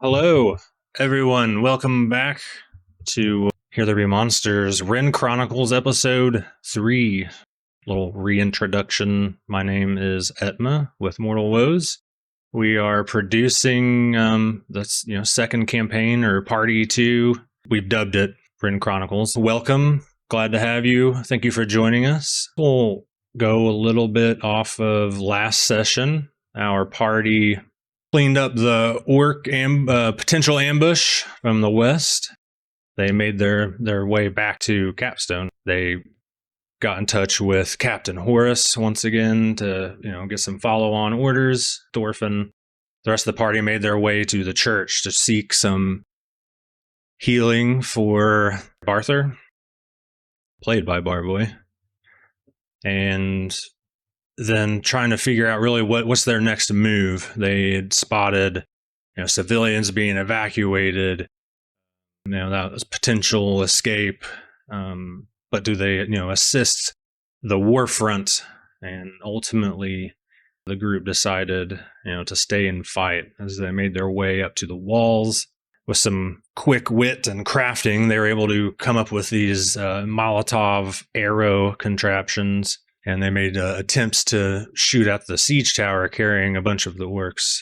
Hello, everyone. Welcome back to Here There Be Monsters, Rin Chronicles, Episode 3. Little reintroduction. My name is Etma with Mortal Woes. We are producing the second campaign, or Party 2. We've dubbed it Rin Chronicles. Welcome. Glad to have you. Thank you for joining us. We'll go a little bit off of last session. Our party cleaned up the orc potential ambush from the west. They made their way back to Capstone. They got in touch with Captain Horace once again to get some follow-on orders. Thorfinn, the rest of the party made their way to the church to seek some healing for Barther, played by Barboy, and then trying to figure out really what's their next move. They had spotted civilians being evacuated. That was potential escape. But do they assist the war front? And ultimately the group decided to stay and fight. As they made their way up to the walls with some quick wit and crafting, they were able to come up with these Molotov arrow contraptions. And they made attempts to shoot at the siege tower carrying a bunch of the orcs.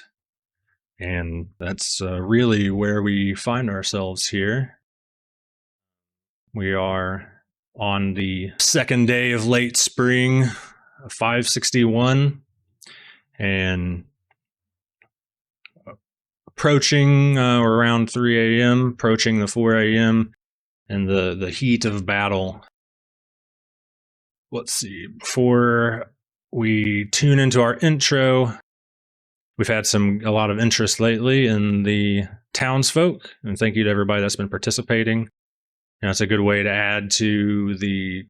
And that's really where we find ourselves here. We are on the second day of late spring, 561, and approaching around 3 a.m., approaching the 4 a.m., and the heat of battle. Let's see, before we tune into our intro, we've had a lot of interest lately in the townsfolk, and thank you to everybody that's been participating. It's a good way to add to the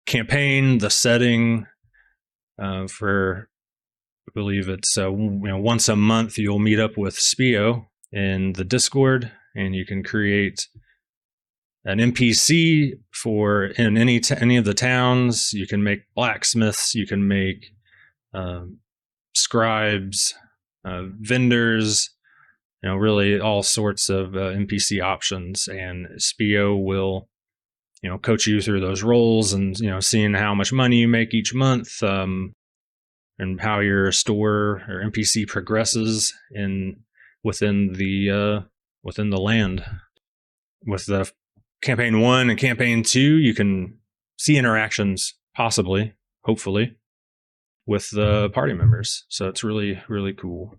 campaign, the setting. I believe it's once a month you'll meet up with Spio in the Discord, and you can create an NPC in any of the towns. You can make blacksmiths, you can make scribes, vendors, really all sorts of NPC options. And Spio will, coach you through those roles and, seeing how much money you make each month, and how your store or NPC progresses within the land. With the Campaign 1 and Campaign 2, you can see interactions, possibly, hopefully, with the party members. So it's really, really cool.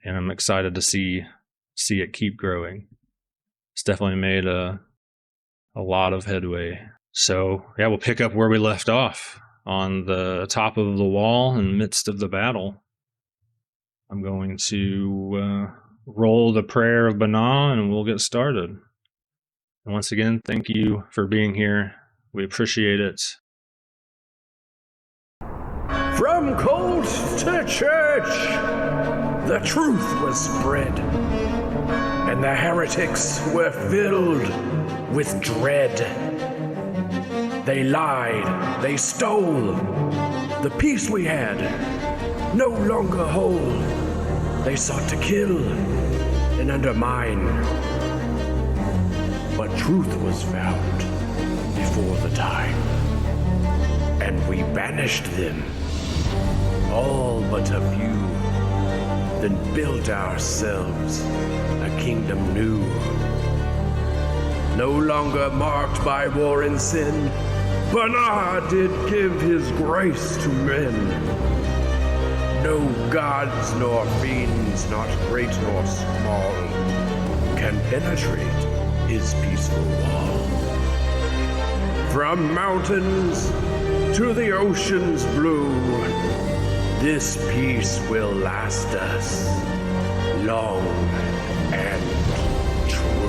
And I'm excited to see it keep growing. It's definitely made a lot of headway. So, yeah, we'll pick up where we left off on the top of the wall in the midst of the battle. I'm going to roll the prayer of Bana and we'll get started. And once again, thank you for being here. We appreciate it. From cult to church, the truth was spread, and the heretics were filled with dread. They lied, they stole, the peace we had no longer whole. They sought to kill and undermine, but truth was found before the time, and we banished them, all but a few, then built ourselves a kingdom new. No longer marked by war and sin, Bana did give his grace to men. No gods nor fiends, not great nor small, can penetrate his peaceful wall. From mountains to the ocean's blue, this peace will last us long and true.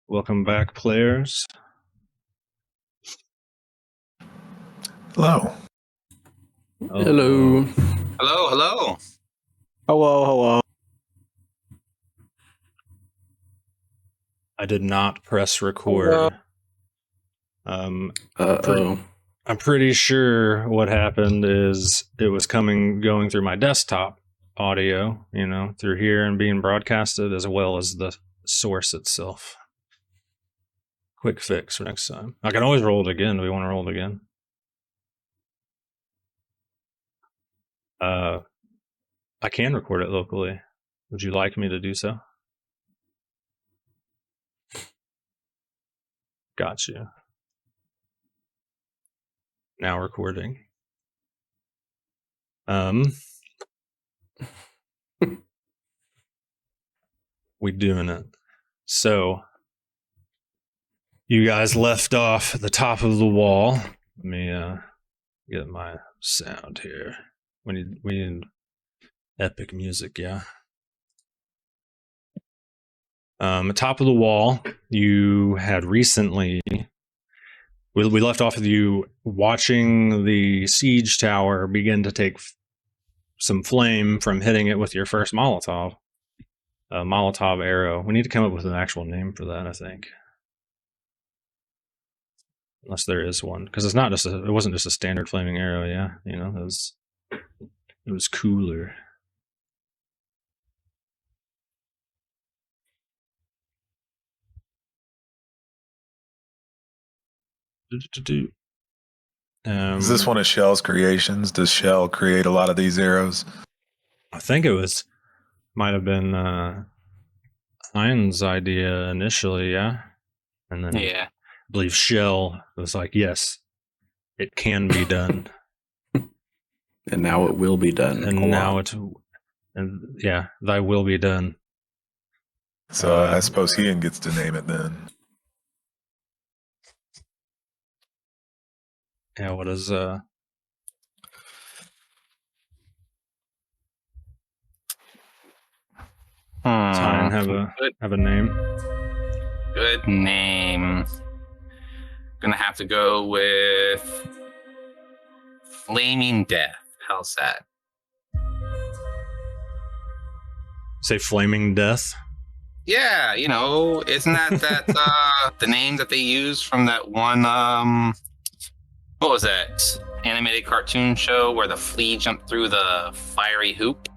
Welcome back, players. Hello. Oh. Hello. Hello, hello. Hello, hello. I did not press record. Uh-oh. I'm pretty sure what happened is it was going through my desktop audio, through here and being broadcasted, as well as the source itself. Quick fix for next time. I can always roll it again. Do we want to roll it again? I can record it locally. Would you like me to do so? Got you. Now recording. We doing it. So you guys left off at the top of the wall. Let me get my sound here. We need epic music, yeah. Top of the wall, you had recently... We left off with you watching the siege tower begin to take some flame from hitting it with your first Molotov. A Molotov arrow. We need to come up with an actual name for that, I think. Unless there is one. Because it wasn't just a standard flaming arrow, yeah. It was cooler. Is this one of Shell's creations? Does Shell create a lot of these arrows? I think might have been Hein's idea initially, yeah? And then I believe Shell was like, yes, it can be done. And now it will be done. Thy will be done. So I suppose Ian gets to name it then. Yeah, what is Tyne have a name? Good name. Gonna have to go with Flaming Death. How's that? Say Flaming Death? Yeah, isn't that the name that they use from that one what was that animated cartoon show where the flea jumped through the fiery hoop?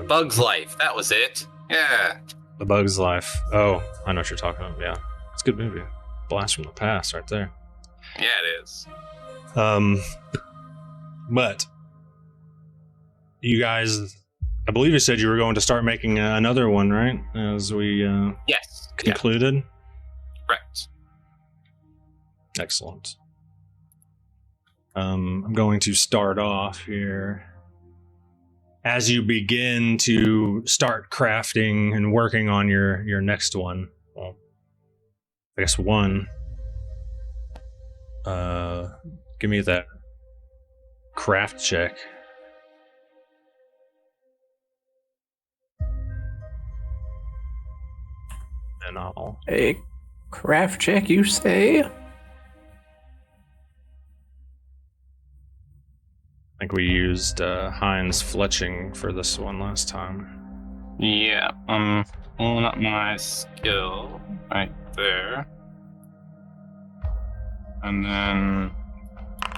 Bug's Life, that was it. Yeah. The Bug's Life. Oh, I know what you're talking about. Yeah. It's a good movie. Blast from the past right there. Yeah, it is. But you guys, I believe you said you were going to start making another one, right? As we yes concluded? Yeah. Correct. Excellent. I'm going to start off here. As you begin to start crafting and working on your next one, well, I guess one, give me that craft check. And I'll... A craft check, you say? I think we used Hein's fletching for this one last time. Yeah, I'm pulling up my skill right there. And then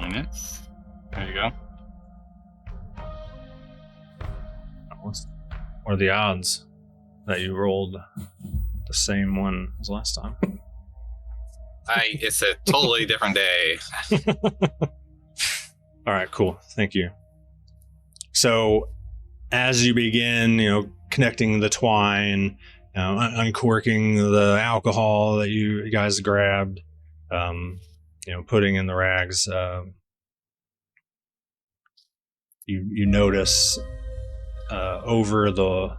units. There you go. What are the odds that you rolled the same one as last time? It's a totally different day. All right, cool. Thank you. So as you begin, connecting the twine, uncorking the alcohol that you guys grabbed, putting in the rags, you notice over the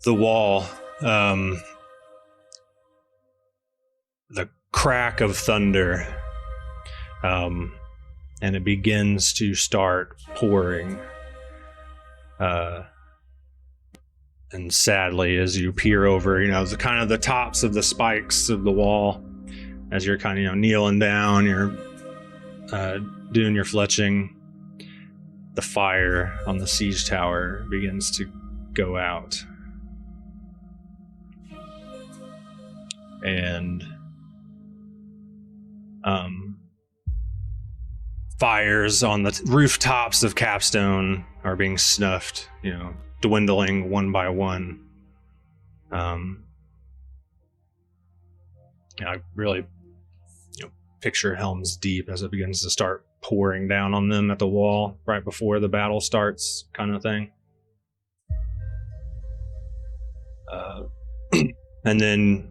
wall, the crack of thunder. And it begins to start pouring. And sadly, as you peer over, the tops of the spikes of the wall, as you're kind of, kneeling down, you're doing your fletching, the fire on the siege tower begins to go out. and fires on the rooftops of Capstone are being snuffed, dwindling one by one. I really picture Helm's Deep as it begins to start pouring down on them at the wall right before the battle starts, kind of thing. And then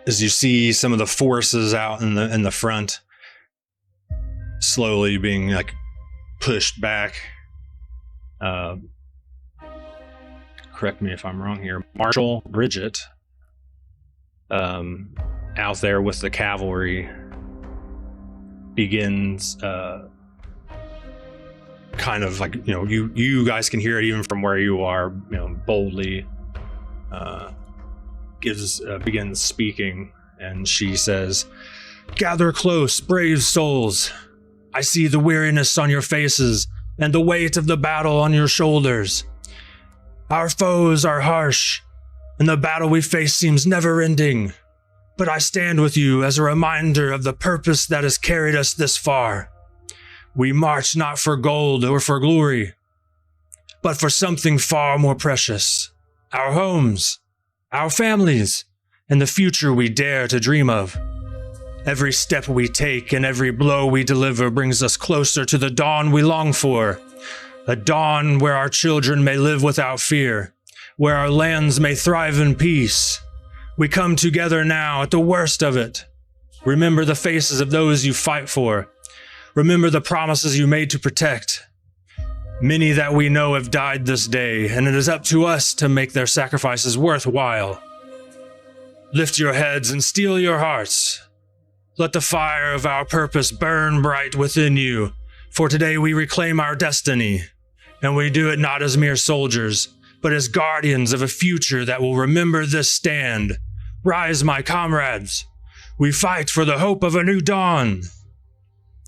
as you see some of the forces out in the front slowly being like pushed back, correct me if I'm wrong here, Marshal Bridget out there with the cavalry begins kind of like, you guys can hear it even from where you are, boldly begins speaking, and she says, "Gather close, brave souls. I see the weariness on your faces and the weight of the battle on your shoulders. Our foes are harsh, and the battle we face seems never ending. But I stand with you as a reminder of the purpose that has carried us this far. We march not for gold or for glory, but for something far more precious. Our homes, our families, and the future we dare to dream of. Every step we take and every blow we deliver brings us closer to the dawn we long for. A dawn where our children may live without fear, where our lands may thrive in peace. We come together now at the worst of it. Remember the faces of those you fight for. Remember the promises you made to protect. Many that we know have died this day, and it is up to us to make their sacrifices worthwhile. Lift your heads and steel your hearts. Let the fire of our purpose burn bright within you, for today we reclaim our destiny, and we do it not as mere soldiers, but as guardians of a future that will remember this stand. Rise, my comrades. We fight for the hope of a new dawn."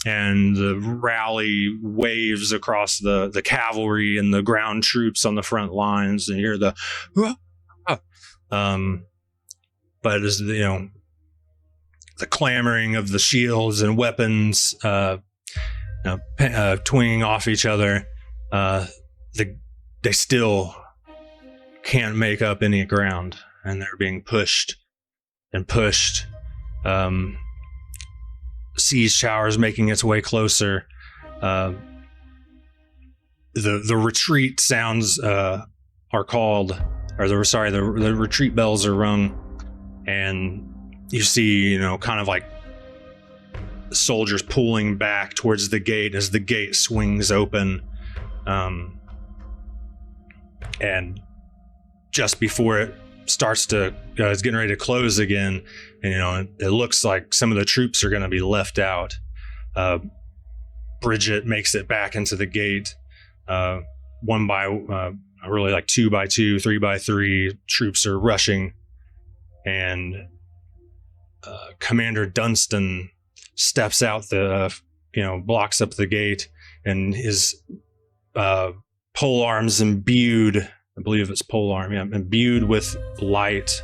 And the rally waves across the cavalry and the ground troops on the front lines, and you hear the but as the clamoring of the shields and weapons twinging off each other, they still can't make up any ground, and they're being pushed and pushed. Siege showers making its way closer. The retreat sounds are called, or the retreat bells are rung, and you see, kind of like soldiers pulling back towards the gate as the gate swings open, and just before it starts to, it's getting ready to close again, and it looks like some of the troops are going to be left out. Bridget makes it back into the gate. One by really like 2 by 2, 3 by 3 troops are rushing, and Commander Dunstan steps out blocks up the gate, and his pole arms imbued, I believe it's polearm, imbued with light,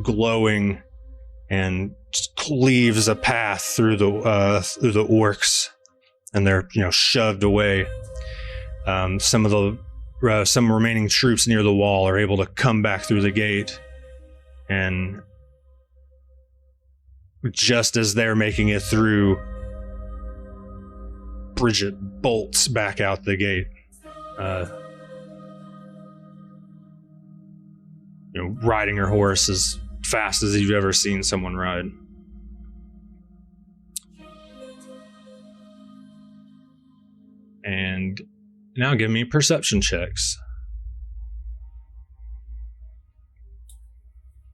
glowing, and cleaves a path through the orcs, and they're shoved away. Some remaining troops near the wall are able to come back through the gate, and just as they're making it through, Bridget bolts back out the gate. Riding her horse as fast as you've ever seen someone ride. And now give me perception checks.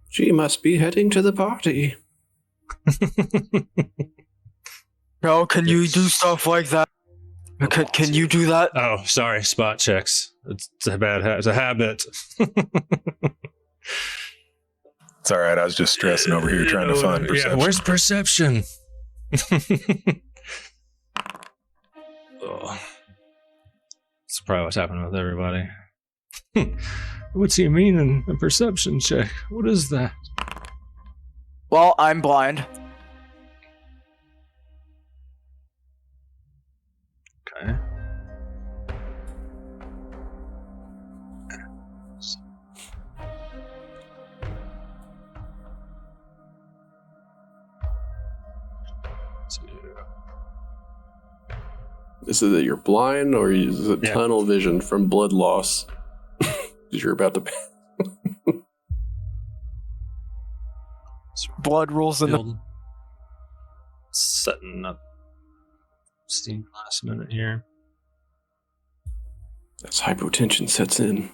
She must be heading to the party. No, can you do stuff like that? Can you do that? Oh, sorry, spot checks. It's a habit. It's all right. I was just stressing over here trying to find perception. Yeah, where's perception? Oh. That's probably what's happening with everybody. What's he mean? A perception check. What is that? Well, I'm blind. Okay. Is it that you're blind, or is it Yeah. tunnel vision from blood loss? Because you're about to. Blood rules in the. Build. Setting up Steam last minute here. As hypotension sets in.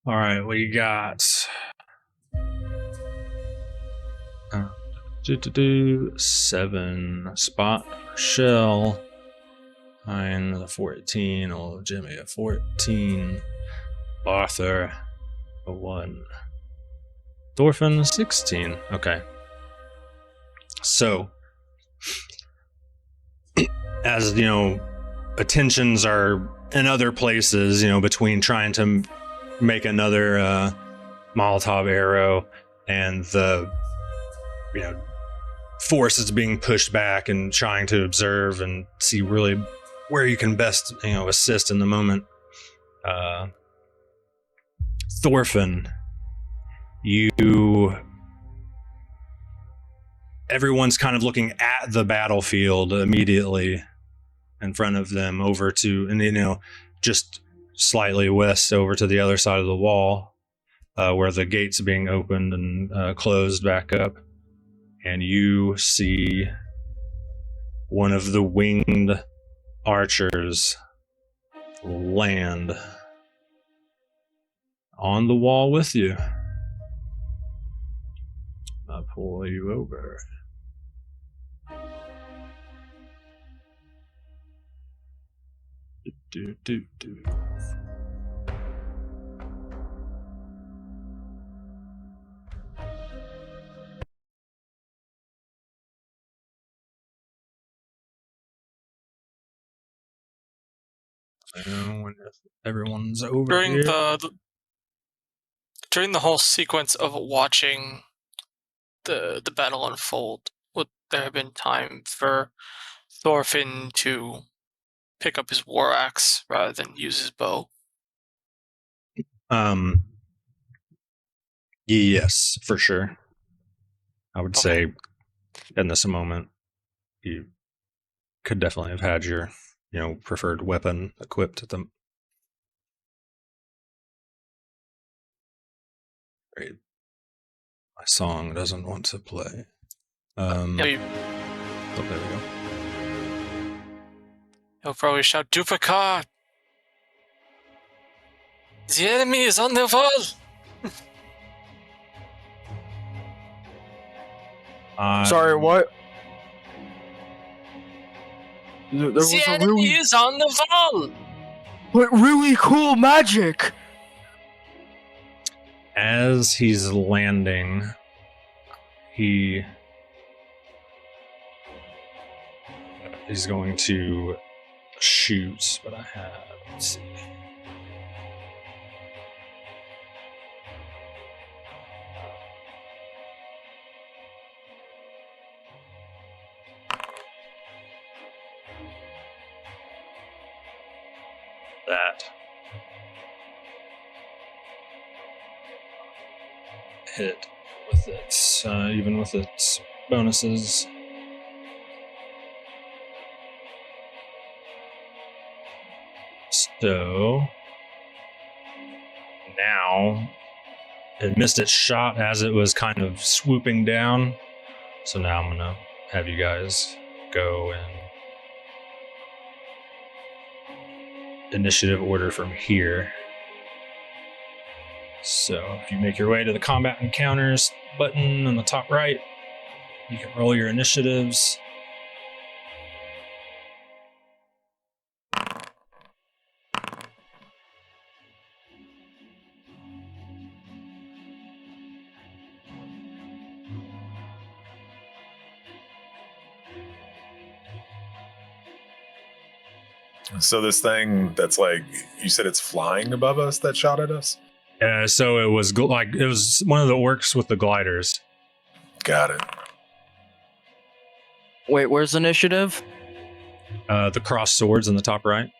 All right, what you got? 7 spot for Shell. 9 the 14. Oh, Jimmy a 14. Barther a 1. Thorfinn 16. Okay. So, as you know, attentions are in other places, you know, between trying to make another Molotov arrow and the, you know, force is being pushed back and trying to observe and see really where you can best, you know, assist in the moment. Thorfinn, everyone's kind of looking at the battlefield immediately in front of them over to, and you know, just slightly west over to the other side of the wall, where the gates are being opened and closed back up. And you see one of the winged archers land on the wall with you. I'll pull you over. Do. When everyone's over during here. during the whole sequence of watching the battle unfold, would there have been time for Thorfinn to pick up his war axe rather than use his bow? Yes, for sure. I would say in this moment, you could definitely have had your, you know, preferred weapon equipped at them. Great. My song doesn't want to play. Yeah, Oh, there we go. he'll probably shout, "Duplicate! The enemy is on the wall!" Sorry, what? There was The a enemy really, is on the wall! but really cool magic. As he's landing, he's going to shoot, but I have, let's see. That hit with its, even with its bonuses. So now it missed its shot as it was kind of swooping down. So now I'm gonna have you guys go in initiative order from here. So if you make your way to the combat encounters button on the top right, you can roll your initiatives. So this thing that's like, you said it's flying above us that shot at us? So it was it was one of the orcs with the gliders. Got it. Wait, where's initiative? The crossed swords in the top right.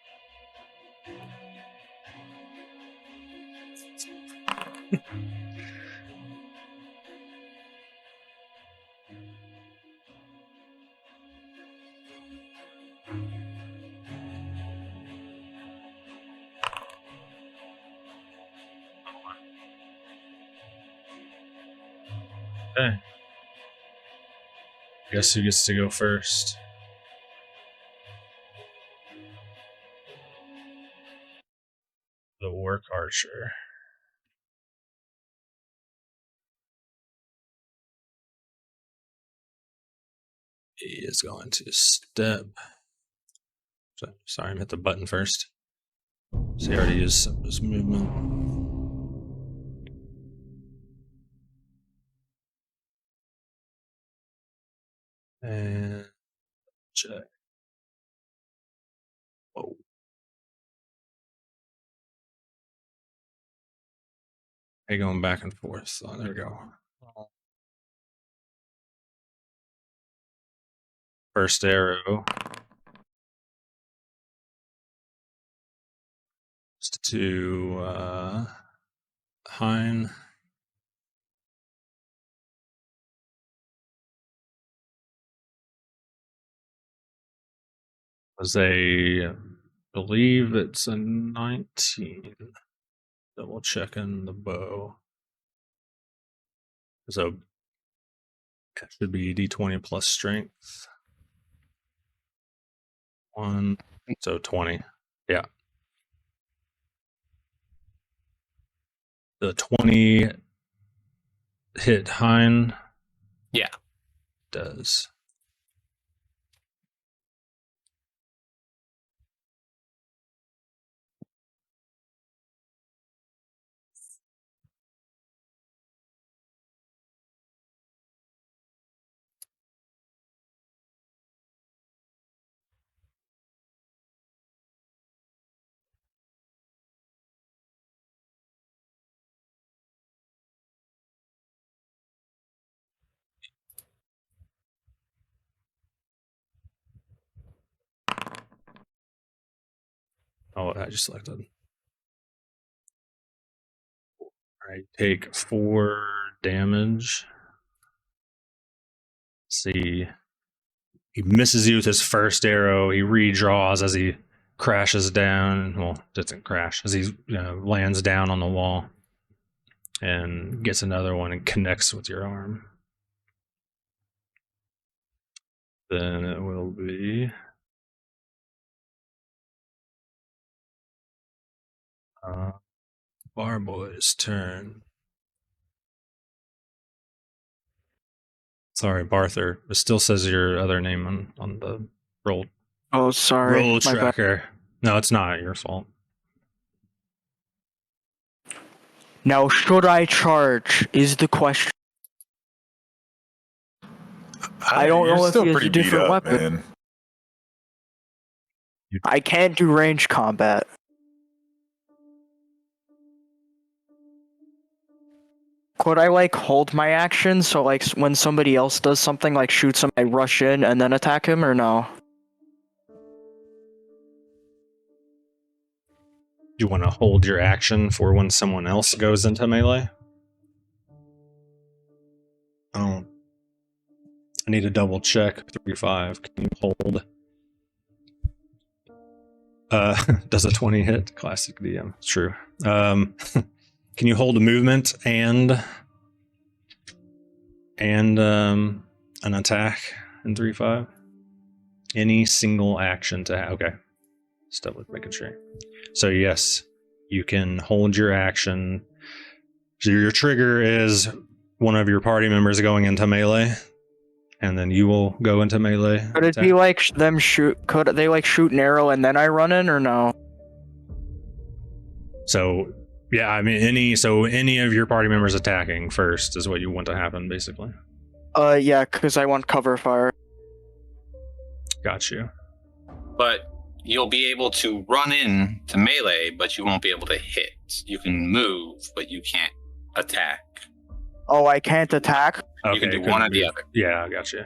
Okay. Guess who gets to go first? The orc archer. He is going to step. Sorry, I hit the button first. So he already used some of his movement. And check. Whoa. Hey, going back and forth. Oh, there we go. First arrow. To Hein. Was I believe it's a 19. Double checking the bow. So it should be D20 plus strength. 1, so 20. Yeah. The 20 hit Hein. Yeah. Does. Oh, I just selected. All right, take 4 damage. See, he misses you with his first arrow. He redraws as he crashes down. Well, doesn't crash as he lands down on the wall, and gets another one and connects with your arm. Then it will be Barboy's turn. Sorry, Barther. It still says your other name on the roll. Oh, sorry. Roll my bad. tracker. No, it's not your fault. Now, should I charge? Is the question. I don't You're know if still he has pretty a different beat up, weapon. man. I can't do range combat. Could I like hold my action so like when somebody else does something like shoots him, I rush in and then attack him, or no? You want to hold your action for when someone else goes into melee? Oh, I need to double check. 3.5. Can you hold? Does a 20 hit? Classic DM. It's true. Can you hold a movement and an attack in 3.5? Any single action to have. Okay. Still making sure. So yes, you can hold your action. So your trigger is one of your party members going into melee, and then you will go into melee. Could it be like them shoot? Could they like shoot an arrow and then I run in, or no? So yeah, I mean any of your party members attacking first is what you want to happen, basically. Yeah, because I want cover fire. Got you. But you'll be able to run in to melee, but you won't be able to hit. You can move, but you can't attack. Oh, I can't attack? You can do one or the other. Yeah, I got you.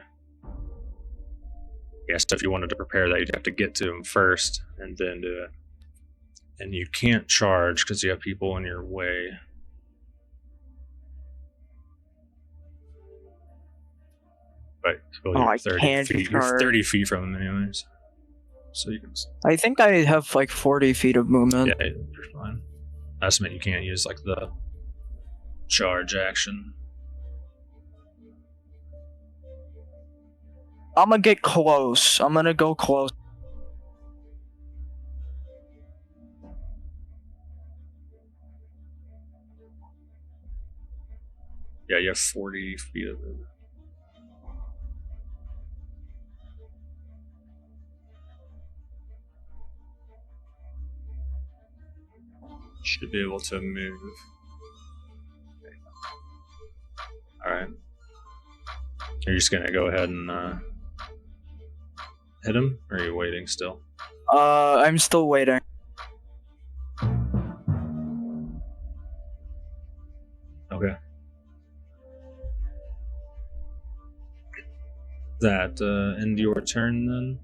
Yeah, so if you wanted to prepare that, you'd have to get to him first and then do it. And you can't charge because you have people in your way. Right. Well, I can't feet. charge. You're 30 feet from him anyways. So you can... I think I have like 40 feet of movement. Yeah, you're fine. That's meant you can't use like the charge action. I'm gonna get close. I'm gonna go close. Yeah, you have 40 feet of movement. Should be able to move. Okay. Alright. You're just gonna go ahead and hit him, or are you waiting still? I'm still waiting. Okay. That end your turn then?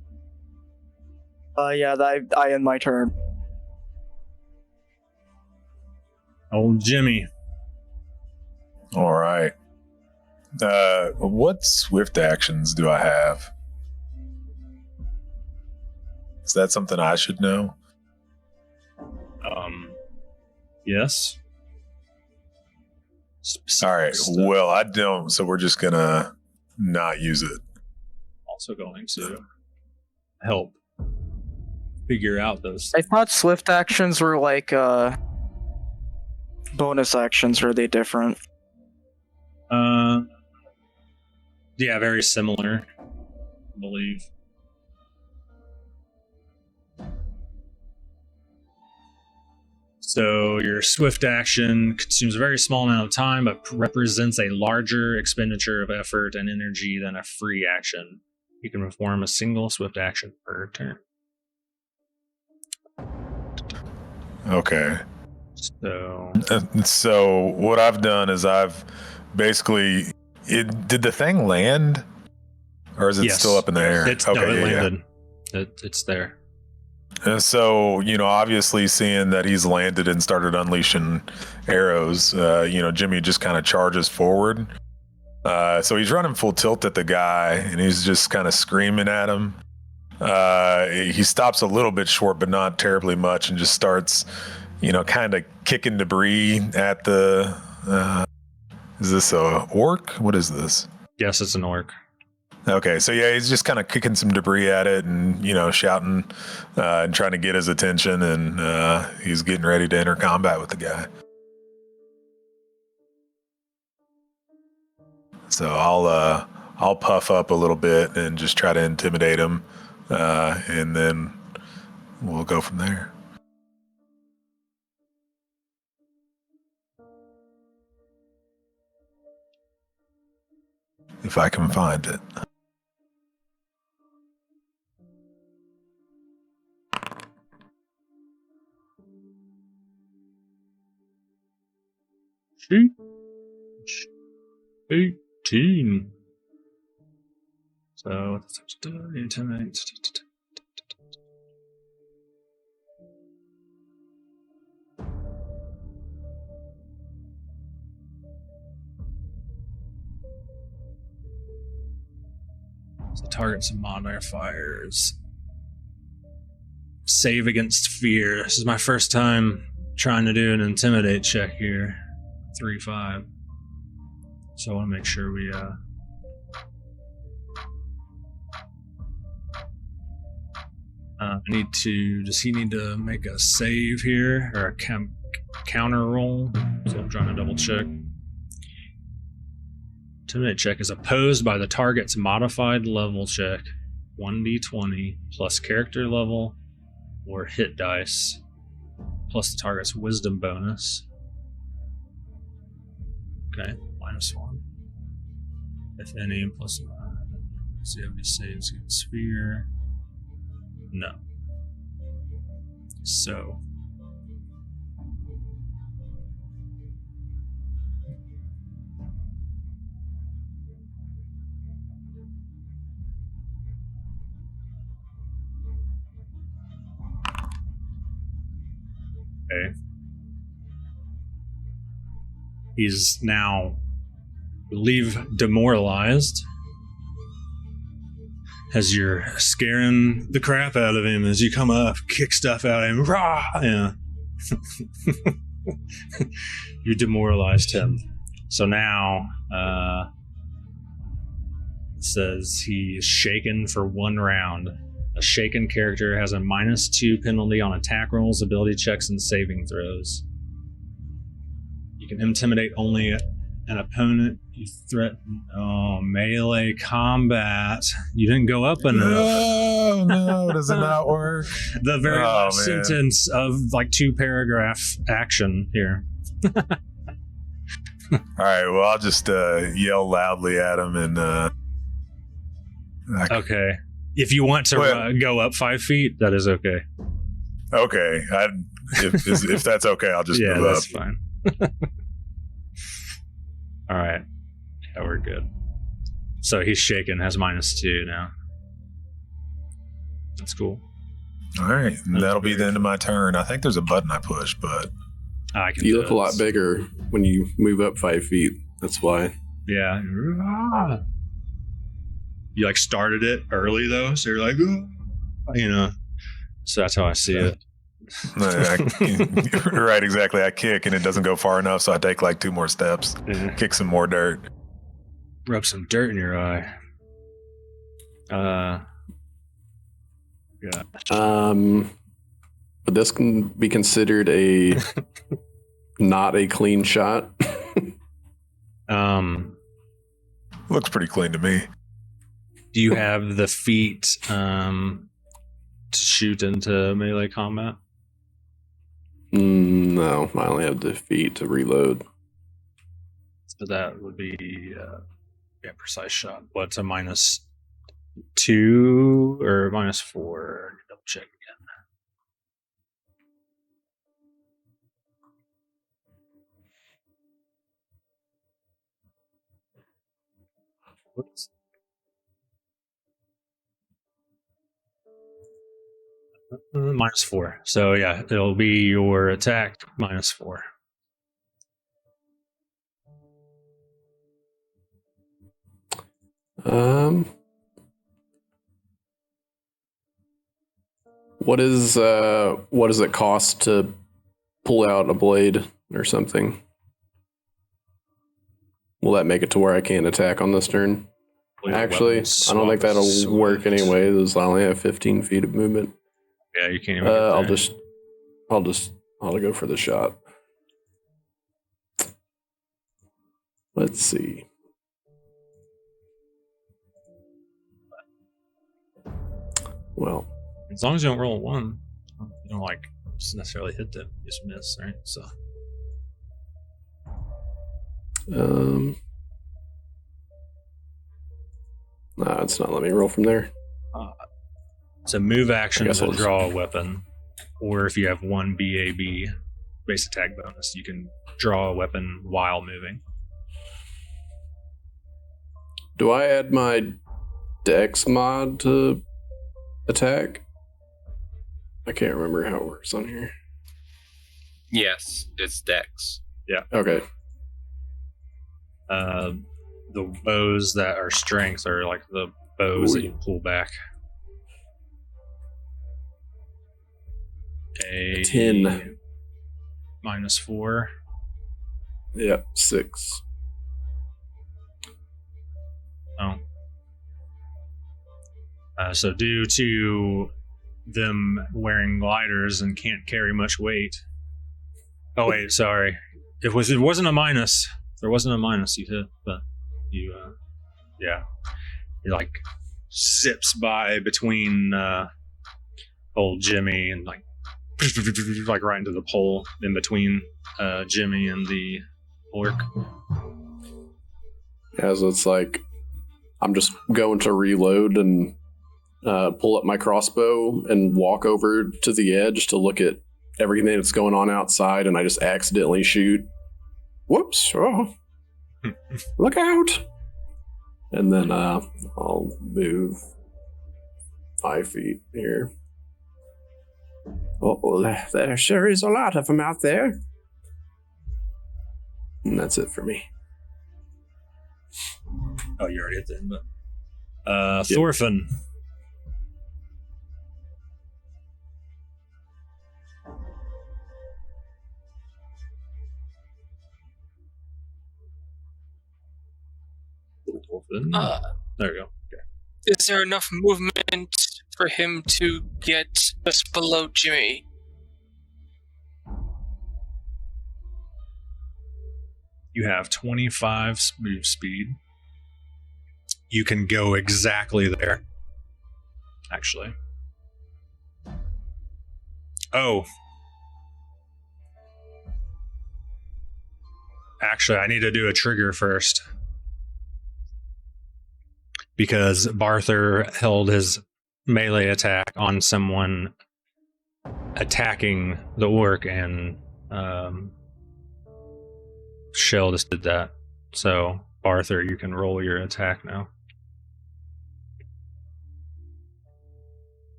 Yeah, I end my turn. Old Jimmy. All right. What swift actions do I have? Is that something I should know? Yes. All right. Well, I don't, so we're just gonna not use it. Also going to help figure out those. I thought swift actions were like bonus actions. Are they different? Yeah, very similar, I believe. So your swift action consumes a very small amount of time, but represents a larger expenditure of effort and energy than a free action. You can perform a single swift action per turn. Okay. So what I've done is I've basically... did the thing land? Or is it still up in the air? It landed. It's there. And so, obviously seeing that he's landed and started unleashing arrows, Jimmy just kind of charges forward. So he's running full tilt at the guy, and he's just kind of screaming at him. He stops a little bit short, but not terribly much, and just starts, kind of kicking debris at the... is this a orc? What is this? Yes, it's an orc. Okay, so yeah, he's just kind of kicking some debris at it and, shouting and trying to get his attention, and he's getting ready to enter combat with the guy. So I'll puff up a little bit and just try to intimidate him, and then we'll go from there. If I can find it. Shoot. 18. So, intimidate. So targets and modifiers. Save against fear. This is my first time trying to do an intimidate check here. 3-5. So I want to make sure we does he need to make a save here or a counter roll? So I'm trying to double check. Intimidate check is opposed by the target's modified level check, 1d20 plus character level or hit dice plus the target's wisdom bonus. Okay, -1. If any, plus. See how many saves against sphere. No. So. Okay. He's now, I believe, demoralized as you're scaring the crap out of him as you come up, kick stuff out of him. Rah! Yeah. You demoralized him. So now, it says he is shaken for 1 round. A shaken character has a -2 penalty on attack rolls, ability checks, and saving throws. You can intimidate only an opponent you threaten. Oh, melee combat. You didn't go up enough. No, does it not work? The very last man. sentence of like 2-paragraph action here. All right, well, I'll just yell loudly at him and... Okay. If you want to go up 5 feet, that is okay. Okay. If that's okay, I'll just Yeah, move up. that's fine. All right. Yeah, we're good. So he's shaken, has -2 now. That's cool. All right. And that'll be the end of my turn. I think there's a button I push, but... I can You do look a lot this. bigger when you move up 5 feet. That's why. Yeah. You like started it early though, so you're like, "Ooh," you know. So that's how I see it. Right, exactly. I kick and it doesn't go far enough, so I take like 2 more steps, Yeah. kick some more dirt. Rub some dirt in your eye. Yeah. But this can be considered a not a clean shot. Looks pretty clean to me. Do you have the feat to shoot into melee combat? No, I only have the feet to reload. So that would be precise shot. What's a -2 or -4? Double check again. Whoops. -4. So yeah, it'll be your attack -4. What does it cost to pull out a blade or something? Will that make it to where I can't attack on this turn? Actually, I don't think that'll work anyway. As I only have 15 feet of movement. Yeah, you can't even. Get there. I'll go for the shot. Let's see. Well, as long as you don't roll a 1, you don't like just necessarily hit them. You just miss, right? So. No, it's not letting me roll from there. So move action guess to I'll just- draw a weapon, or if you have 1 BAB base attack bonus, you can draw a weapon while moving. Do I add my Dex mod to attack? I can't remember how it works on here. Yes, it's Dex. Okay. The bows that are strength are like the bows that you pull back. A 10. -4. Yeah, 6. Oh. So due to them wearing gliders and can't carry much weight. Oh wait, sorry. It wasn't a minus. There wasn't a minus you hit, but you he like zips by between old Jimmy and like right into the pole in between Jimmy and the orc. Yeah, so it's like I'm just going to reload and pull up my crossbow and walk over to the edge to look at everything that's going on outside, and I just accidentally shoot. Whoops! Oh, look out! And then I'll move 5 feet here. Oh, there sure is a lot of them out there. And that's it for me. Oh, you already hit the end button. Thorfinn. Thorfinn. There we go. Okay. Is there enough movement for him to get just below Jimmy? You have 25 move speed. You can go exactly there. Actually. Oh. Actually, I need to do a trigger first. Because Barther held his melee attack on someone attacking the orc, and Shell just did that. So, Barther, you can roll your attack now.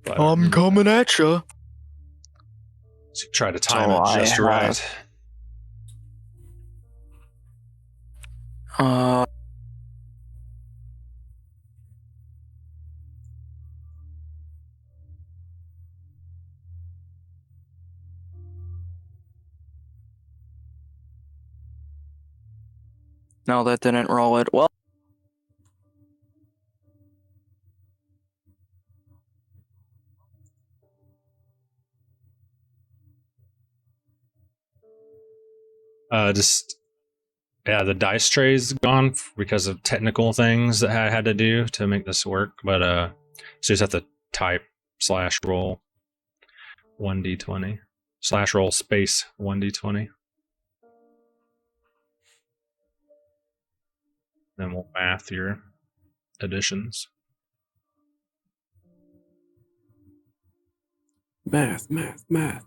I'm coming at you. So try to time it just right. No, that didn't roll it. Well, the dice tray's gone because of technical things that I had to do to make this work. But so you just have to type /roll 1d20 /roll space 1d20. Then we'll math your additions. Math. Math. Math.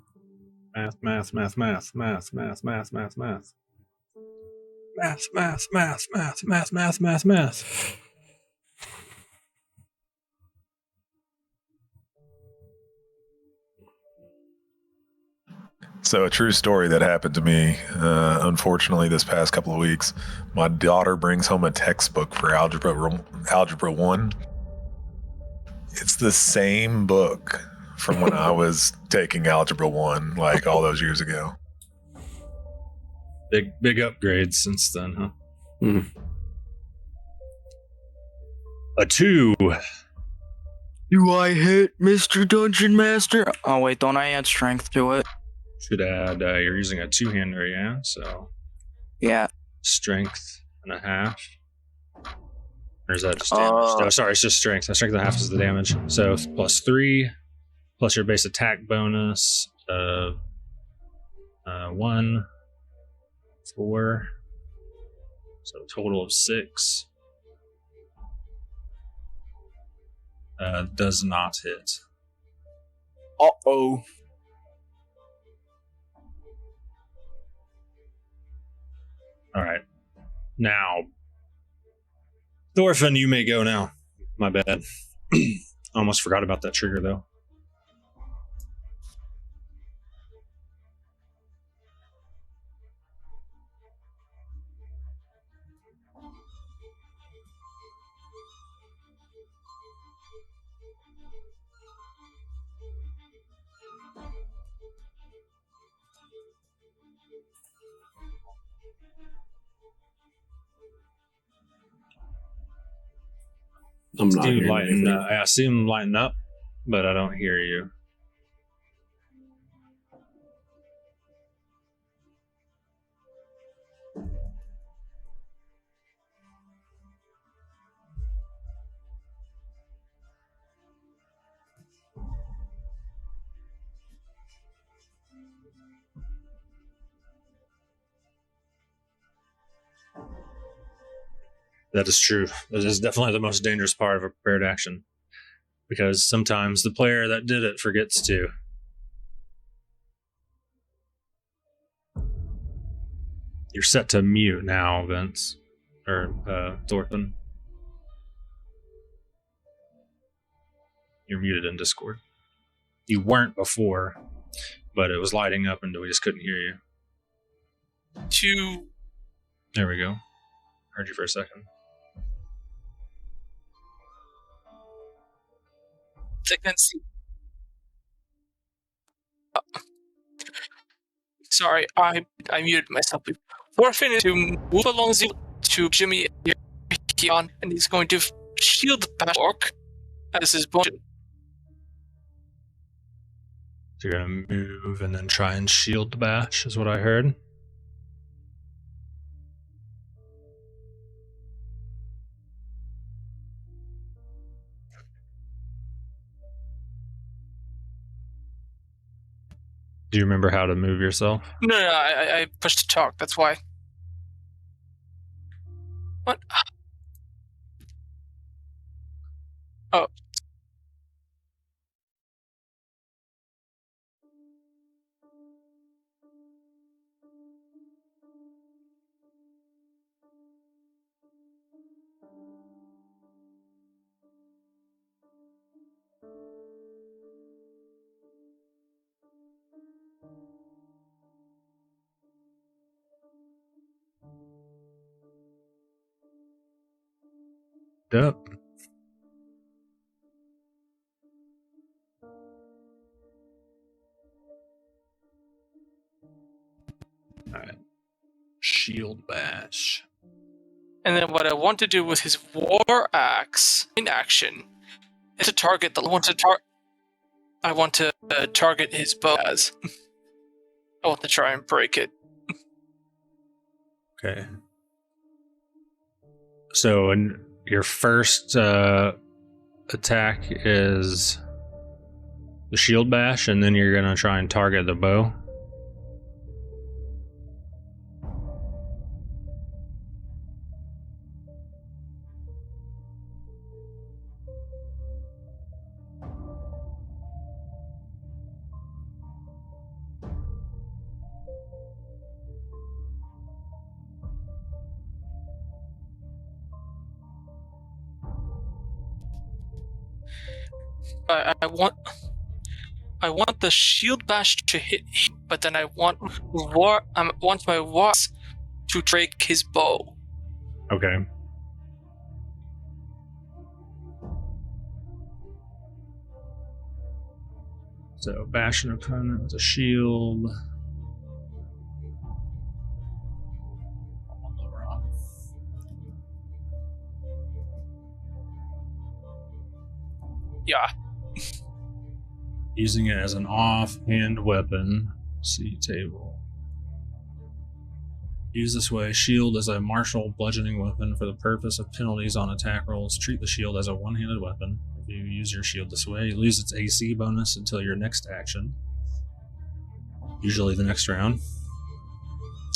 So a true story that happened to me, unfortunately, this past couple of weeks. My daughter brings home a textbook for Algebra 1. It's the same book from when I was taking Algebra 1, like all those years ago. Big upgrades since then, huh? Mm. A 2. do I hit, Mr. Dungeon Master? Oh, wait, don't I add strength to it? Should add, you're using a 2-hander, yeah? So, Yeah. strength and a half. Or is that just damage? No, sorry, it's just strength. Strength and a half is the damage. So, +3, plus your base attack bonus of 1, 4. So, a total of 6. Does not hit. Uh-oh. All right. Now, Thorfinn, you may go now. My bad. Almost forgot about that trigger, though. I'm not hearing anything. I see him lighten up, but I don't hear you. That is true. That is definitely the most dangerous part of a prepared action. because sometimes the player that did it forgets to. You're set to mute now, Vince. Or, Thorfinn. You're muted in Discord. You weren't before, but it was lighting up and we just couldn't hear you. There we go. Heard you for a second. Sorry, I muted myself. Thorfinn is to move along to Jimmy Keon, and he's going to shield the bash orc as his bonus. So you're going to move and then try and shield the bash, is what I heard. Do you remember how to move yourself? No, I pushed to talk, that's why. What? Oh. Yep. Alright. Shield bash. And then what I want to do with his war axe in action is to target I want to target his bow as. I want to try and break it. Okay. So your first attack is the shield bash, and then you're going to try and target the bow. I want the shield bash to hit him, but then I want my war to break his bow. Okay. So bash an opponent with a shield. Yeah. Using it as an offhand weapon. See table. Use this way. Shield as a martial bludgeoning weapon for the purpose of penalties on attack rolls. Treat the shield as a one-handed weapon. If you use your shield this way, you lose its AC bonus until your next action. Usually the next round.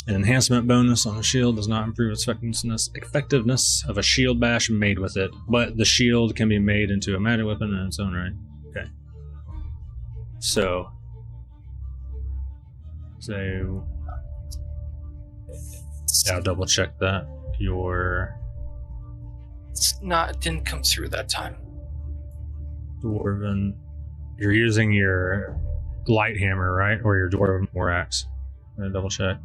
An enhancement bonus on a shield does not improve its effectiveness of a shield bash made with it, but the shield can be made into a magic weapon in its own right. Okay. So I'll double check that. It didn't come through that time. Dwarven. You're using your light hammer, right? Or your dwarven war axe. I'm gonna double check.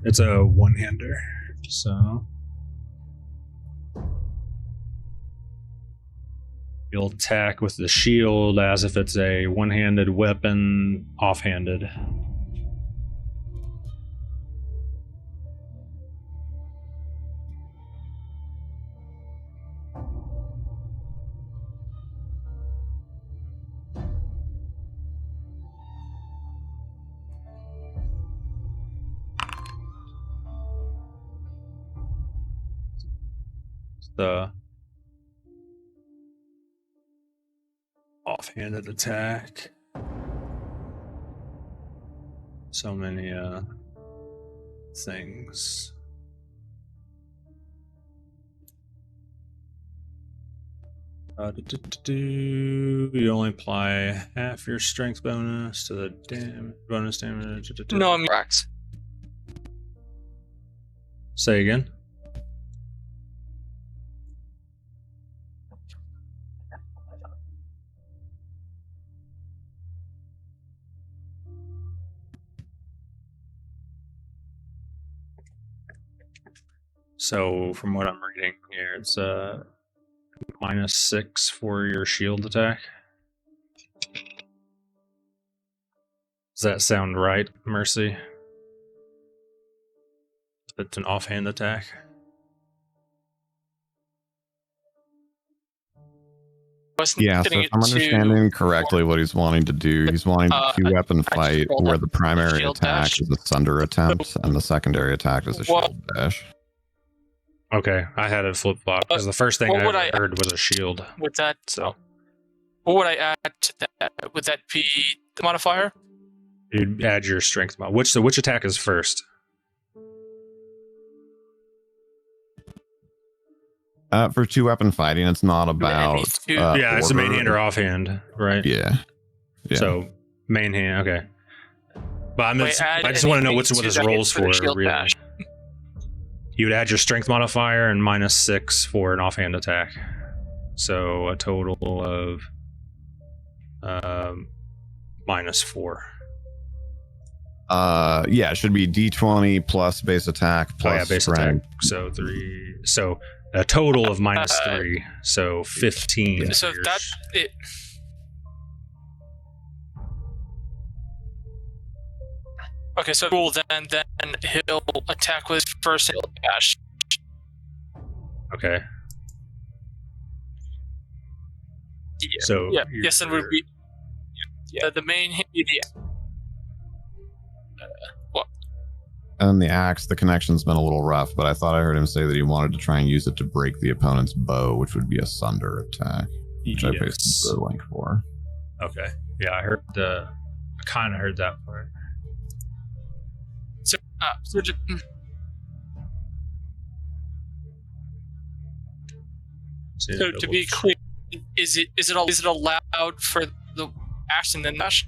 It's a one-hander. So you'll attack with the shield as if it's a one-handed weapon, offhanded. Offhanded attack. So many things. You only apply half your strength bonus to the bonus damage. No, I'm correct. Say again. So from what I'm reading here, it's -6 for your shield attack. Does that sound right, Mercy? It's an offhand attack. Yeah, so if I'm understanding correctly what he's wanting to do, he's wanting to two-weapon fight where the primary attack is a sunder attempt and the secondary attack is a shield dash. Okay, I had it flip-flop because the first thing I heard was a shield. Would that, So what would I add to that? Would that be the modifier? you'd add your strength mod. Which attack is first? For two-weapon fighting, it's not about... yeah, it's a main hand or offhand, right? Yeah. So, main hand, okay. But I just want to know what his rolls for. Really. You would add your strength modifier and -6 for an offhand attack. So, a total of -4. Yeah, it should be D20 plus base attack plus base strength. attack. So 3. So a total of -3. So 15. So that it. Okay, so cool. Then he'll attack with first dash. Okay. Yeah. So yes, and would be the main hit. What? And the axe, the connection's been a little rough, but I thought I heard him say that he wanted to try and use it to break the opponent's bow, which would be a sunder attack, which I pasted the link for. Okay. Yeah, I heard I kind of heard that part. So to be clear, is it allowed for the action then dash?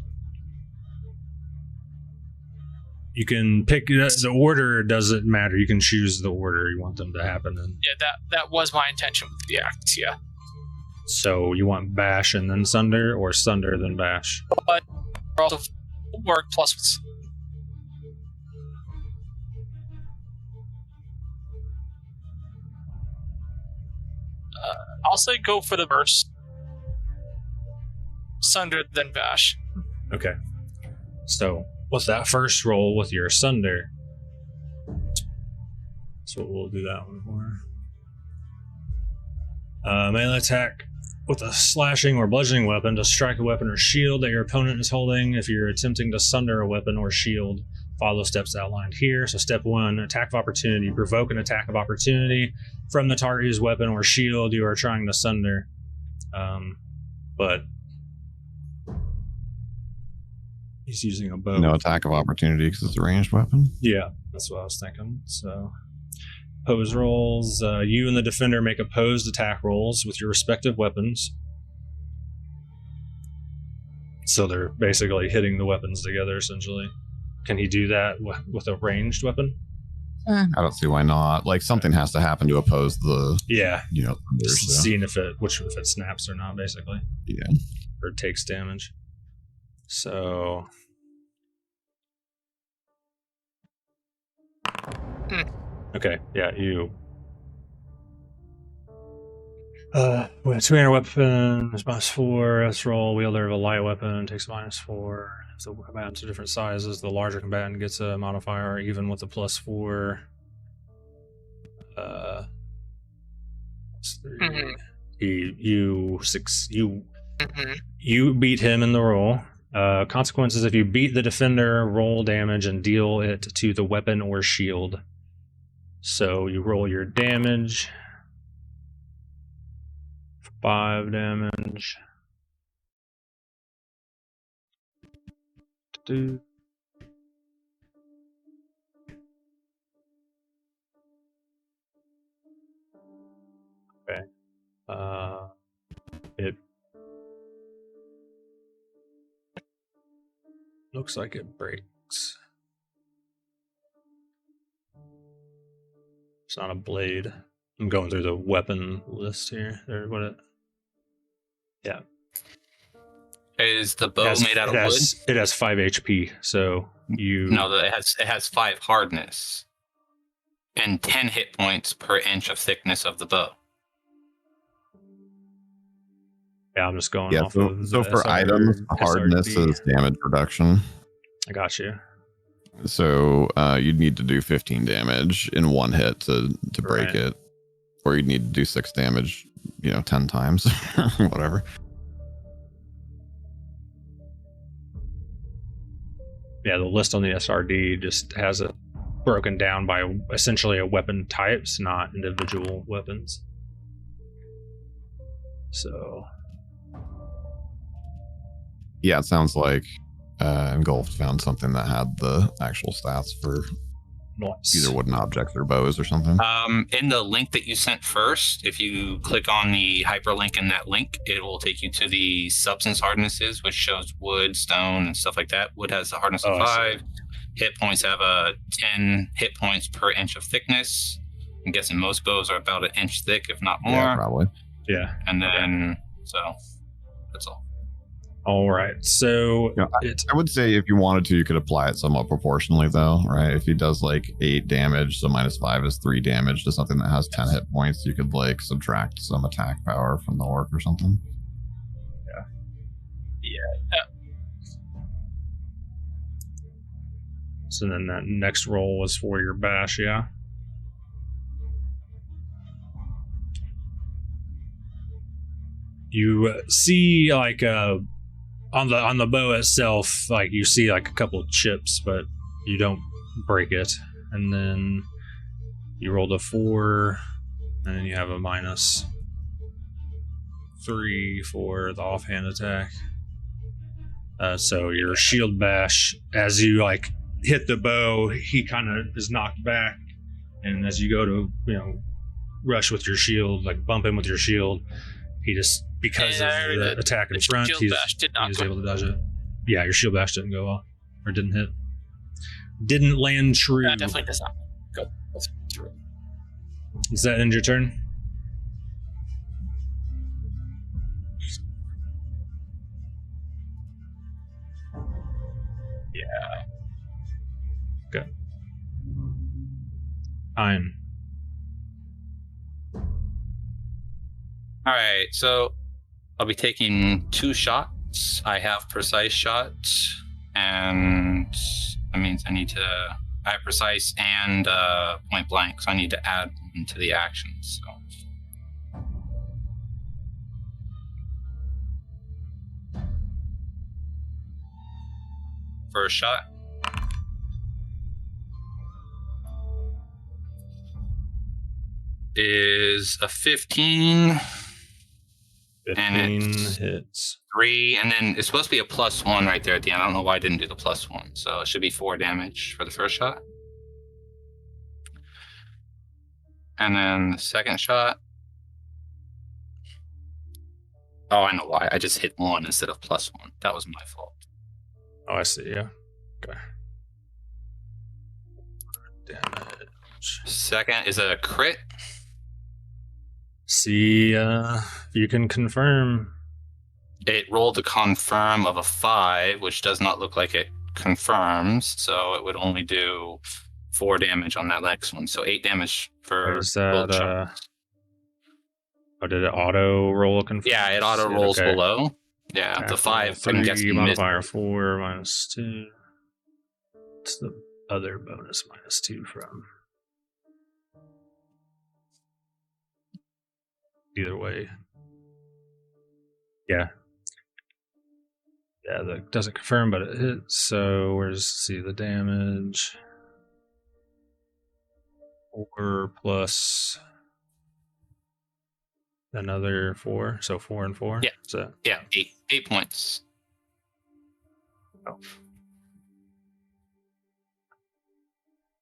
You can pick the order. Doesn't matter. You can choose the order you want them to happen in. Yeah, that was my intention with the act. Yeah. So you want bash and then sunder, or sunder then bash? But also work plus. I'll say go for the burst. Sunder then bash. Okay. So with that first roll with your sunder, that's what we'll do that one for. Melee attack with a slashing or bludgeoning weapon to strike a weapon or shield that your opponent is holding. If you're attempting to sunder a weapon or shield, follow steps outlined here. So step 1, attack of opportunity. Provoke an attack of opportunity from the target's weapon or shield you are trying to sunder. But he's using a bow. No attack of opportunity because it's a ranged weapon? Yeah, that's what I was thinking. So, pose rolls. You and the defender make opposed attack rolls with your respective weapons. So they're basically hitting the weapons together, essentially. Can he do that with a ranged weapon? I don't see why not. Like, something has to happen to oppose the... Yeah. You know, Just seeing if it snaps or not, basically. Yeah. Or takes damage. So... Okay, yeah, you... with 200 weapon, it's -4. Let's roll. Wielder of a light weapon takes -4. If the combatants are different sizes, the larger combatant gets a modifier, even with a +4. You beat him in the roll. Consequences: if you beat the defender, roll damage and deal it to the weapon or shield. So you roll your damage. 5 damage. do. Okay. It looks like it breaks. It's not a blade. I'm going through the weapon list here. Yeah. Is the bow made out of wood? It has 5 HP, so you... No, it has 5 hardness and 10 hit points per inch of thickness of the bow. Yeah, I'm just going off of so for items, hardness is damage reduction. I got you. So you'd need to do 15 damage in one hit to break it. Or you'd need to do 6 damage, 10 times. Whatever. Yeah, the list on the SRD just has it broken down by essentially a weapon types, not individual weapons. So... Yeah, it sounds like Engulfed found something that had the actual stats for either wooden objects or bows or something. In the link that you sent first, if you click on the hyperlink in that link, it will take you to the substance hardnesses, which shows wood, stone, and stuff like that. Wood has the hardness of 5. Hit points have 10 hit points per inch of thickness. I'm guessing most bows are about an inch thick, if not more. Yeah, probably. Yeah. And then, so that's all. All right, so I would say if you wanted to, you could apply it somewhat proportionally, though, right? If he does like 8 damage, so -5 is 3 damage to something that has 10 hit points, you could like subtract some attack power from the orc or something. Yeah. So then that next roll was for your bash, yeah? You see like on the bow itself, like you see like a couple of chips, but you don't break it. And then you rolled a 4, and then you have a -3 for the offhand attack. So your shield bash, as you like hit the bow, he kind of is knocked back, and as you go to rush with your shield, like bump him with your shield, he just, because of the attack in front, he was able to dodge it. Yeah, your shield bash didn't go off, or didn't hit. Didn't land true. That definitely does not go through. Does that end your turn? Yeah. Good. Fine. All right, so I'll be taking 2 shots. I have precise shots, and that means I have precise and point blank, so I need to add them to the actions. So. First shot. Is a 15. 15 hits. 3, and then it's supposed to be a +1 right there at the end. I don't know why I didn't do the +1. So it should be 4 damage for the first shot. And then the second shot. Oh, I know why. I just hit 1 instead of +1. That was my fault. Oh, I see, yeah. Okay. Damage. Second is a crit. See if you can confirm. It rolled a confirm of a 5, which does not look like it confirms, so it would only do 4 damage on that next one. So 8 damage for is that did it auto roll a confirm? Yeah, it auto rolls below. Yeah, the 5 3 modifier 4 -2. What's the other bonus -2 from? Either way. Yeah, that doesn't confirm, but it hits. So see the damage. 4 plus another 4, so 4 and 4. Yeah, so 8 points. Oh.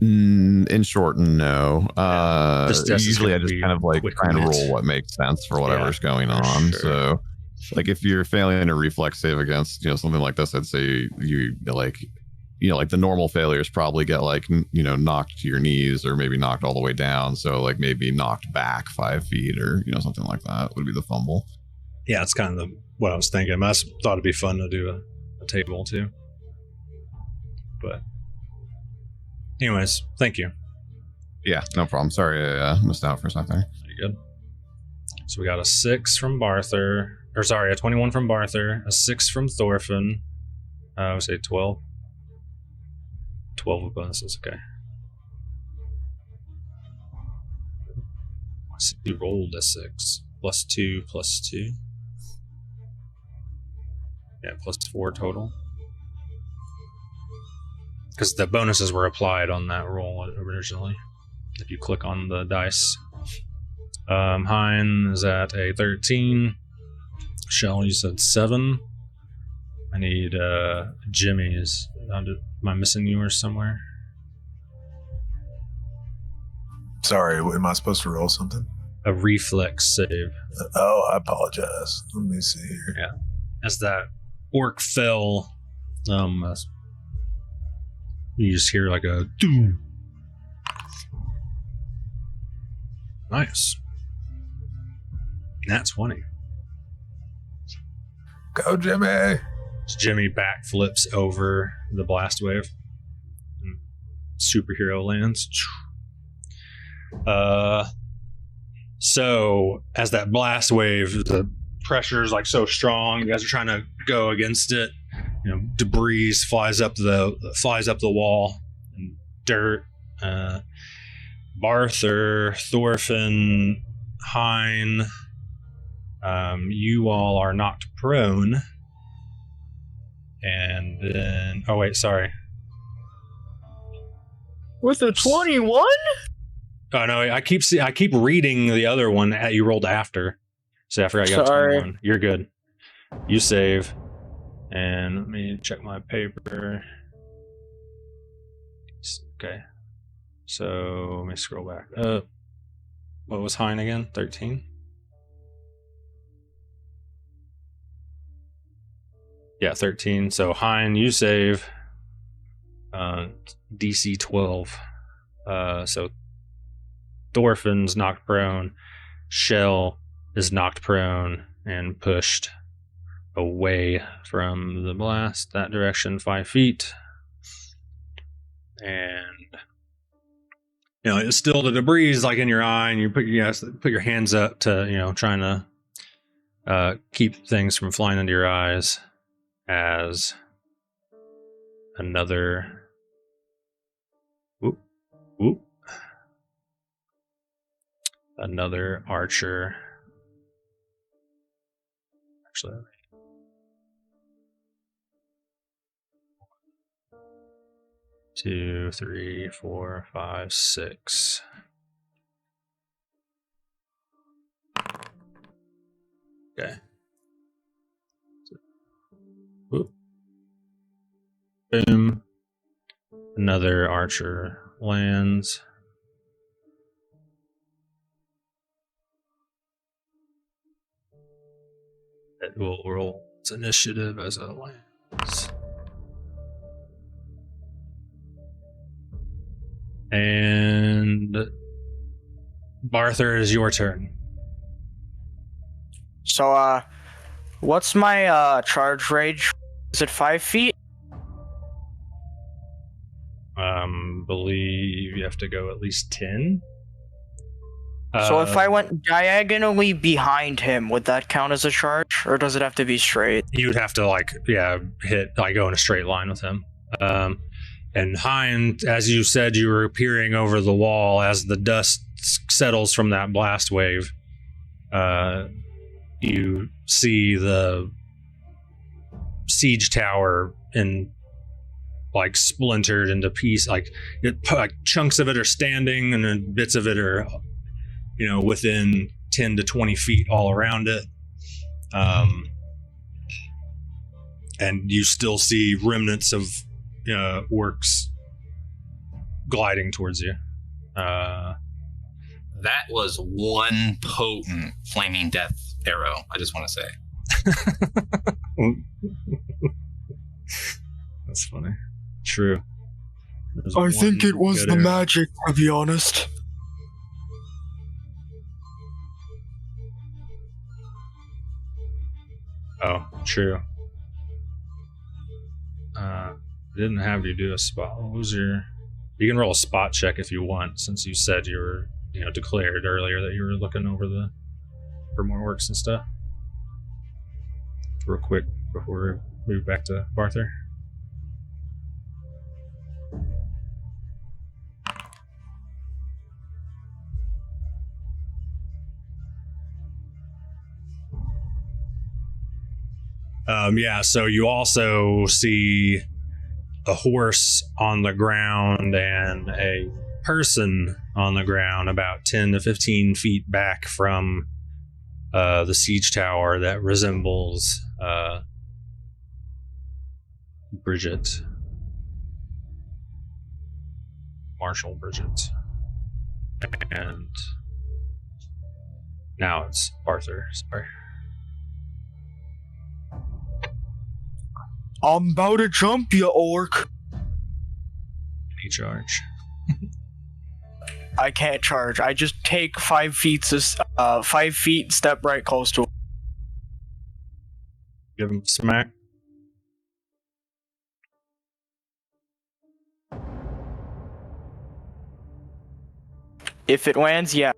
In short, no. Usually I just kind of like try and roll what makes sense for whatever's going on. Sure. So like if you're failing a reflex save against, something like this, I'd say you like the normal failures probably get like, knocked to your knees or maybe knocked all the way down. So like maybe knocked back 5 feet or, something like that would be the fumble. Yeah, it's kind of what I was thinking. I thought it'd be fun to do a table too. But anyways, thank you. Yeah, no problem. Sorry I missed out for a second. You're good. So we got a 6 from Barther. Or sorry, a 21 from Barther. A 6 from Thorfinn. I would say 12. 12 with bonuses, okay. So you rolled a 6. +2, +2. Yeah, +4 total. Because the bonuses were applied on that roll originally. If you click on the dice. Hein is at a 13. Shell, you said 7. I need Jimmy's. Am I missing yours somewhere? Sorry, am I supposed to roll something? A reflex save. I apologize. Let me see here. Yeah. As that orc fell, you just hear like a doom. Nice. Nat 20. Go, Jimmy. So Jimmy backflips over the blast wave. And superhero lands. So as that blast wave, the pressure is like so strong. You guys are trying to go against it. Debris flies up the wall, and dirt. Barther, Thorfinn, Hein, you all are knocked prone, and then with a 21. Oh no, I keep reading the other one that you rolled after, so I forgot you got 21. You're good. You save. And let me check my paper. Okay. So let me scroll back. What was Hein again? 13? Yeah, 13. So Hein, you save. DC 12. So Thorfinn's knocked prone. Shell is knocked prone and pushed away from the blast, that direction 5 feet. And it's still the debris is like in your eye, and you put your hands up to trying to keep things from flying into your eyes as another another archer. Actually, 2, 3, 4, 5, 6. Okay. Whoop. Boom. Another archer lands. It will roll its initiative as it lands. And Barther, is your turn. So, what's my charge range? Is it 5 feet? Believe you have to go at least 10. So if I went diagonally behind him, would that count as a charge, or does it have to be straight? You'd have to go in a straight line with him. And Hein, as you said, you were peering over the wall as the dust settles from that blast wave. You see the siege tower splintered into pieces. Like chunks of it are standing, and then bits of it are, within 10 to 20 feet all around it. And you still see remnants of orcs gliding towards you. That was one potent flaming death arrow, I just want to say. That's funny. True. I think it was the magic, to be honest. Oh, true. Didn't have you do a spot. What was your... You can roll a spot check if you want, since you said you were, declared earlier that you were looking over for more orcs and stuff. Real quick before we move back to Barther. So you also see a horse on the ground and a person on the ground about 10 to 15 feet back from the siege tower that resembles Bridget. Marshal Bridget. And now it's Barther, sorry. I'm about to jump, you orc. Any charge? I can't charge. I just take 5 feet, 5 feet, step right close to him. Give him a smack. If it lands, yeah.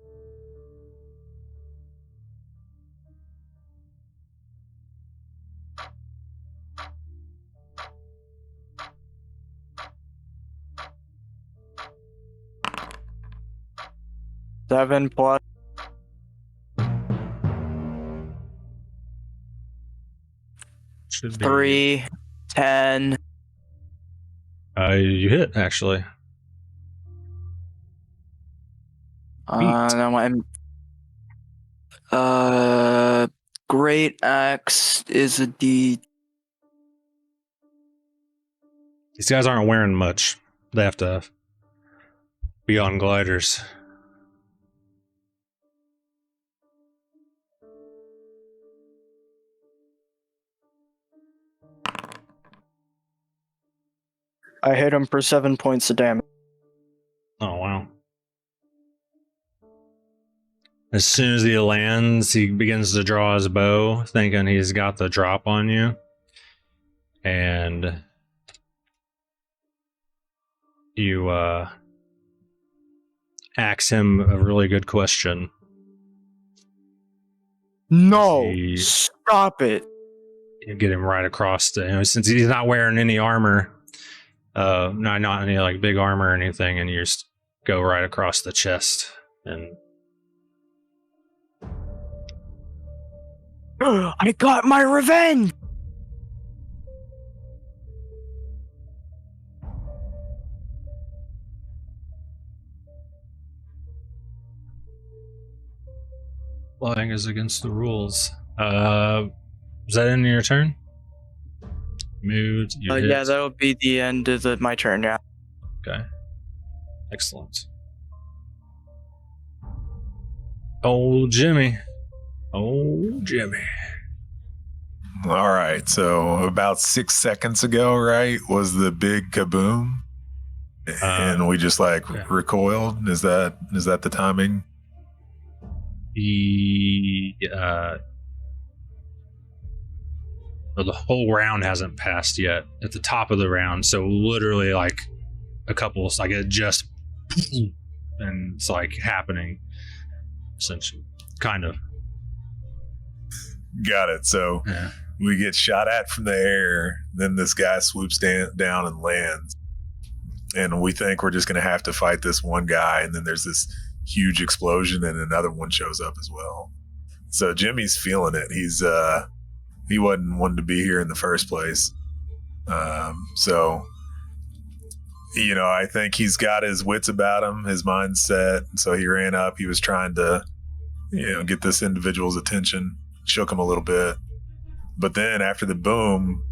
Seven plus. Should be 3, 10. You hit, actually. Now Great Axe is a D. These guys aren't wearing much. They have to be on gliders. I hit him for 7 points of damage. Oh, wow. As soon as he lands, he begins to draw his bow, thinking he's got the drop on you. And you ask him a really good question. No! He- Stop it! You get him right across the, since he's not wearing any armor, not any like big armor or anything, and you just go right across the chest. And I got my revenge! flying is against the rules. Is that in your turn? Moved. You hit. Yeah, that'll be the end of my turn, yeah. Okay. Excellent. Old Jimmy. Old Jimmy. All right. So about 6 seconds ago, right, was the big kaboom, and we just recoiled. Is that the timing? The whole round hasn't passed yet. At the top of the round, so literally like a couple, like it just, and it's like happening, essentially, kind of. Got it. So Yeah. we get shot at from the air. Then this guy swoops down and lands, and we think we're just going to have to fight this one guy. And then there's this huge explosion, and another one shows up as well. So Jimmy's feeling it. He wasn't wanting to be here in the first place. So, I think he's got his wits about him, his mindset. So he ran up. He was trying to, get this individual's attention, shook him a little bit. But then after the boom,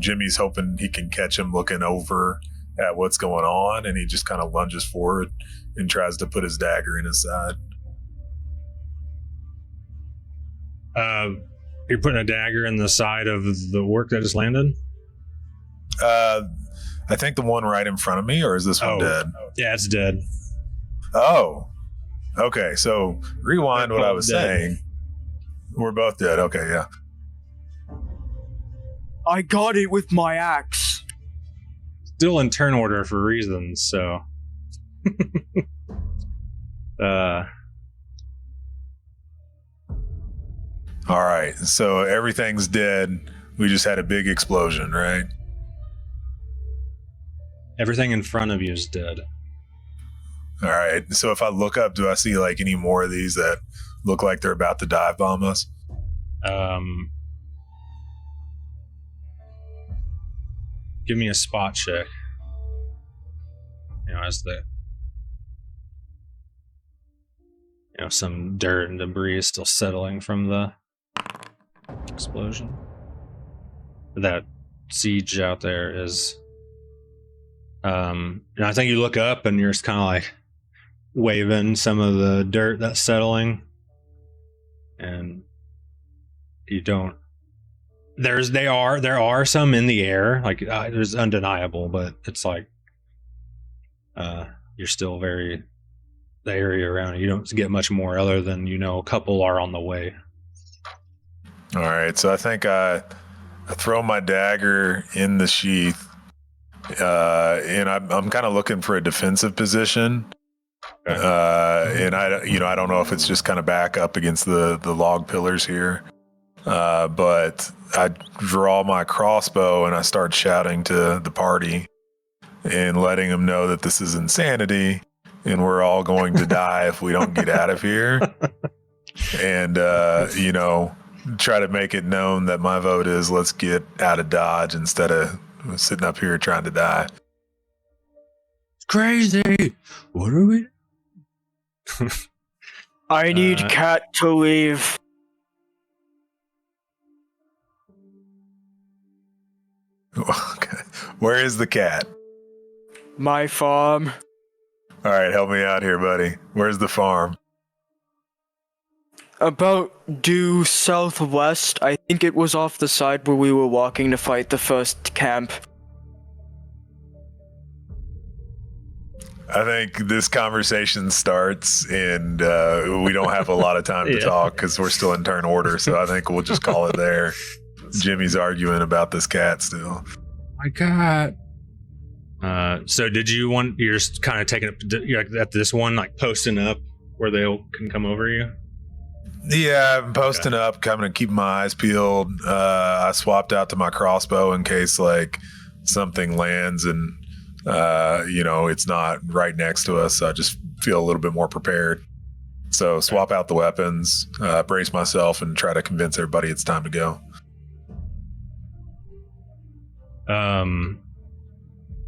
Jimmy's hoping he can catch him looking over at what's going on, and he just kind of lunges forward and tries to put his dagger in his side. You're putting a dagger in the side of the orc that just landed? I think the one right in front of me, or is this one dead? Yeah, it's dead. Oh, okay. So rewind what I was saying. We're both dead. Okay, yeah. I got it with my axe. Still in turn order for reasons, so. All right. So everything's dead. We just had a big explosion, right? Everything in front of you is dead. All right. So if I look up, do I see like any more of these that look like they're about to dive bomb us? Give me a spot check. As some dirt and debris is still settling from the explosion. That siege out there is. And I think you look up and you're just kind of like waving some of the dirt that's settling, and you don't. There are some in the air, like there's undeniable, but it's like you're still the area around you don't get much more other than a couple are on the way. All right, so I think I throw my dagger in the sheath, and I'm kind of looking for a defensive position. Okay. And I don't know if it's just kind of back up against the log pillars here, but I draw my crossbow and I start shouting to the party and letting them know that this is insanity and we're all going to die if we don't get out of here. And try to make it known that my vote is let's get out of Dodge instead of sitting up here trying to die. Crazy. What are we? I need Cat to leave. Okay. Where is the cat? My farm. All right, help me out here, buddy. Where's the farm? About due southwest. I think it was off the side where we were walking to fight the first camp. I think this conversation starts and we don't have a lot of time to talk because we're still in turn order. So I think we'll just call it there. Jimmy's arguing about this cat still. My cat. So did you you're just kind of taking it, you're at this one, like posting up where they can come over you? Yeah, I'm posting up, coming to keep my eyes peeled. I swapped out to my crossbow in case like something lands and it's not right next to us. I just feel a little bit more prepared. So swap out the weapons, brace myself, and try to convince everybody it's time to go.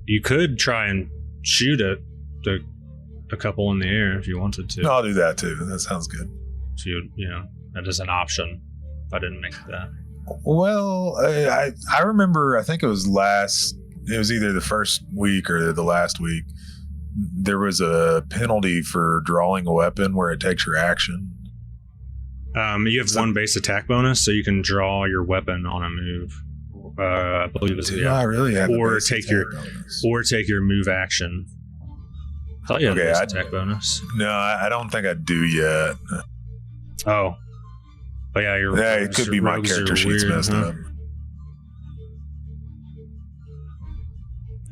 You could try and shoot it to a couple in the air if you wanted to. No, I'll do that too. That sounds good. So that is an option. If I didn't make that. Well, I remember. I think it was either the first week or the last week. There was a penalty for drawing a weapon where it takes your action. You have one base attack bonus, so you can draw your weapon on a move. I believe it's I really have or take your move action. I thought you had a base attack bonus. No, I don't think I do yet. Oh, but yeah, it could be my character sheet's messed up.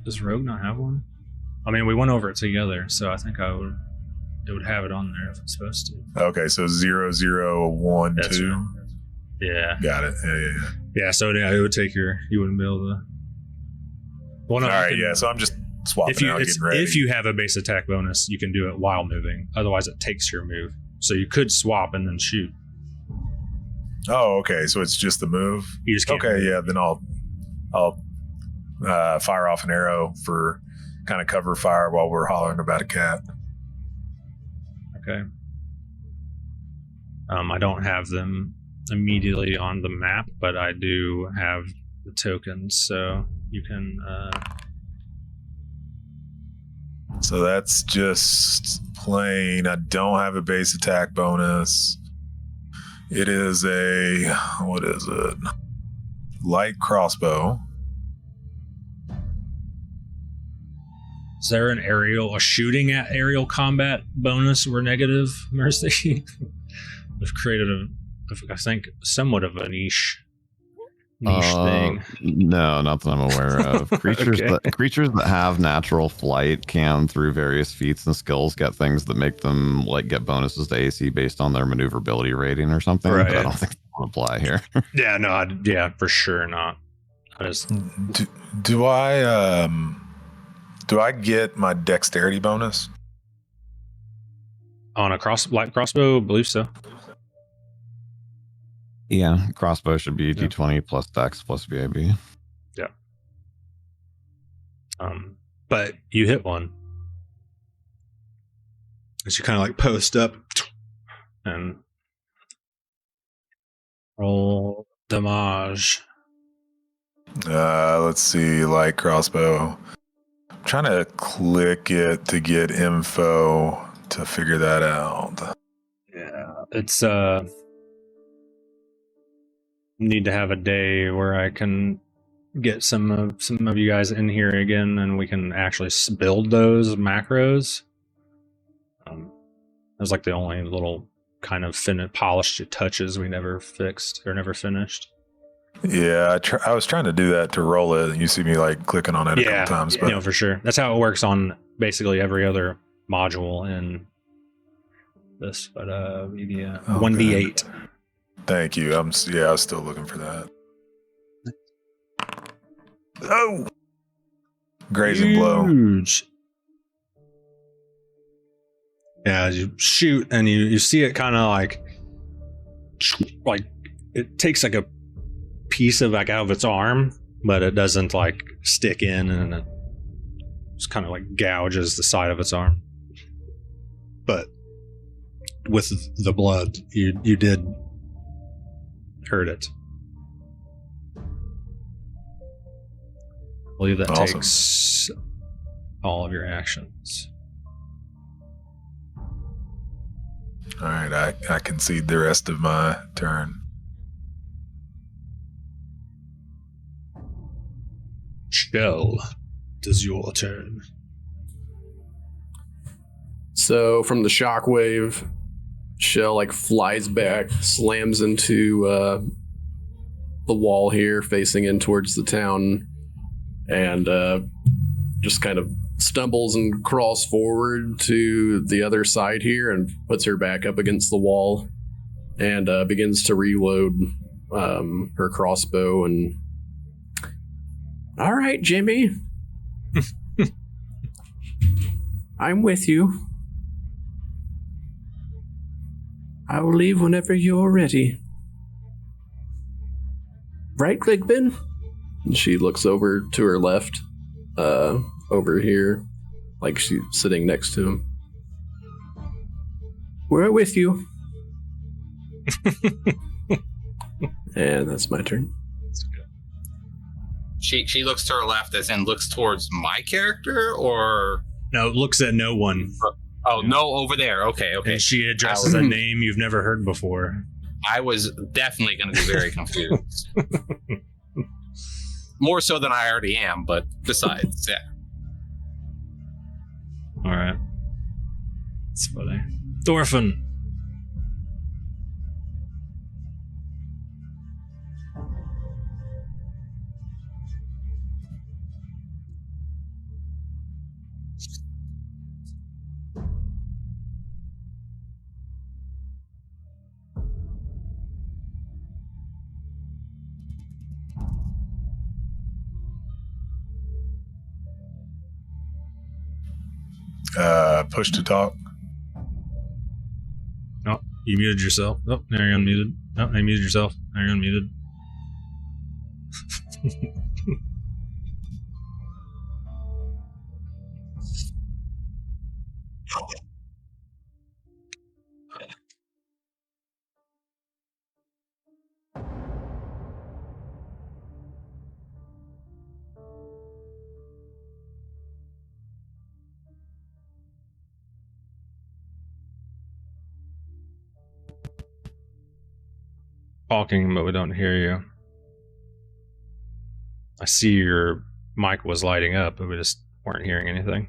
Does Rogue not have one? I mean, we went over it together, so I think it would have it on there if it's supposed to. Okay, so 0, 0, 1, 2. Right. Yeah. Got it. Yeah. Yeah, so it would take you wouldn't be able to. Well, no, all right, so I'm just swapping out, getting ready. If you have a base attack bonus, you can do it while moving. Otherwise, it takes your move. So you could swap and then shoot. Oh, okay. So it's just the move. You just can't move. Yeah. Then I'll fire off an arrow for kind of cover fire while we're hollering about a cat. Okay. I don't have them immediately on the map, but I do have the tokens, so you can So that's just plain. I don't have a base attack bonus. It is a, what is it? Light crossbow. Is there a shooting at aerial combat bonus or negative, Mercy? We've created I think, somewhat of a niche thing. No, not that I'm aware of. Creatures Okay. creatures that have natural flight can, through various feats and skills, get things that make them like get bonuses to AC based on their maneuverability rating or something. Right. But I don't think that will apply here. Yeah, no, for sure not. I just Do I get my dexterity bonus? on a light crossbow, I believe so. Yeah, crossbow should be D20 plus Dex plus VAB. Yeah. But you hit one. As you kind of like post up and roll damage. Let's see, light crossbow. I'm trying to click it to get info to figure that out. Yeah, it's need to have a day where I can get some of you guys in here again, and we can actually build those macros. It was like the only little kind of polished touches we never fixed or never finished. Yeah, I was trying to do that to roll it. You see me like clicking on it a couple times. But No, for sure. That's how it works on basically every other module in this. But maybe 1d8. Thank you. I was still looking for that. Oh, grazing blow. Huge. Yeah, as you shoot and you see it kind of like it takes like a piece of like out of its arm, but it doesn't like stick in, and it just kind of like gouges the side of its arm. But with the blood, you did hurt it. I believe that Awesome. takes all of your actions. All right, I concede the rest of my turn. Shell, does your turn. So from the shockwave, Shell like flies back, slams into the wall here, facing in towards the town, and just kind of stumbles and crawls forward to the other side here and puts her back up against the wall and begins to reload her crossbow. And all right, Jimmy, I'm with you. I will leave whenever you're ready. Right, Gligbin? And she looks over to her left, over here, like she's sitting next to him. We're with you. And that's my turn. She looks to her left as in looks towards my character, or No, it looks at no one. no, over there. Okay. And she addresses a name you've never heard before. I was definitely going to be very confused. More so than I already am, but besides, yeah. All right. That's funny. Thorfinn. Push to talk. Oh, you muted yourself. Oh, now you're unmuted. Oh, now you muted yourself. Now you're unmuted. talking, but we don't hear you. I see your mic was lighting up, but we just weren't hearing anything.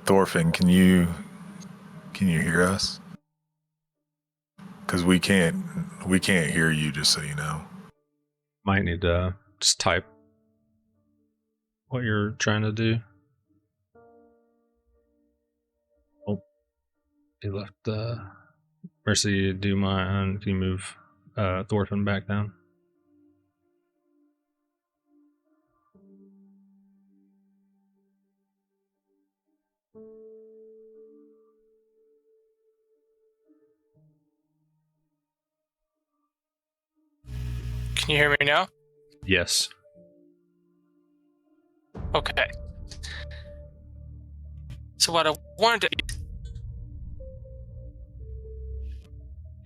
Thorfinn, can you hear us? Because we can't hear you. Just so you know. Might need to just type what you're trying to do. Oh, you left Mercy. Do mine. Can you move Thorfinn back down? Can you hear me now? Yes. Okay. So what I wanted to...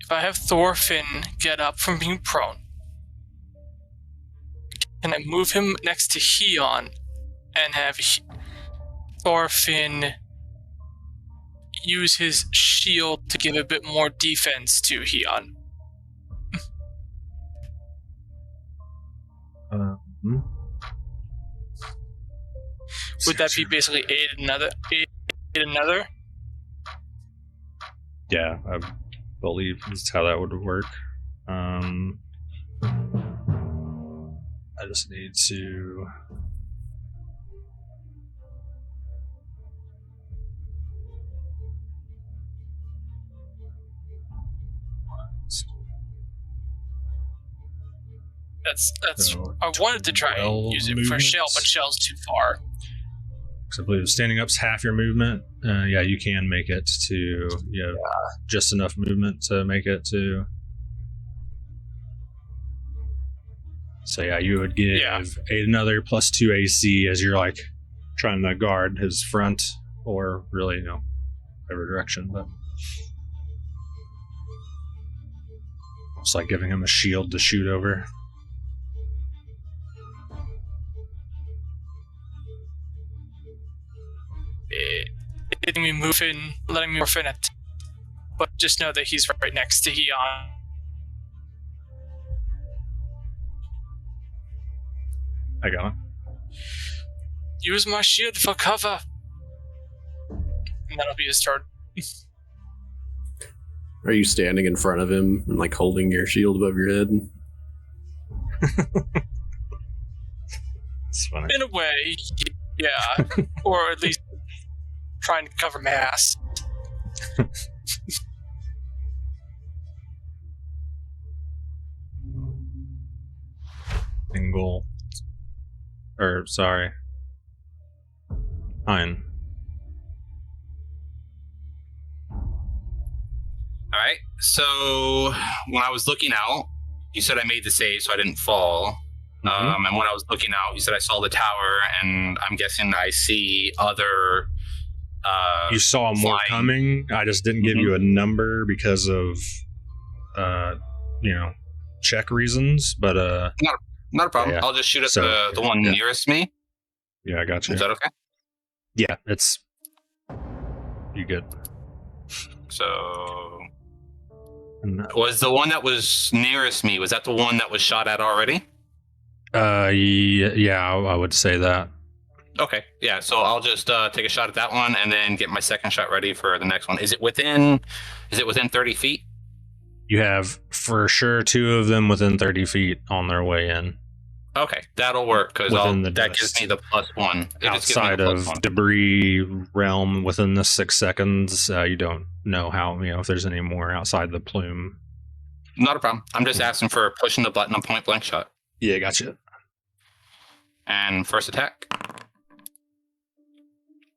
If I have Thorfinn get up from being prone, can I move him next to Heon and have Thorfinn use his shield to give a bit more defense to Heon? Would that be basically aid another? Yeah, I believe that's how that would work. I just need to... That's. So, I wanted to try and 12 use it for movements. Shell, but Shell's too far. So I believe standing up's half your movement. Yeah, you can make it to. You have just enough movement to make it to. So yeah, you would give another +2 AC as you're like trying to guard his front, or really, every direction. But it's like giving him a shield to shoot over. Letting me move in it. But just know that he's right next to Heon. I got him. Use my shield for cover. And that'll be his turn. Are you standing in front of him and like holding your shield above your head? It's funny. In a way, yeah. Or at least trying to cover my ass. Single. Or, sorry. Fine. All right. So when I was looking out, you said I made the save, so I didn't fall. Mm-hmm. And when I was looking out, you said I saw the tower, and I'm guessing I see other. You saw more coming. I just didn't give you a number because of, check reasons. But not a problem. Yeah. I'll just shoot at the one nearest me. Yeah, I got you. Is that okay? Yeah, you good. So And, was the one that was nearest me? Was that the one that was shot at already? yeah, I would say that. Okay, yeah. So I'll just take a shot at that one, and then get my second shot ready for the next one. Is it within 30 feet? You have for sure 2 of them within 30 feet on their way in. Okay, that'll work because that gives me the +1. Outside of debris realm within the 6 seconds, you don't know how, if there's any more outside the plume. Not a problem. I'm just asking for pushing the button on point blank shot. Yeah, gotcha. And first attack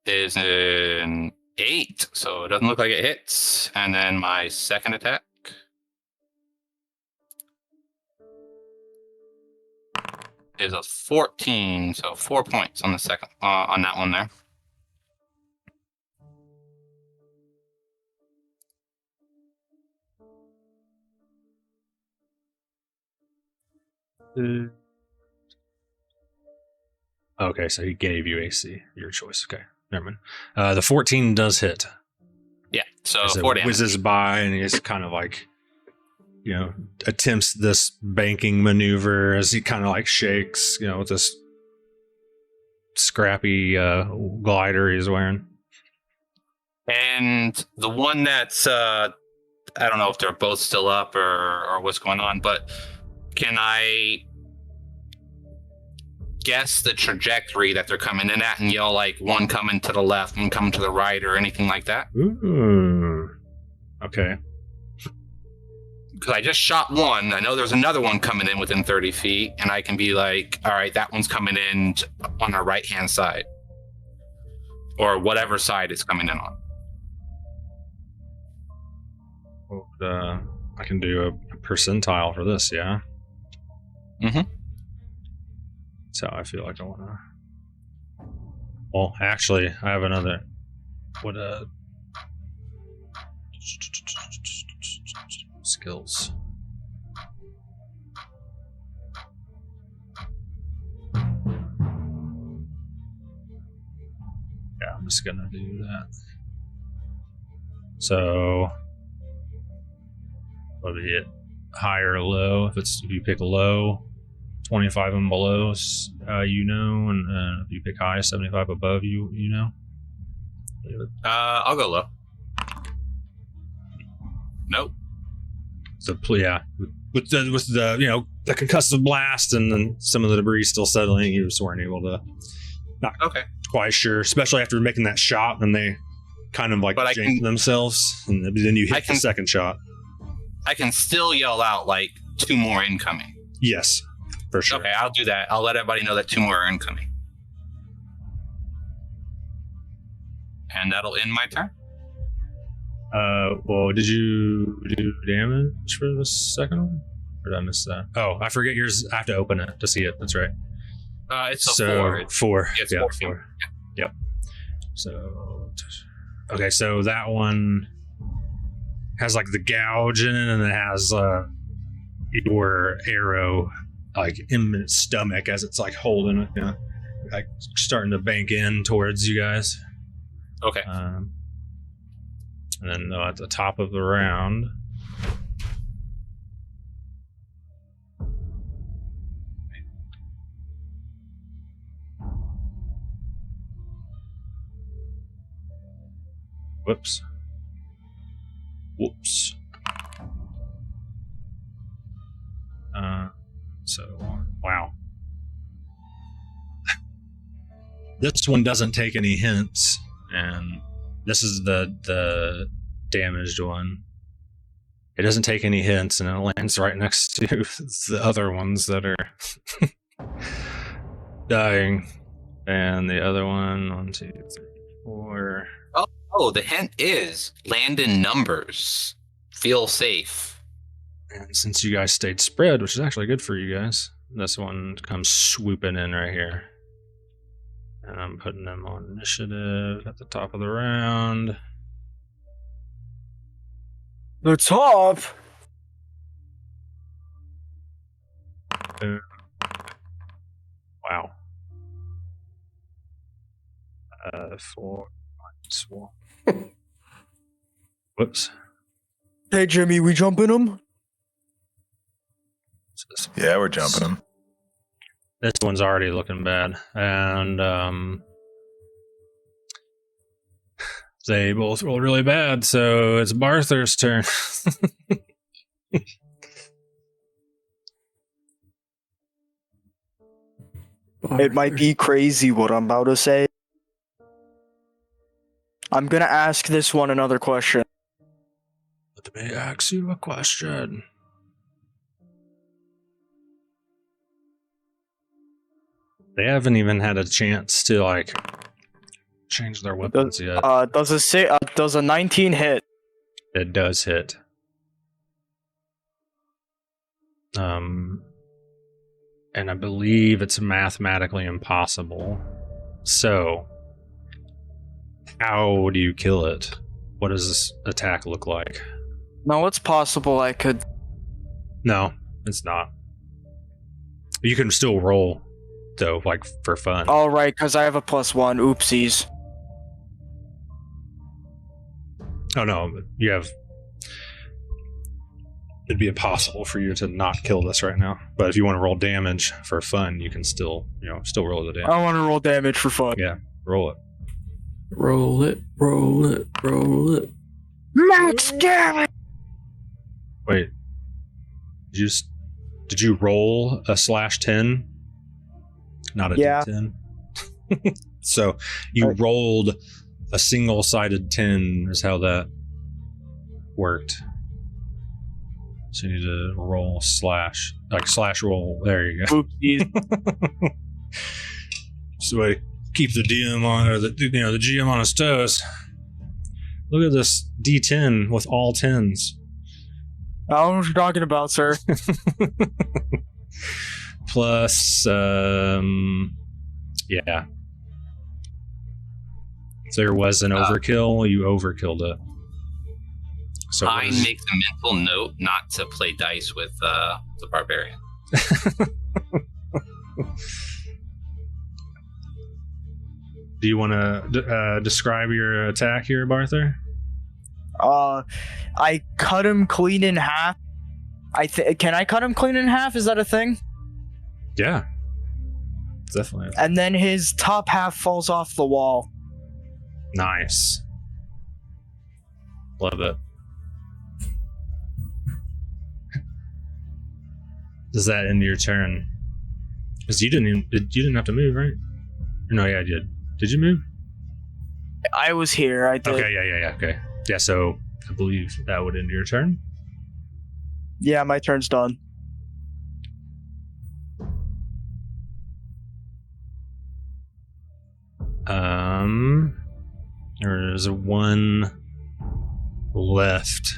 is an 8, so it doesn't look like it hits. And then my second attack. is a 14, so 4 points on the second on that one there. Okay, so he gave you AC, your choice. Okay, never mind. The 14 does hit. Yeah, so So 4 it damage. whizzes by, and he's kind of like, attempts this banking maneuver as he kind of like shakes, with this scrappy glider he's wearing. And the one that's I don't know if they're both still up or what's going on, but can I guess the trajectory that they're coming in at and yell like one coming to the left, one coming to the right, or anything like that? Ooh. Okay. Because I just shot one. I know there's another one coming in within 30 feet, and I can be like, all right, that one's coming in on our right-hand side. Or whatever side it's coming in on. Well, I can do a percentile for this, yeah? Mm-hmm. So I feel like I want to... Well, actually, I have another... Skills. Yeah, I'm just gonna do that. So, whether you hit high or low, if you pick low, 25 and below, and if you pick high, 75 above, you know. I'll go low. Nope. So yeah, with the the concussive blast and then some of the debris still settling, you just weren't able to. Not quite sure, especially after making that shot, and they kind of like janked themselves, and then you hit the second shot. I can still yell out like 2 more incoming. Yes, for sure. Okay, I'll do that. I'll let everybody know that 2 more are incoming, and that'll end my turn. Well, did you do damage for the second one? Or did I miss that? Oh, I forget yours. I have to open it to see it. That's right. It's a 4. 4. It's yeah, 4. Yep. So, okay, so that one has like the gouge in it, and it has your arrow like in its stomach as it's like holding it, like starting to bank in towards you guys. Okay. And then at the top of the round, whoops. Wow. This one doesn't take any hints, and this is the damaged one. It doesn't take any hints, and it lands right next to the other ones that are dying. And the other one, 1, 2, 3, 4. Oh, the hint is land in numbers. Feel safe. And since you guys stayed spread, which is actually good for you guys, this one comes swooping in right here. And I'm putting them on initiative at the top of the round. The top. Wow. 4 minus 1. Whoops. Hey Jimmy, we jumping them? Yeah, we're jumping them. This one's already looking bad, and they both rolled really bad, so it's Barther's turn. It might be crazy what I'm about to say. I'm gonna ask this one another question. Let me ask you a question. They haven't even had a chance to like change their weapons yet. Does a 19 hit? It does hit. And and I believe it's mathematically impossible. So, how do you kill it? What does this attack look like? No, it's possible I could. No, it's not. You can still roll, though, like for fun. Oh, right, because I have a +1. Oopsies. Oh no, you have. It'd be impossible for you to not kill this right now. But if you want to roll damage for fun, you can still roll the damage. I want to roll damage for fun. Yeah, roll it. Roll it, roll it, roll it. Max damage! Wait. Did you roll a /10? Not a D10. So you rolled a single-sided 10 is how that worked. So you need to roll slash roll. There you go. Oopsies. So I keep the DM on, or the GM on his toes. Look at this D10 with all 10s. I don't know what you're talking about, sir. Plus, yeah. If there was an overkill, you overkilled it. So I make the mental note not to play dice with the barbarian. Do you want to describe your attack here, Barther? I cut him clean in half. Can I cut him clean in half? Is that a thing? Yeah, definitely. And then his top half falls off the wall. Nice. Love it. Does that end your turn? Because you didn't have to move, right? No, yeah, I did. Did you move? I was here. I did. Okay, yeah. Okay, yeah. So I believe that would end your turn. Yeah, my turn's done. There's one left.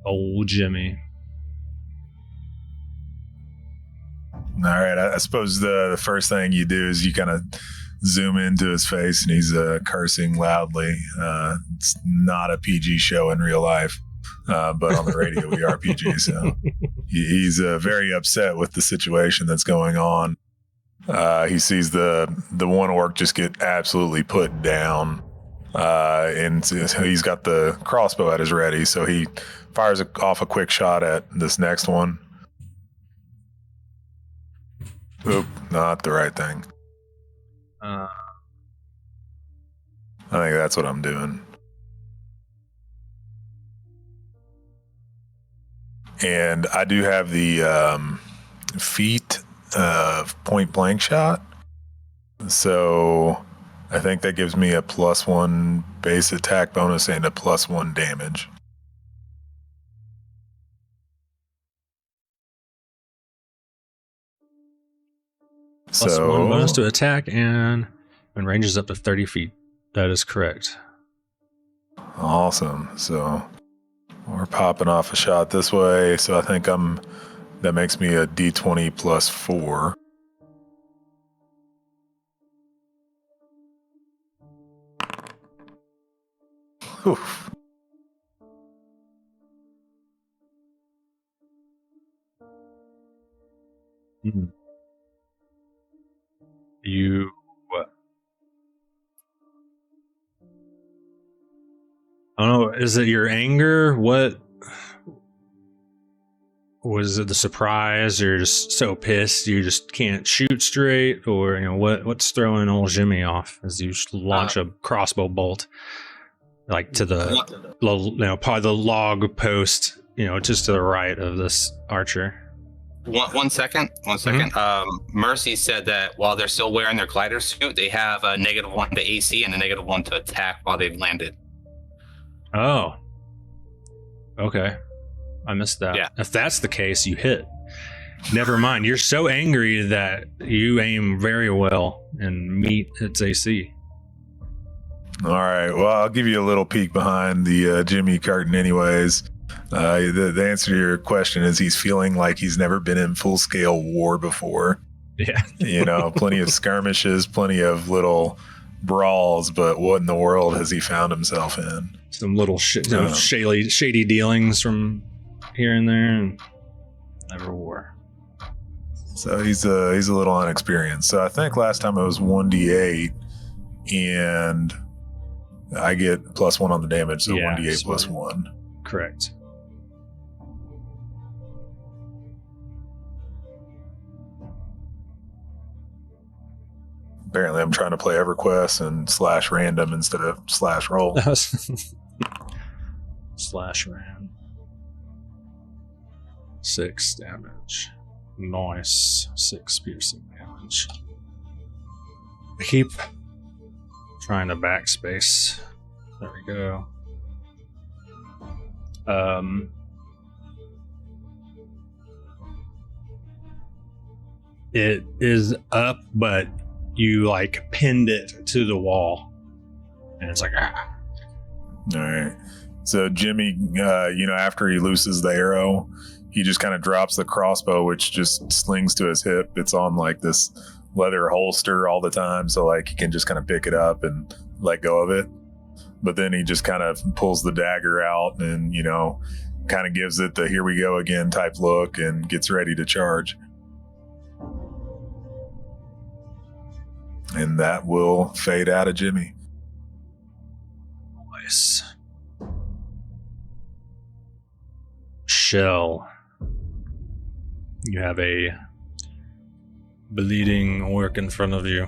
Old Jimmy. All right. I suppose the first thing you do is you kind of zoom into his face, and he's cursing loudly. It's not a PG show in real life, but on the radio we are PG. So he's very upset with the situation that's going on. He sees the one orc just get absolutely put down, and he's got the crossbow at his ready. So he fires off a quick shot at this next one. Oop, not the right thing. I think that's what I'm doing. And I do have the feat point blank shot. So I think that gives me a +1 base attack bonus and a +1 damage. +1 bonus to attack and ranges up to 30 feet. That is correct. Awesome. So we're popping off a shot this way. So I think that makes me a D20 +4. Oof. Mm-hmm. You I don't know, is it your anger? What was it, the surprise? You're just so pissed you just can't shoot straight, or what's throwing old Jimmy off as you launch a crossbow bolt like to the part of the log post, just to the right of this archer. One second. Mm-hmm. Mercy said that while they're still wearing their glider suit, they have a -1 to AC and a -1 to attack while they've landed. Oh. Okay. I missed that. Yeah. If that's the case, you hit. Never mind. You're so angry that you aim very well and meet its AC. All right. Well, I'll give you a little peek behind the Jimmy curtain anyways. The answer to your question is he's feeling like he's never been in full-scale war before. Yeah. Plenty of skirmishes, plenty of little brawls, but what in the world has he found himself in? Some little shady dealings from here and there, and never war. So he's a little unexperienced. So I think last time it was 1d8, and I get +1 on the damage, so 1d8 plus 1. Correct. Apparently, I'm trying to play EverQuest and /random instead of /roll. /ran. 6 damage. Nice. 6 piercing damage. I keep trying to backspace. There we go. It is up, but you like pinned it to the wall, and it's like ah. All right. So Jimmy, after he looses the arrow, he just kind of drops the crossbow, which just slings to his hip. It's on like this leather holster all the time, so like he can just kind of pick it up and let go of it. But then he just kind of pulls the dagger out and kind of gives it the "here we go again" type look and gets ready to charge. And that will fade out of Jimmy. Nice. Shell. You have a bleeding orc in front of you.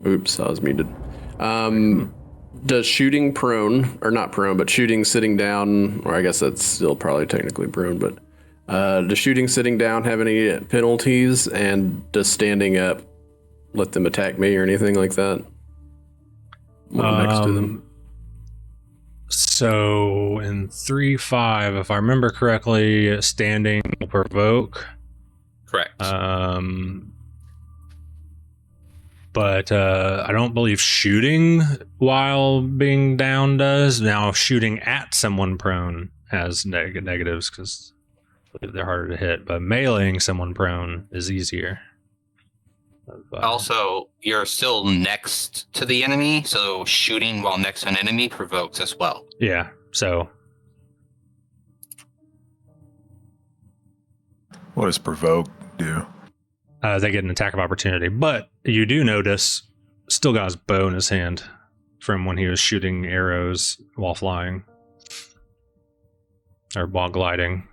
Oops, I was muted. Does shooting prone, or not prone, but shooting sitting down, or I guess that's still probably technically prone, but does shooting sitting down have any penalties? And does standing up let them attack me or anything like that? When I'm next to them. So in 3.5, if I remember correctly, standing will provoke. Correct. But I don't believe shooting while being down does. Now, shooting at someone prone has negatives because they're harder to hit. But meleeing someone prone is easier. Also, you're still next to the enemy, so shooting while next to an enemy provokes as well. Yeah, so. What does provoke do? They get an attack of opportunity, but you do notice still got his bow in his hand from when he was shooting arrows while flying or while gliding.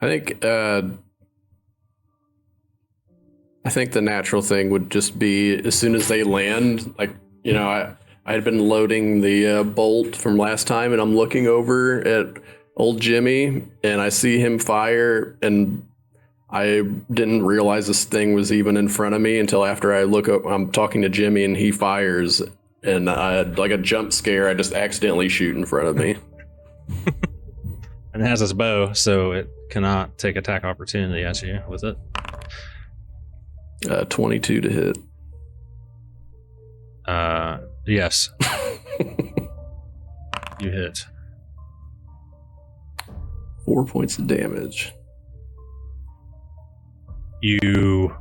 I think the natural thing would just be as soon as they land, like, I had been loading the bolt from last time, and I'm looking over at old Jimmy, and I see him fire, and I didn't realize this thing was even in front of me until after I look up. I'm talking to Jimmy, and he fires, and I had like a jump scare. I just accidentally shoot in front of me. And it has its bow, so it cannot take attack opportunity at you with it. 22 to hit. Yes. You hit. 4 points of damage. You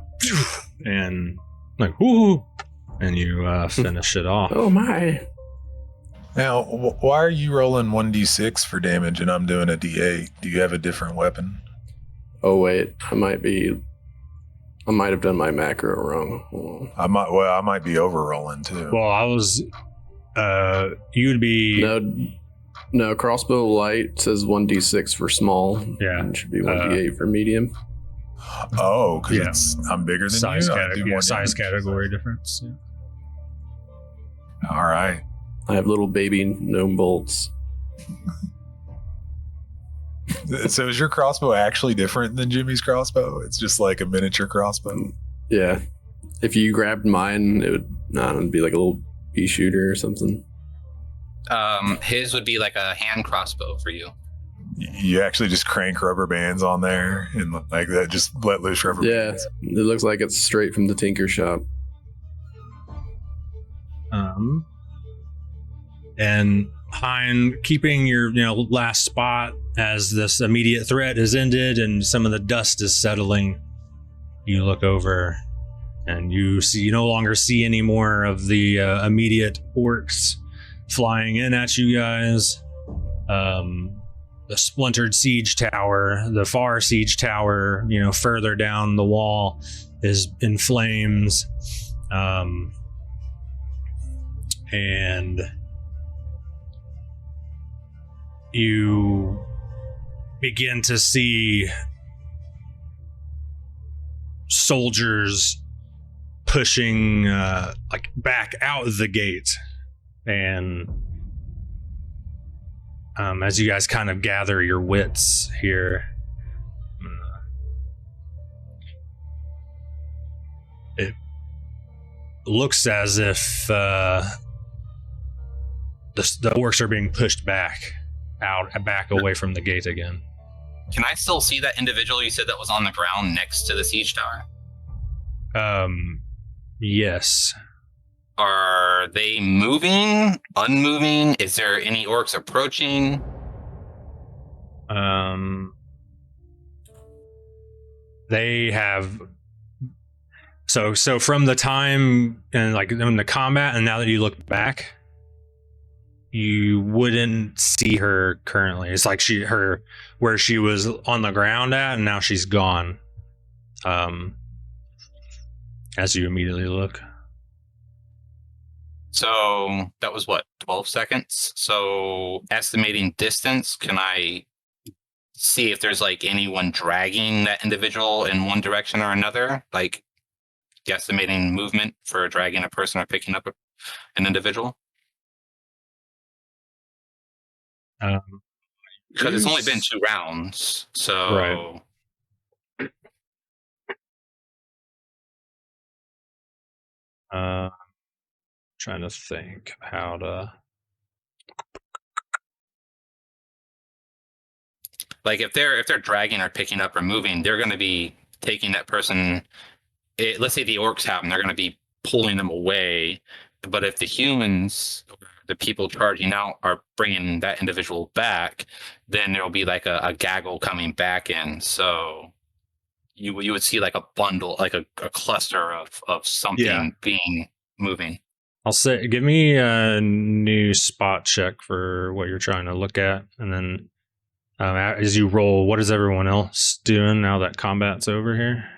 and like whoo, and you finish it off. Oh my! Now, why are you rolling 1d6 for damage and I'm doing a d8? Do you have a different weapon? Oh wait, I might have done my macro wrong. I might be over-rolling too. Well, I was. You'd be. No. Crossbow light says 1d6 for small. Yeah, and it should be 1d8 for medium. Oh, because I'm bigger than size you. Size category difference. Yeah. All right. I have little baby gnome bolts. So is your crossbow actually different than Jimmy's crossbow? It's just like a miniature crossbow. Yeah. If you grabbed mine, it would it'd be like a little pea shooter or something. His would be like a hand crossbow for you. You actually just crank rubber bands on there and like that, just let loose rubber bands. Yeah, it looks like it's straight from the tinker shop. And Hein, keeping your last spot as this immediate threat has ended and some of the dust is settling, you look over and you no longer see any more of the immediate orcs flying in at you guys. The splintered siege tower, the far siege tower, further down the wall is in flames. And you begin to see soldiers pushing back out the gate. And as you guys kind of gather your wits here, it looks as if the orcs are being pushed back away from the gate again. Can I still see that individual you said that was on the ground next to the siege tower? Yes. Are they moving? Unmoving? Is there any orcs approaching? They have. So from the time and in the combat, and now that you look back, you wouldn't see her currently. It's like where she was on the ground at, and now she's gone. As you immediately look. So that was 12 seconds? So estimating distance, can I see if there's anyone dragging that individual in one direction or another? Like guesstimating movement for dragging a person or picking up an individual? Because it's only been 2 rounds, so... Right. Trying to think how to... if they're dragging or picking up or moving, they're going to be taking that person... let's say the orcs have them, they're going to be pulling them away. But if the humans, the people charging out, are bringing that individual back, then there'll be a gaggle coming back in. So you would see a bundle, a cluster of something being moving. I'll say, give me a new spot check for what you're trying to look at, and then as you roll, what is everyone else doing now that combat's over here?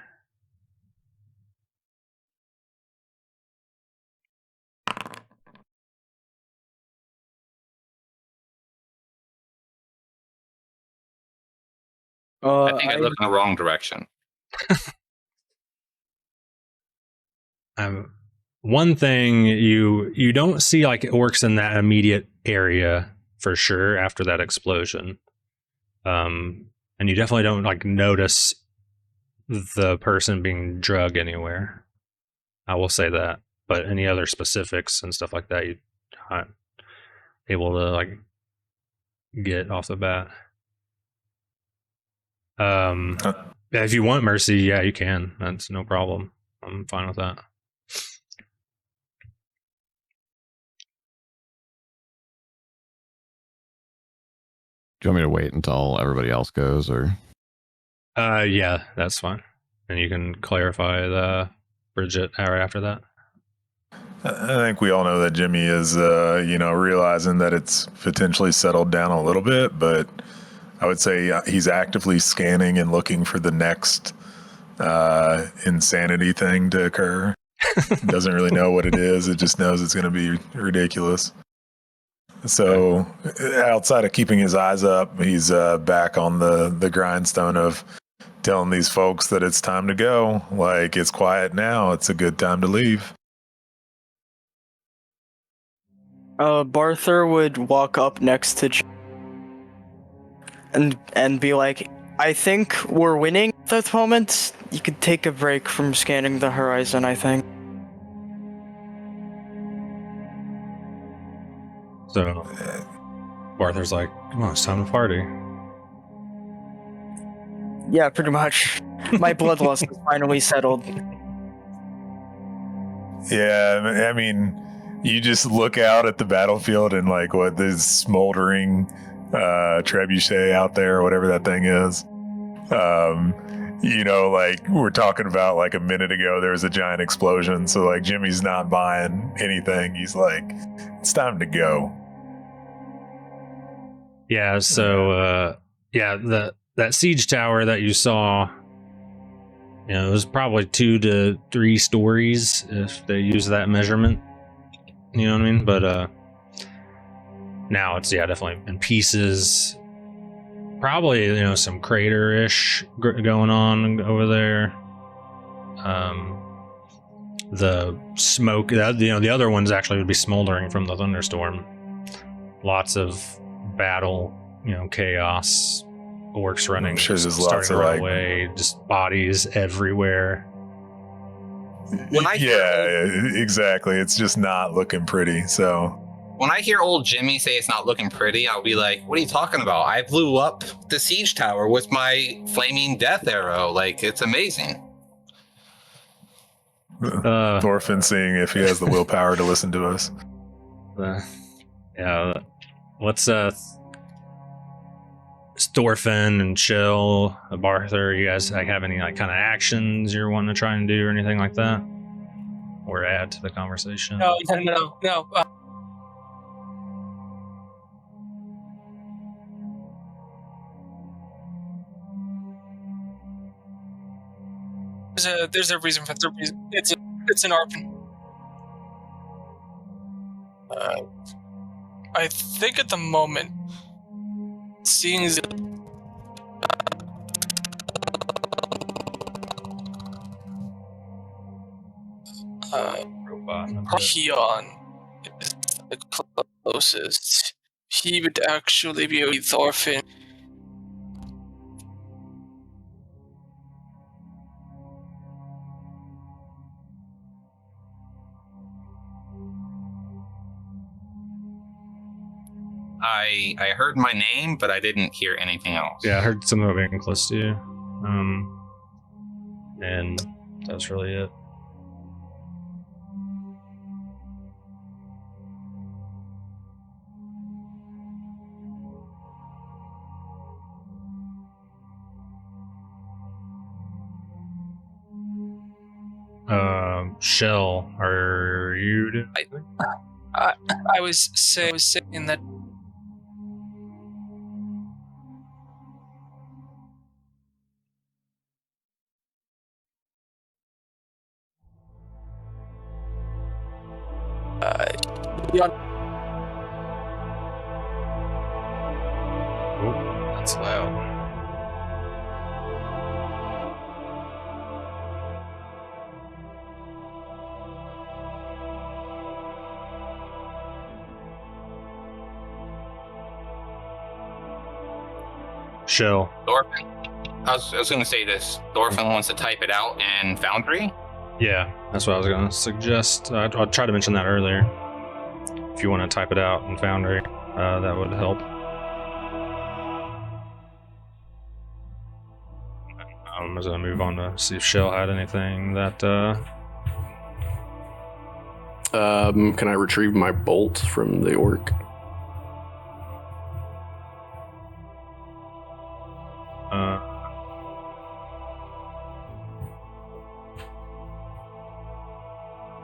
I think I looked in the wrong direction. One thing, you don't see orcs in that immediate area for sure after that explosion. And you definitely don't notice the person being drugged anywhere. I will say that. But any other specifics and stuff like that, you're not able to get off the bat. If you want Mercy, yeah, you can. That's no problem. I'm fine with that. Do you want me to wait until everybody else goes, or? Yeah, that's fine. And you can clarify the Bridget right after that. I think we all know that Jimmy is, realizing that it's potentially settled down a little bit, but I would say he's actively scanning and looking for the next insanity thing to occur. Doesn't really know what it is. It just knows it's going to be ridiculous. So outside of keeping his eyes up, he's back on the grindstone of telling these folks that it's time to go. It's quiet now. It's a good time to leave. Barther would walk up next to and be like, I think we're winning at this moment. You could take a break from scanning the horizon, I think. So Barther's like, come on, it's time to party. Yeah, pretty much. My bloodlust is finally settled. Yeah, I mean, you just look out at the battlefield and like what this smoldering trebuchet out there, or whatever that thing is. You know, like we're talking about like a minute ago, there was a giant explosion. So like Jimmy's not buying anything. He's like, it's time to go. Yeah, so that siege tower that you saw, you know, it was probably 2 to 3 stories if they use that measurement. You know what I mean? But now it's definitely in pieces. Probably, you know, some crater-ish going on over there. The smoke, the other ones actually would be smoldering from the thunderstorm. Lots of battle, you know, chaos. Orcs running, I'm sure there's starting lots to of run like away, just bodies everywhere. When I hear exactly. It's just not looking pretty. So when I hear old Jimmy say it's not looking pretty, I'll be like, what are you talking about? I blew up the siege tower with my flaming death arrow. Like, it's amazing. Thorfinn seeing if he has the willpower to listen to us. Yeah, let's Thorfinn and Chill, Barther, you guys like have any like kind of actions you're wanting to try and do or anything like that, or add to the conversation? No. There's a reason for the reason. It's an ARP. I think at the moment, seeing as Keon is the closest. He would actually be a Thorfinn. I heard my name, but I didn't hear anything else. Yeah, I heard something about being close to you. And that's really it. Shell, are you doing anything? I was saying that Oh, that's loud. Shell. Thorfinn. I was going to say this. Thorfinn wants to type it out in Foundry. Yeah, that's what I was going to suggest. I'll try to mention that earlier. If you want to type it out in Foundry, that would help. I was going to move on to see if Shell had anything that... Can I retrieve my bolt from the orc?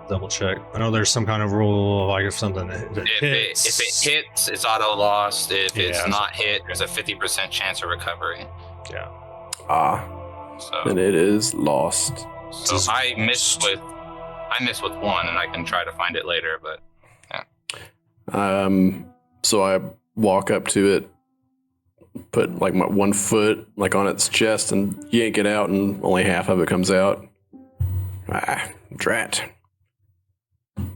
Double check. I know there's some kind of rule, like if something hits. If it hits, it's auto lost. If it's Yeah. not hit, there's a 50% chance of recovery. Yeah. So, Then it is lost. so I missed with one, and I can try to find it later. But So I walk up to it, put like my 1 foot like on its chest, and yank it out, and only half of it comes out. Drat.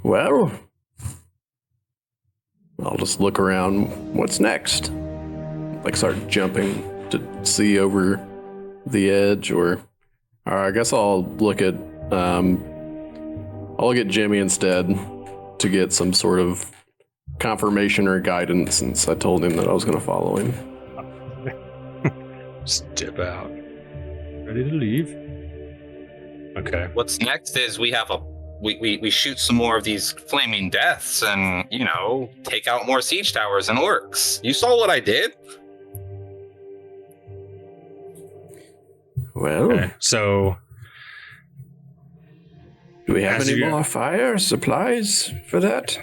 Well, I'll just look around. What's next? like start jumping to see over the edge, or I guess I'll look at Jimmy instead to get some sort of confirmation or guidance, since I told him that I was going to follow him. Step out. Ready to leave. Okay. What's next is we have we shoot some more of these flaming deaths and, take out more siege towers and orcs. You saw what I did? Well, Okay. So do we have as any you- more fire supplies for that?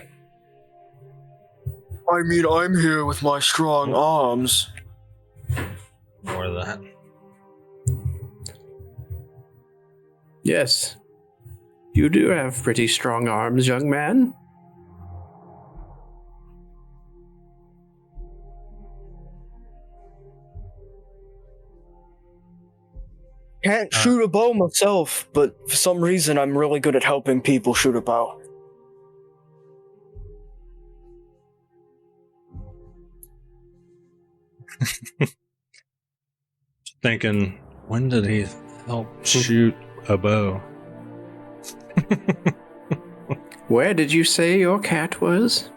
I mean, I'm here with my strong arms. more of that. Yes. You do have pretty strong arms, young man. Can't shoot a bow myself, but for some reason I'm really good at helping people shoot a bow. Thinking, when did he help shoot a bow? Where did you say your cat was?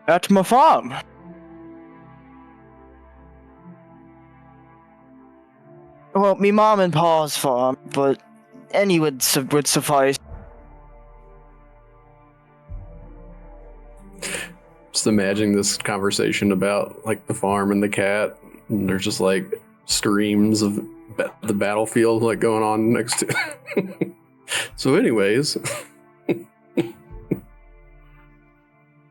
At my farm. Well, me mom and pa's farm, but any would suffice. Just imagining this conversation about like the farm and the cat, and there's just like screams of the battlefield like going on next to. So, anyways,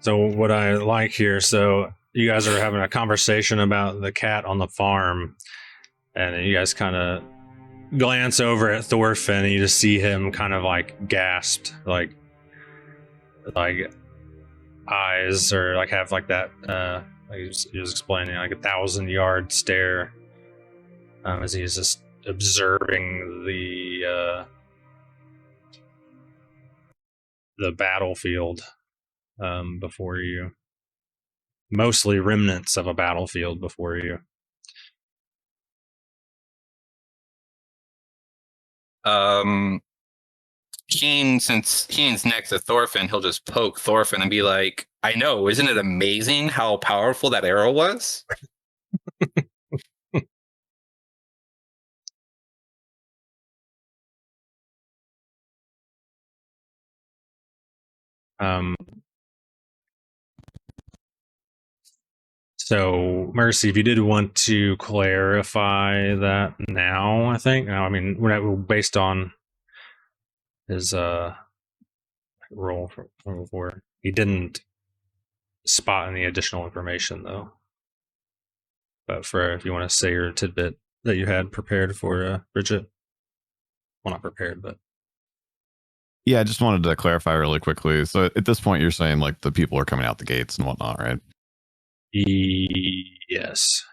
So what I like here, so you guys are having a conversation about the cat on the farm, and you guys kind of glance over at Thorfinn, and you just see him kind of like gasped, like eyes, or like have like that, like he was explaining, like 1,000-yard stare, as he's just observing the battlefield before you. Mostly remnants of a battlefield before you. Since Keen's next to Thorfinn, he'll just poke Thorfinn and be like, I know, isn't it amazing how powerful that arrow was? So, Mercy, if you did want to clarify that now, I think. Now, I mean, based on his roll from before, he didn't spot any additional information, though. But for if you want to say your tidbit that you had prepared for Bridget. Well, not prepared, but. Yeah, I just wanted to clarify really quickly. So at this point, you're saying like the people are coming out the gates and whatnot, right? Yes.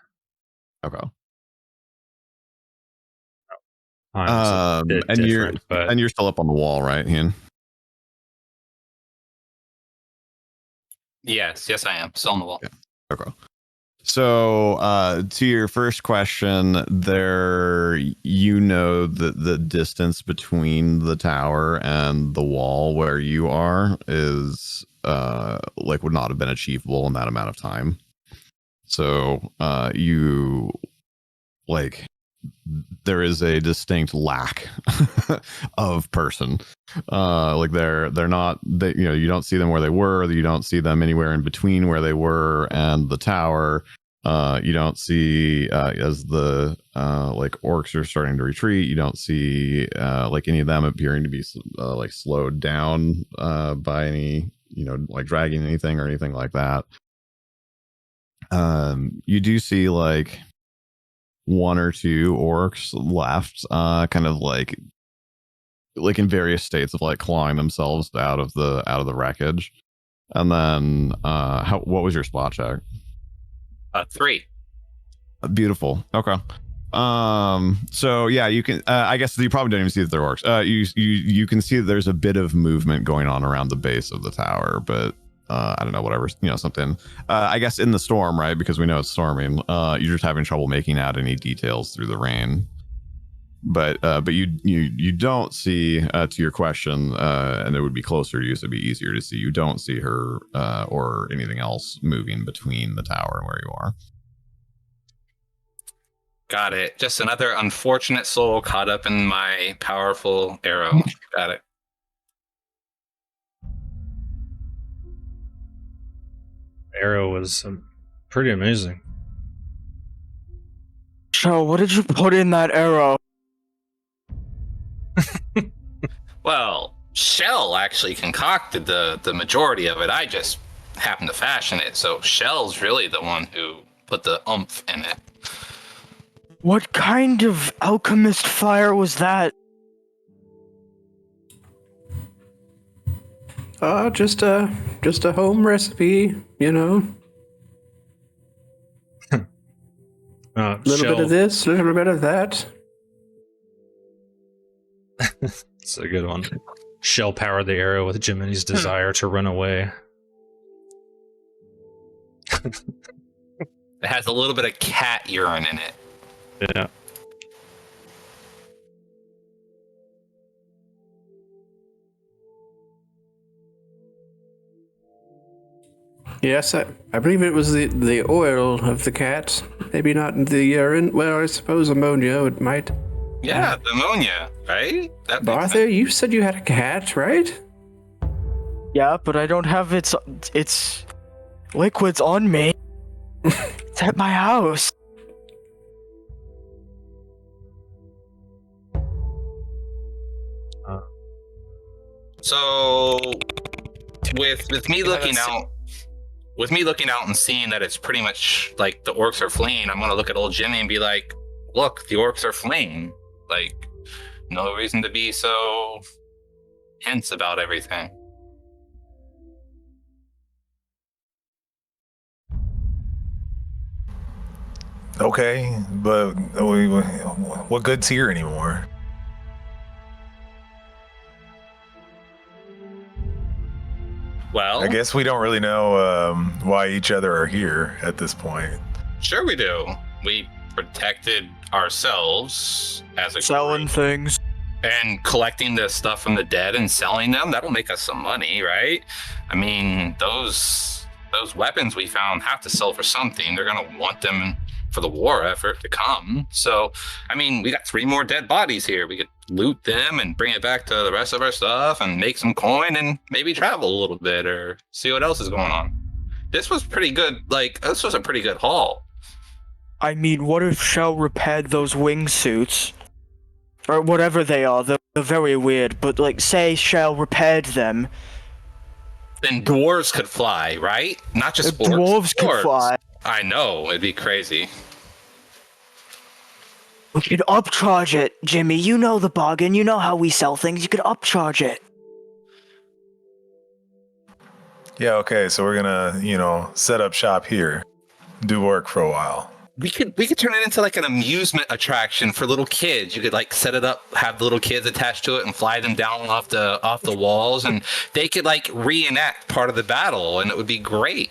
Okay. And you're still up on the wall, right, Ian? Yes, I am. Still on the wall. Yeah. Okay. So to your first question, the distance between the tower and the wall where you are is would not have been achievable in that amount of time. So there is a distinct lack of person. They're not, you don't see them where they were. You don't see them anywhere in between where they were and the tower. You don't see as the orcs are starting to retreat. You don't see any of them appearing to be slowed down by any dragging anything or anything like that. You do see one or two orcs left, kind of in various states of clawing themselves out of the wreckage. And then what was your spot check? 3. Beautiful. Okay. So yeah, you can I guess you probably don't even see that they're orcs. You can see that there's a bit of movement going on around the base of the tower, but I don't know, whatever, something. I guess in the storm, right? Because we know it's storming. You're just having trouble making out any details through the rain. But you don't see, to your question, and it would be closer to you, so it'd be easier to see. You don't see her or anything else moving between the tower and where you are. Got it. Just another unfortunate soul caught up in my powerful arrow. Got it. Arrow was pretty amazing. So, what did you put in that arrow? Well, Shell actually concocted the majority of it. I just happened to fashion it. So Shell's really the one who put the oomph in it. What kind of alchemist fire was that? Just a home recipe, A little bit of this, a little bit of that. It's a good one. Shell powered the arrow with Jiminy's desire to run away. It has a little bit of cat urine in it. Yeah. Yes, I believe it was the oil of the cat. Maybe not the urine. Well, I suppose ammonia it might. Yeah, the ammonia, right? That makes Barther, sense. you said you had a cat, right? Yeah, but I don't have its liquids on me. It's at my house. So with me looking out, and seeing that it's pretty much like the orcs are fleeing, I'm gonna look at old Jimmy and be like, "Look, the orcs are fleeing. Like, no reason to be so tense about everything." Okay, but what good's here anymore? Well, I guess we don't really know why each other are here at this point. sure we do. We protected ourselves as a Selling group. things. And collecting the stuff from the dead and selling them, that'll make us some money, right? I mean, those weapons we found have to sell for something. They're going to want them for the war effort to come. So, I mean, we got 3 more dead bodies here. We could loot them and bring it back to the rest of our stuff and make some coin and maybe travel a little bit or see what else is going on. This was pretty good. This was a pretty good haul. I mean, what if Shell repaired those wingsuits? Or whatever they are, they're very weird, but say Shell repaired them. Then dwarves could fly, right? Not just orcs. Dwarves could fly. I know, it'd be crazy. We could upcharge it, Jimmy. You know the bargain. You know how we sell things. You could upcharge it. Yeah, okay, so we're gonna, set up shop here, do work for a while. We could turn it into like an amusement attraction for little kids. You could set it up, have the little kids attached to it, and fly them down off the walls, and they could reenact part of the battle, and it would be great.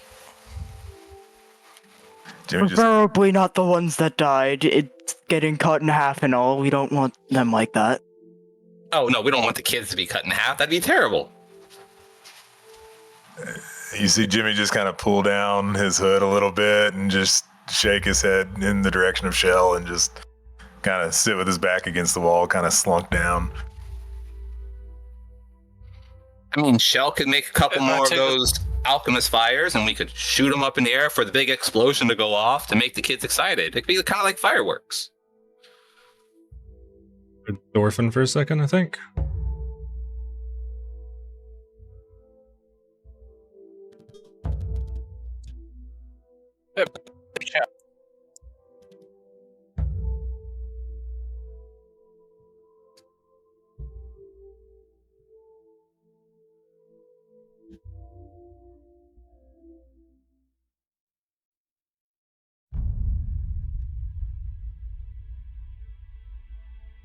Preferably not the ones that died. It's getting cut in half and all. We don't want them like that. Oh no, we don't want the kids to be cut in half. That'd be terrible. You see Jimmy just kind of pull down his hood a little bit and just shake his head in the direction of Shell and just kind of sit with his back against the wall, kind of slunk down. I mean, Shell could make a couple more of those alchemist fires, and we could shoot them up in the air for the big explosion to go off to make the kids excited. It could be kind of like fireworks. Endorphin for a second, I think. Yep.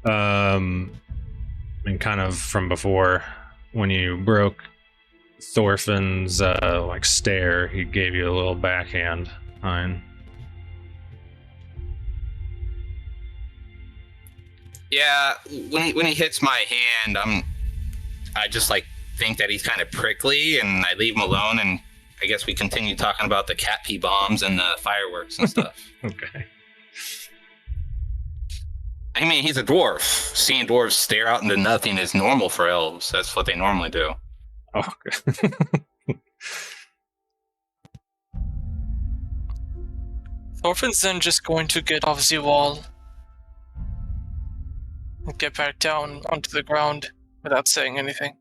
I mean, kind of from before, when you broke Thorfinn's like stare, he gave you a little backhand, Hein. Yeah, when he hits my hand, I just like think that he's kind of prickly, and I leave him alone, and I guess we continue talking about the cat pee bombs and the fireworks and stuff. Okay. I mean, he's a dwarf. Seeing dwarves stare out into nothing is normal for elves. That's what they normally do. Oh, okay. Thorfinn's then just going to get off the wall and get back down onto the ground without saying anything.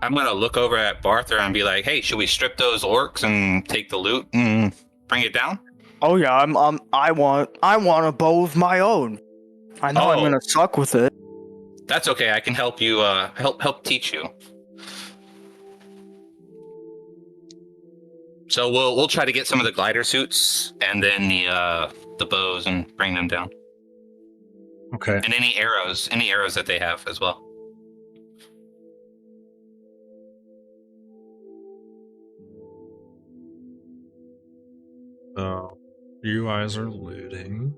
I'm gonna look over at Barther and be like, "Hey, should we strip those orcs and take the loot and bring it down?" Oh yeah, I want a bow of my own. I know I'm Oh. gonna suck with it. That's okay. I can help you. Help teach you. So we'll try to get some of the glider suits and then the bows and bring them down, Okay. and any arrows that they have as well. So you guys are looting.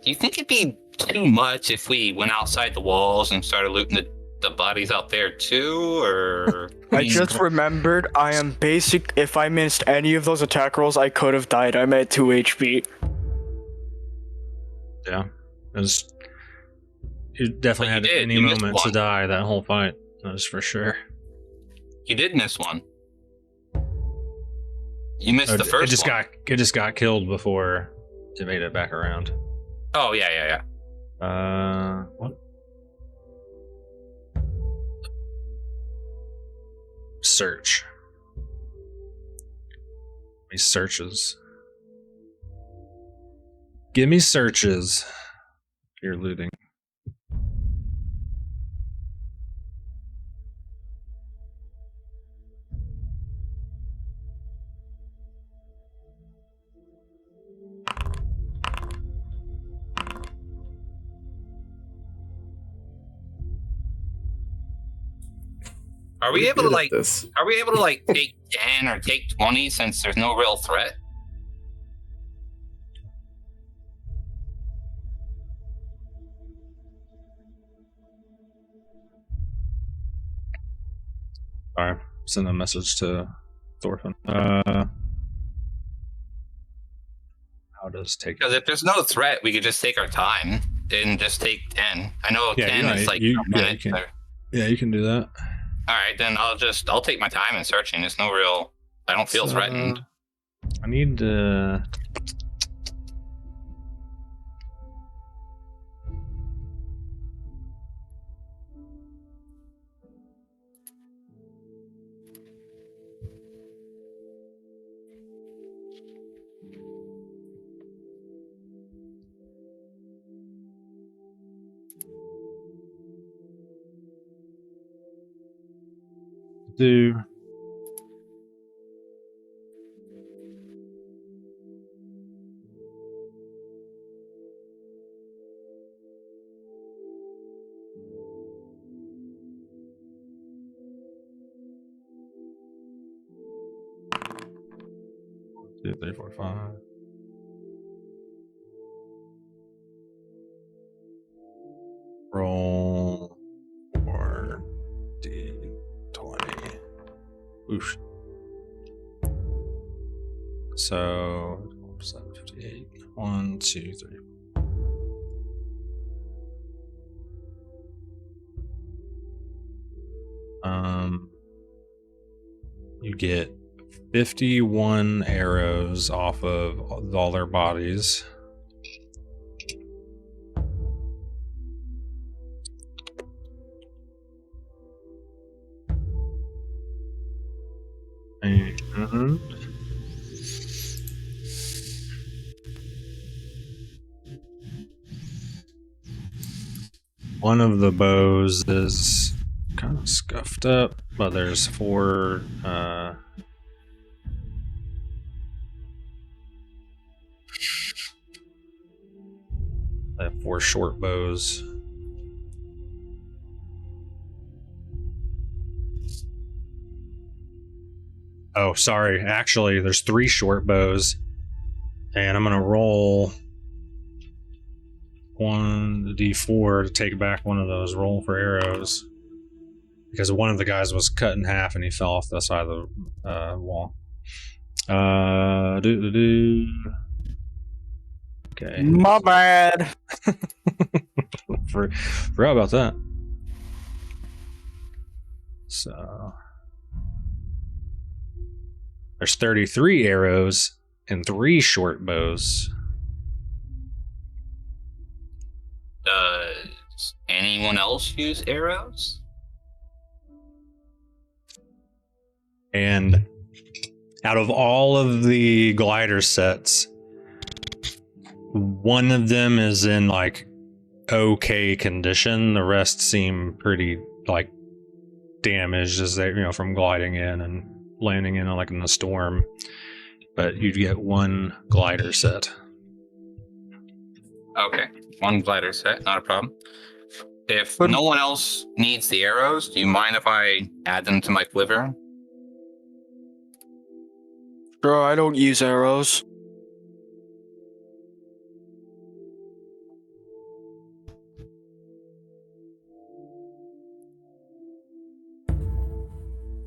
Do you think it'd be too much if we went outside the walls and started looting the bodies out there too, or? I just remembered I am basic. If I missed any of those attack rolls, I could have died. I'm at 2 HP. Yeah. You definitely But had you did. any You missed moment to one. die that whole fight. That's for sure. You did miss one. You missed the first one. It just got killed before it made it back around. Oh yeah. What? Search. These searches. Give me searches. You're looting. Are we We're able to good at like? this. Are we able to like take 10 or take 20 since there's no real threat? Alright, send a message to Thorfinn. How does take? Because if there's no threat, we could just take our time and just take 10. I know Yeah, 10 you're is right. like You- a yeah, you minute can. there. Yeah, you can do that. All right, then I'll take my time in searching. It's no real. I don't feel So, threatened. I need to. Do two, three, four, five. Roll 4d20. Oof. So 758. 1, 2, 3. You get 51 arrows off of all their bodies. And one of the bows is kind of scuffed up, but there's 4 They have 4 short bows. Oh, sorry. Actually, there's 3 short bows. And I'm going to roll 1d4 to take back one of those. Roll for arrows. Because one of the guys was cut in half and he fell off the side of the wall. Okay. My bad. Forgot about that. So there's 33 arrows and 3 short bows. Does anyone else use arrows? And out of all of the glider sets, one of them is in like okay condition. The rest seem pretty like damaged as they, from gliding in and landing in like in a storm. But you'd get 1 glider set. Okay, 1 glider set, not a problem. If no one else needs the arrows, do you mind if I add them to my quiver? Bro, I don't use arrows.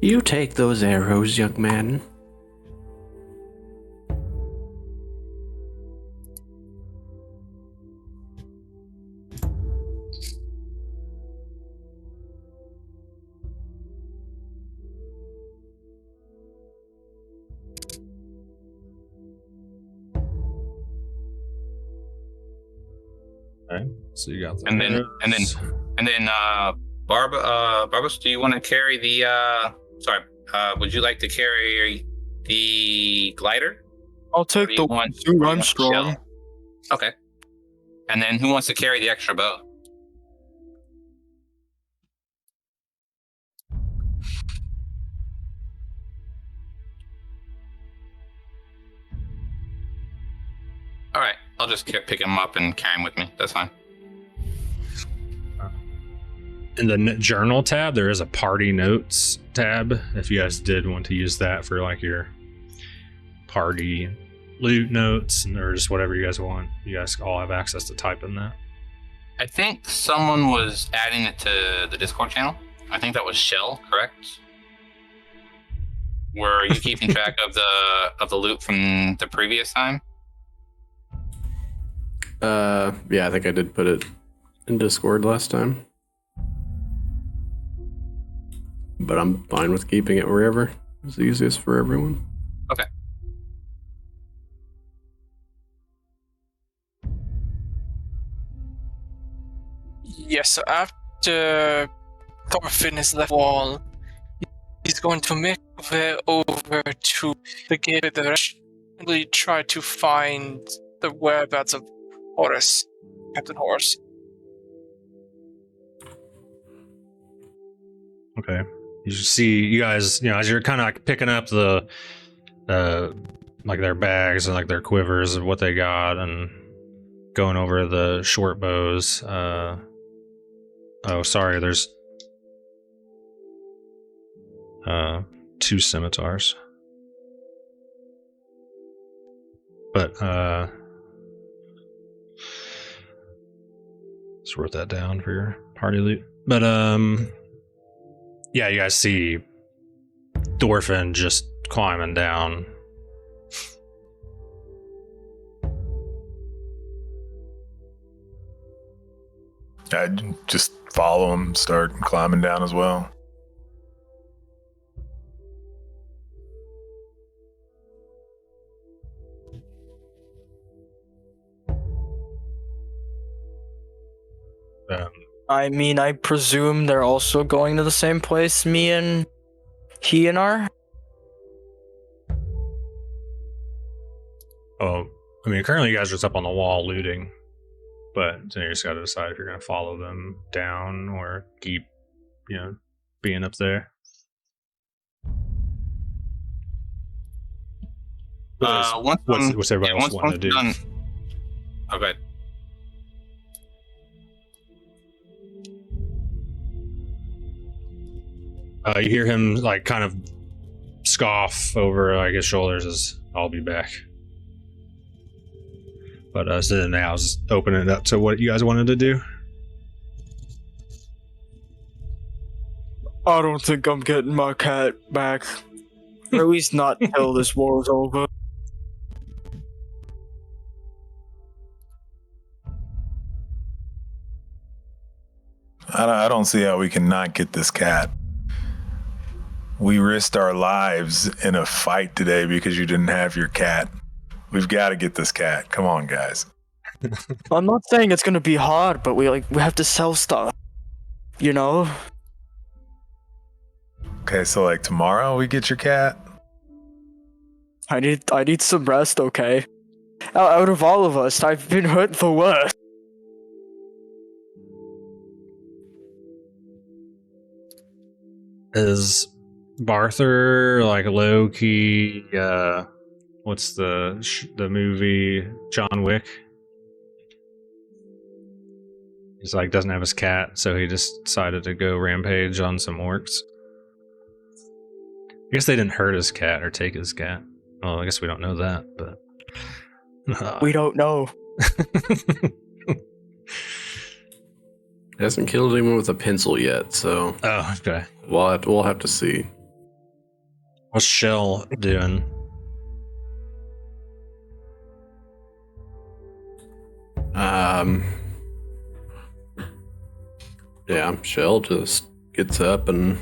You take those arrows, young man. Okay, so you got the And then Barbos, do you want to carry the would you like to carry the glider? I'll take the suit. I'm strong. Shell? Okay. And then who wants to carry the extra bow? All right, I'll just pick him up and carry him with me. That's fine. In the journal tab, there is a party notes tab. If you guys did want to use that for like your party loot notes and or just whatever you guys want, you guys all have access to type in that. I think someone was adding it to the Discord channel. I think that was Shell, correct? Were you keeping track of the loot from the previous time? Yeah, I think I did put it in Discord last time. But I'm fine with keeping it wherever is the easiest for everyone. Okay. Yes, so after Thorfinn is left wall, he's going to make way over to the gate with the rest. Really try to find the whereabouts of Horus, Captain Horus. Okay. You see, you guys, as you're kind of like picking up the, like their bags and like their quivers of what they got and going over the short bows. Oh, sorry, there's 2 scimitars. But, let's wrote that down for your party loot. But, yeah, you guys see Thorfinn just climbing down. I'd just follow him, start climbing down as well. I mean, I presume they're also going to the same place me and he and are? Oh, I mean, currently you guys are just up on the wall looting, but so you just got to decide if you're going to follow them down or keep, being up there. What's everybody else wanting to do? Done. Okay. You hear him like kind of scoff over like his shoulders as I'll be back. But so now I was opening it up to what you guys wanted to do. I don't think I'm getting my cat back. Or at least not till this war's over. I don't see how we can not get this cat. We risked our lives in a fight today because you didn't have your cat. We've got to get this cat. Come on, guys. I'm not saying it's gonna be hard, but we have to sell stuff. You know? Okay, so like tomorrow we get your cat? I need some rest, okay? Out of all of us, I've been hurt the worst. Is Barther like low key? What's the movie John Wick? He's like doesn't have his cat, so he just decided to go rampage on some orcs. I guess they didn't hurt his cat or take his cat. Well, I guess we don't know that, but We don't know. Hasn't killed anyone with a pencil yet, so Oh, okay. we'll have to see. What's Shell doing? Yeah, Shell just gets up and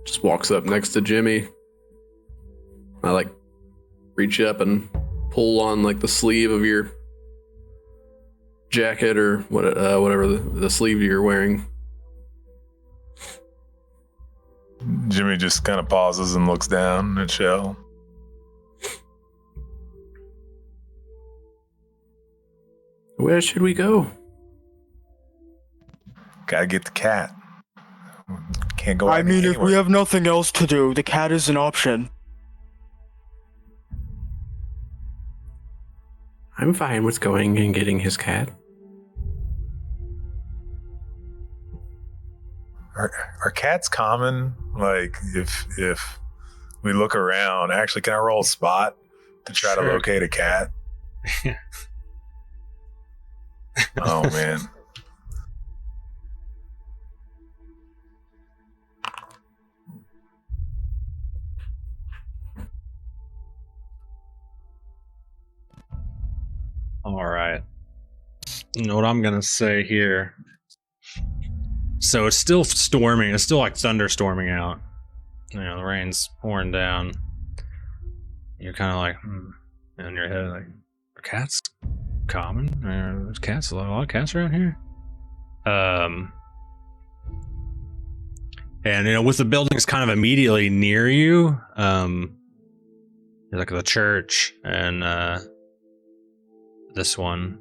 just walks up next to Jimmy. I like reach up and pull on like the sleeve of your jacket or whatever the sleeve you're wearing. Jimmy just kind of pauses and looks down at Shell. Where should we go? Gotta get the cat. Can't go. I mean, if anywhere. we have nothing else to do, the cat is an option. I'm fine with going and getting his cat. Are cats common? Like, if we look around, actually, can I roll a spot to try to Sure. locate a cat? Oh man. All right. You know what I'm gonna say here? So it's still storming. It's still like thunderstorming out. You know, the rain's pouring down. You're kind of like, in your head, like, are cats common? There's cats, a lot of cats around here. And you know, with the buildings kind of immediately near you, like the church and this one,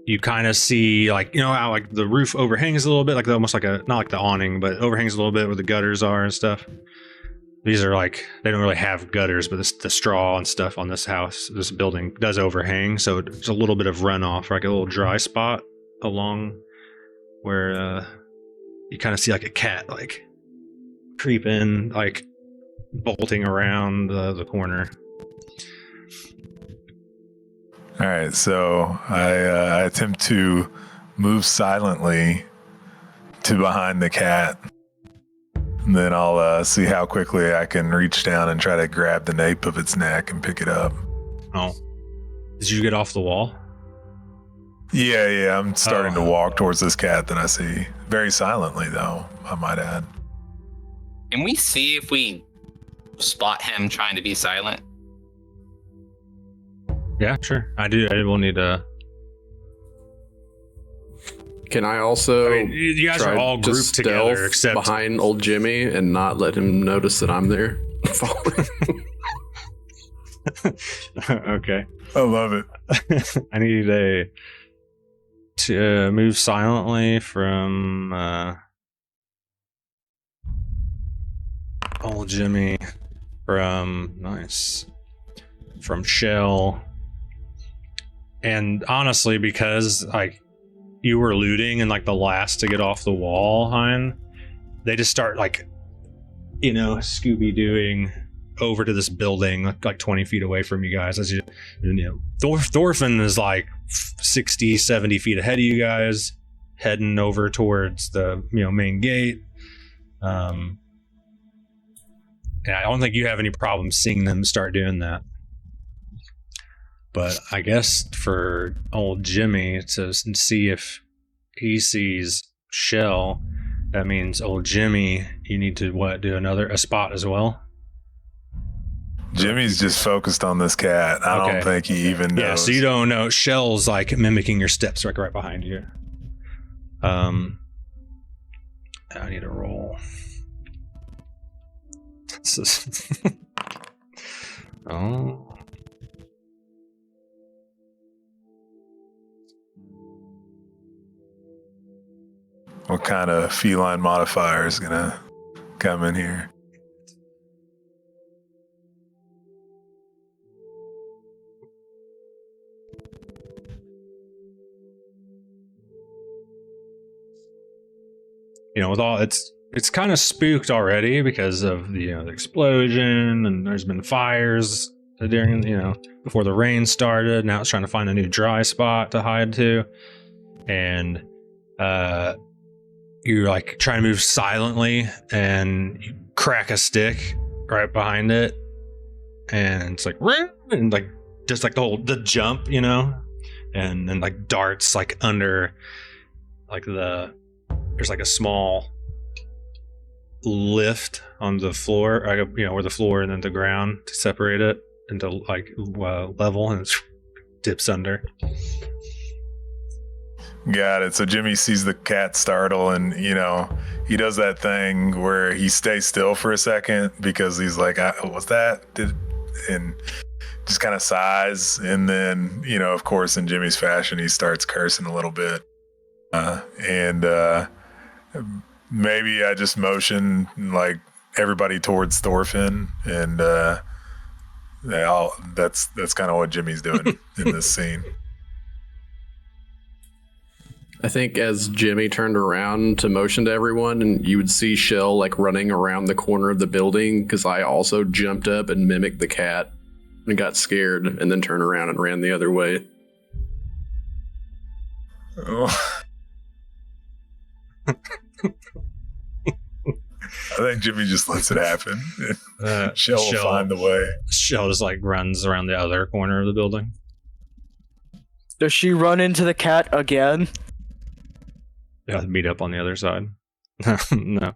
you kind of see, like, you know how like the roof overhangs a little bit, like almost like a, not like the awning, but overhangs a little bit where the gutters are and stuff. These are like, they don't really have gutters, but the straw and stuff on this house, this building does overhang, so there's a little bit of runoff, like a little dry spot along where you kind of see like a cat like creep in, like bolting around the corner. All right, so I attempt to move silently to behind the cat. And then I'll see how quickly I can reach down and try to grab the nape of its neck and pick it up. Oh, did you get off the wall? Yeah, I'm starting to walk towards this cat that I see. Very silently, though, I might add. Can we see if we spot him trying to be silent? Yeah, sure. I will need a. Can I also? I mean, you guys try are all to grouped together, stealth except behind old Jimmy and not let him notice that I'm there. Okay. I love it. I need to move silently from old Jimmy, from Shell, and honestly, because like you were looting and like the last to get off the wall, Hein, they just start like, Scooby-Dooing over to this building like 20 feet away from you guys. As Thorfinn is like 60, 70 feet ahead of you guys, heading over towards the main gate. And I don't think you have any problem seeing them start doing that. But I guess for old Jimmy to see if he sees Shell, that means old Jimmy, you need to do a spot as well? Jimmy's just focused on this cat. I don't think he even knows. Yeah, so you don't know. Shell's like mimicking your steps right behind you. I need a roll. Oh. What kind of feline modifier is gonna come in here? With all it's kind of spooked already because of the explosion, and there's been fires during before the rain started. Now it's trying to find a new dry spot to hide to, and you're like trying to move silently, and you crack a stick right behind it, and it's like and like just like the jump, and then like darts like under like there's like a small lift on the floor, where the floor and then the ground to separate it into like level, and it dips under. Got it. So Jimmy sees the cat startle, and he does that thing where he stays still for a second because he's like, "What's that?" And just kind of sighs, and then of course, in Jimmy's fashion, he starts cursing a little bit, and maybe I just motion like everybody towards Thorfinn, and that's kind of what Jimmy's doing in this scene. I think as Jimmy turned around to motion to everyone, and you would see Shell like running around the corner of the building, because I also jumped up and mimicked the cat and got scared and then turned around and ran the other way. Oh. I think Jimmy just lets it happen. Shell will find the way. Shell just like runs around the other corner of the building. Does she run into the cat again? Yeah, meet up on the other side. No.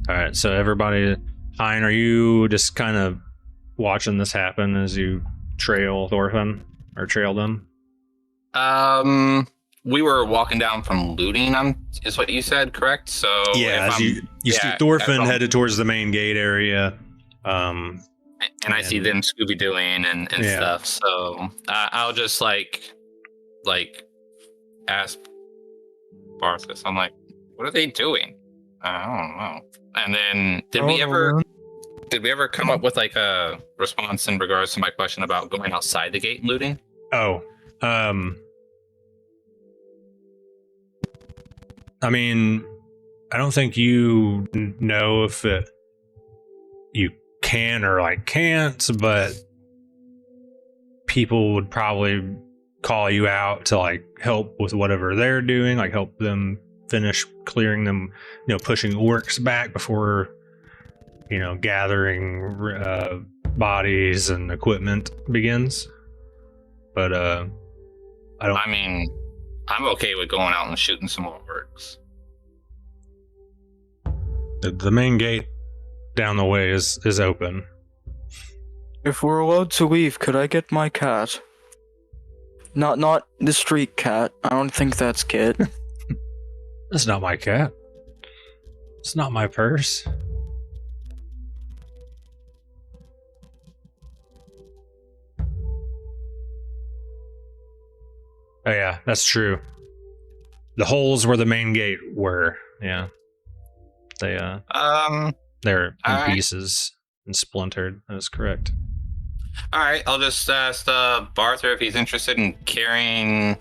All right, so everybody, Hein, are you just kind of watching this happen as you trail Thorfinn or trail them? We were walking down from looting, is what you said, correct? So yeah, you see Thorfinn headed towards the main gate area, and I see them Scooby-Dooing and stuff. So I'll just like ask Barthers. I'm like, what are they doing? I don't know. And then did we ever come up with like a response in regards to my question about going outside the gate and looting? Oh, I mean, I don't think you know if you can or like can't, but people would probably call you out to like help with whatever they're doing, like help them finish clearing them, pushing orcs back before, gathering bodies and equipment begins. But I mean, I'm okay with going out and shooting some more orcs. The main gate down the way is open. If we're allowed to leave, could I get my cat? Not the street cat. I don't think that's Kit. That's not my cat. It's not my purse. Oh yeah, that's true. The holes where the main gate were, yeah. They're in pieces and splintered. That is correct. All right, I'll just ask Barther if he's interested in carrying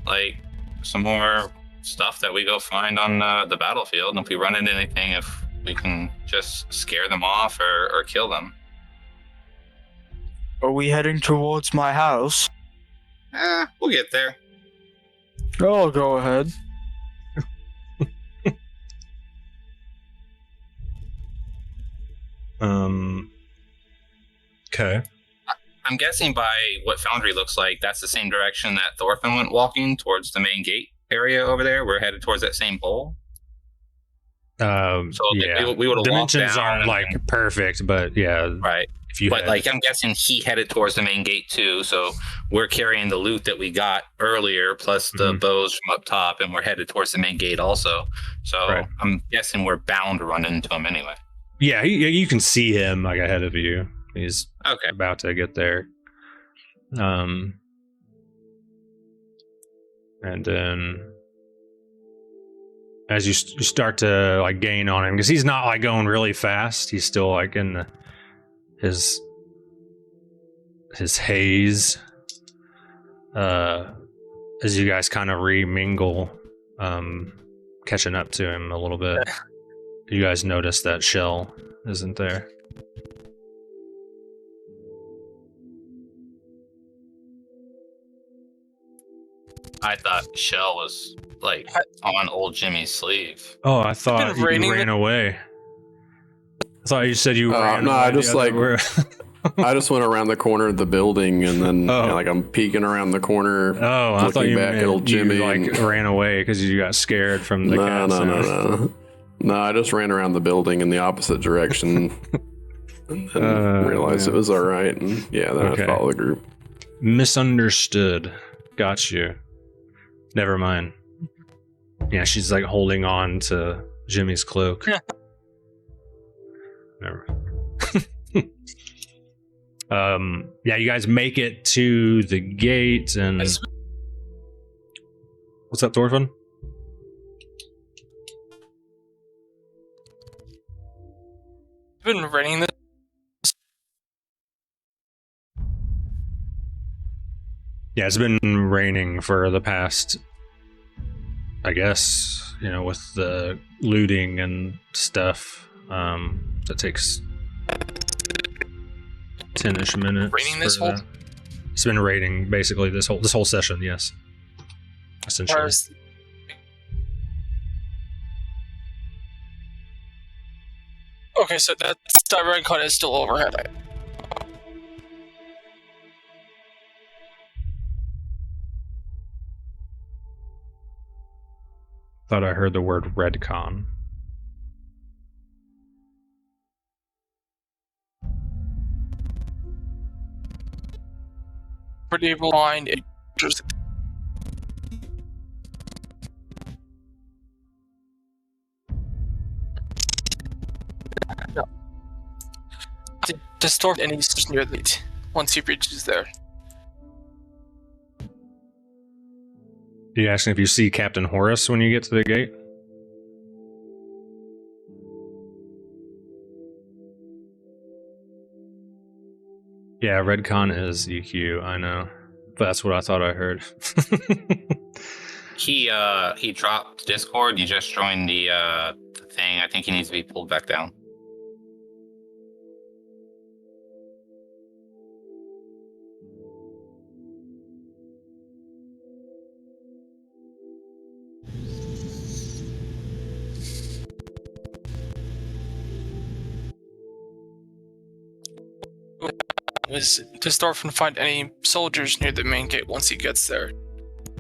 like some more stuff that we go find on the battlefield. And if we run into anything, if we can just scare them off or kill them. Are we heading towards my house? We'll get there. Oh, go ahead. Okay. I'm guessing by what Foundry looks like, that's the same direction that Thorfinn went walking towards the main gate area over there. We're headed towards that same pole. Yeah. We would have Dimensions aren't like perfect, but yeah. Right. If you But like, I'm guessing he headed towards the main gate too. So we're carrying the loot that we got earlier, plus the bows from up top, and we're headed towards the main gate also. So Right. I'm guessing we're bound to run into him anyway. Yeah, you can see him like ahead of you. He's Okay. about to get there. And then as you start to like gain on him, because he's not like going really fast. He's still like in his haze. As you guys kind of remingle, catching up to him a little bit, you guys notice that Shell isn't there. I thought Shell was like on old Jimmy's sleeve. Oh, I thought you ran away. I thought you said you ran no, away. I just like Where... I just went around the corner of the building, and then like I'm peeking around the corner. Oh, I thought you back meant at old Jimmy you like ran away because you got scared from the No. No, I just ran around the building in the opposite direction and realized it was all right. And yeah, then I followed the group. Misunderstood. Got you. Never mind. Yeah, she's like holding on to Jimmy's cloak. Never. Yeah, you guys make it to the gate, and what's up, Thorfinn? It's been raining this. Yeah, it's been raining for the past, I guess, with the looting and stuff. That takes 10-ish minutes. Raining this whole. It's been raining basically this whole session. Yes, essentially. Okay, so that red cut is still overhead. Thought I heard the word redcon. Pretty able to find it. No. To store any near the gate once he reaches there. You asking if you see Captain Horace when you get to the gate? Yeah, redcon is EQ, I know. That's what I thought I heard. He dropped Discord. He just joined the thing. I think he needs to be pulled back down. Does Thorfinn find any soldiers near the main gate once he gets there?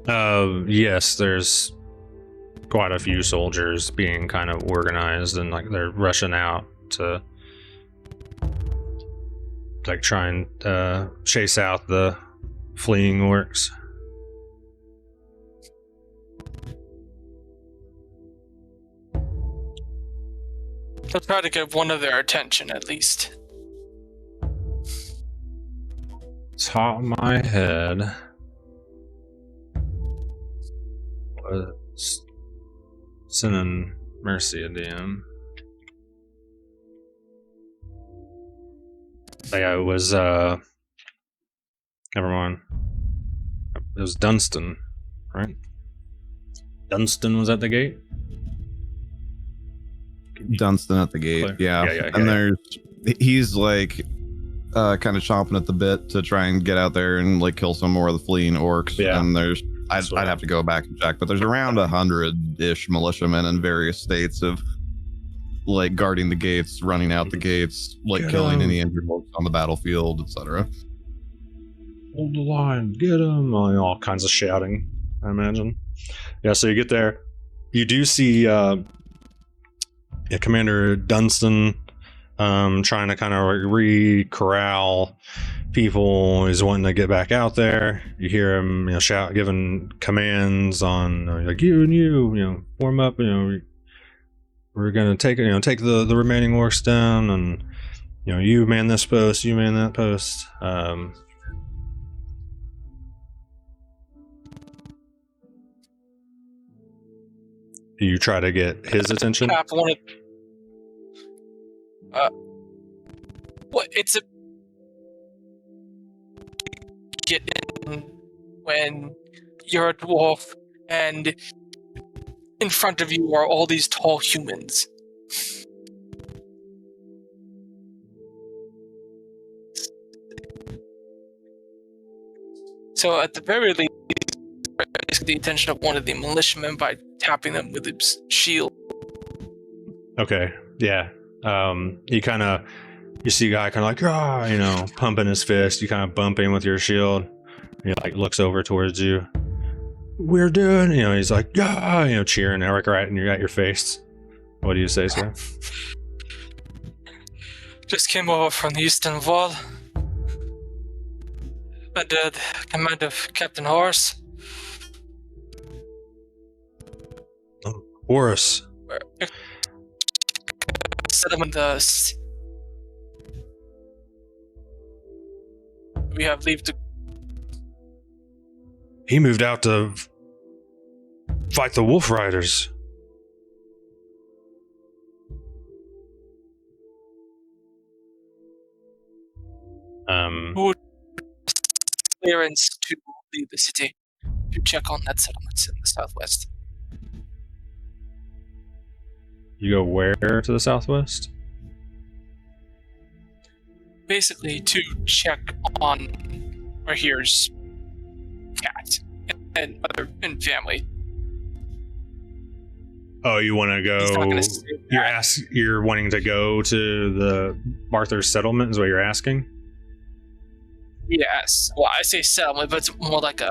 Yes, there's quite a few soldiers being kind of organized, and like they're rushing out to like try and chase out the fleeing orcs. They'll try to get one of their attention at least. Top of my head was sending Mercy a DM. Yeah, it was never mind. It was Dunstan, right? Dunstan was at the gate. Dunstan at the gate. Clear. Yeah. And he's like kind of chomping at the bit to try and get out there and like kill some more of the fleeing orcs. Yeah. And I'd have to go back and check, but there's around 100-ish militiamen in various states of like guarding the gates, running out the gates, like killing any injured folks on the battlefield, etc. Hold the line, get him! All kinds of shouting, I imagine. Yeah, so you get there. You do see Commander Dunstan trying to kind of re-corral people. He's wanting to get back out there. You hear him, shout, giving commands on like you and you, form up. We're gonna take the remaining orcs down, and you man this post, you man that post. You try to get his attention. Cap wanted. What? It's a get in when you're a dwarf and in front of you are all these tall humans. So at the very least, get the attention of one of the militiamen by tapping them with his shield. Okay, yeah. You see a guy kind of like, pumping his fist. You kind of bump him with your shield. He like looks over towards you. We're doing, he's like, cheering Eric right at your face. What do you say, sir? Just came over from the eastern wall. Under the command of Captain Horace. Horace. Settlement we have leave to. He moved out to fight the Wolf Riders. Who clearance to leave the city to check on that settlement in the southwest. You go where to the southwest? Basically, to check on where here's Cat and other and family. Oh, you want to go? You're wanting to go to the Barthers settlement? Is what you're asking? Yes. Well, I say settlement, but it's more like a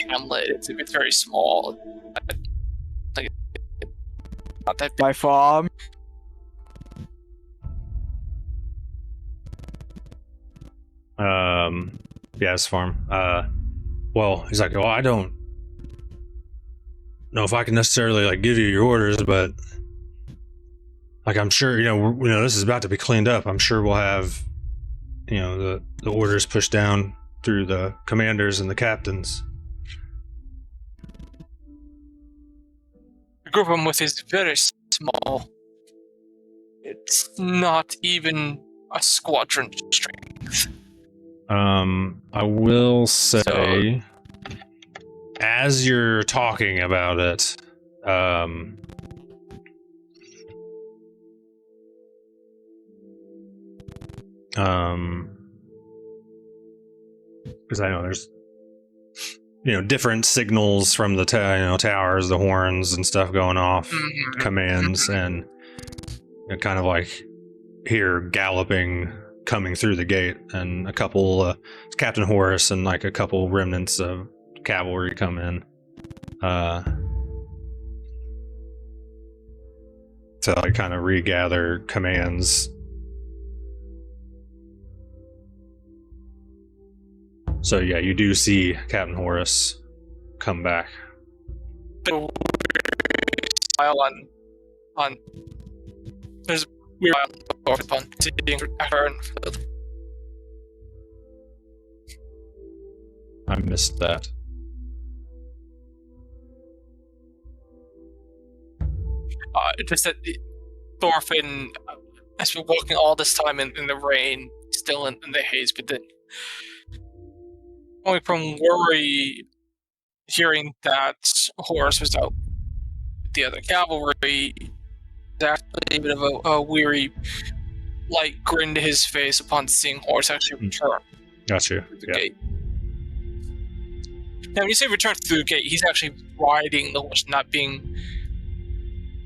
hamlet. It's very small. Like not that big. My farm. Yeah, his farm. Well, he's like, I don't know if I can necessarily like give you your orders, but like I'm sure this is about to be cleaned up. I'm sure we'll have the orders pushed down through the commanders and the captains. The group I'm with is very small. It's not even a squadron strength. I will say, as you're talking about it, because I know there's different signals from the towers, the horns and stuff going off, commands, and kind of like hear galloping coming through the gate, and a couple Captain Horace and like a couple remnants of cavalry come in to like kind of regather commands. So yeah, you do see Captain Horace come back. Smile on there's weird on sitting Fernfield. I missed that. Just that Thorfinn has been walking all this time in the rain, still in the haze, but then going from worry, hearing that Horace was out the other cavalry, there's actually a bit of a weary, light grin to his face upon seeing Horse actually return Gotcha. through the Yeah. gate. Now, when you say return through the gate, he's actually riding the horse, not being.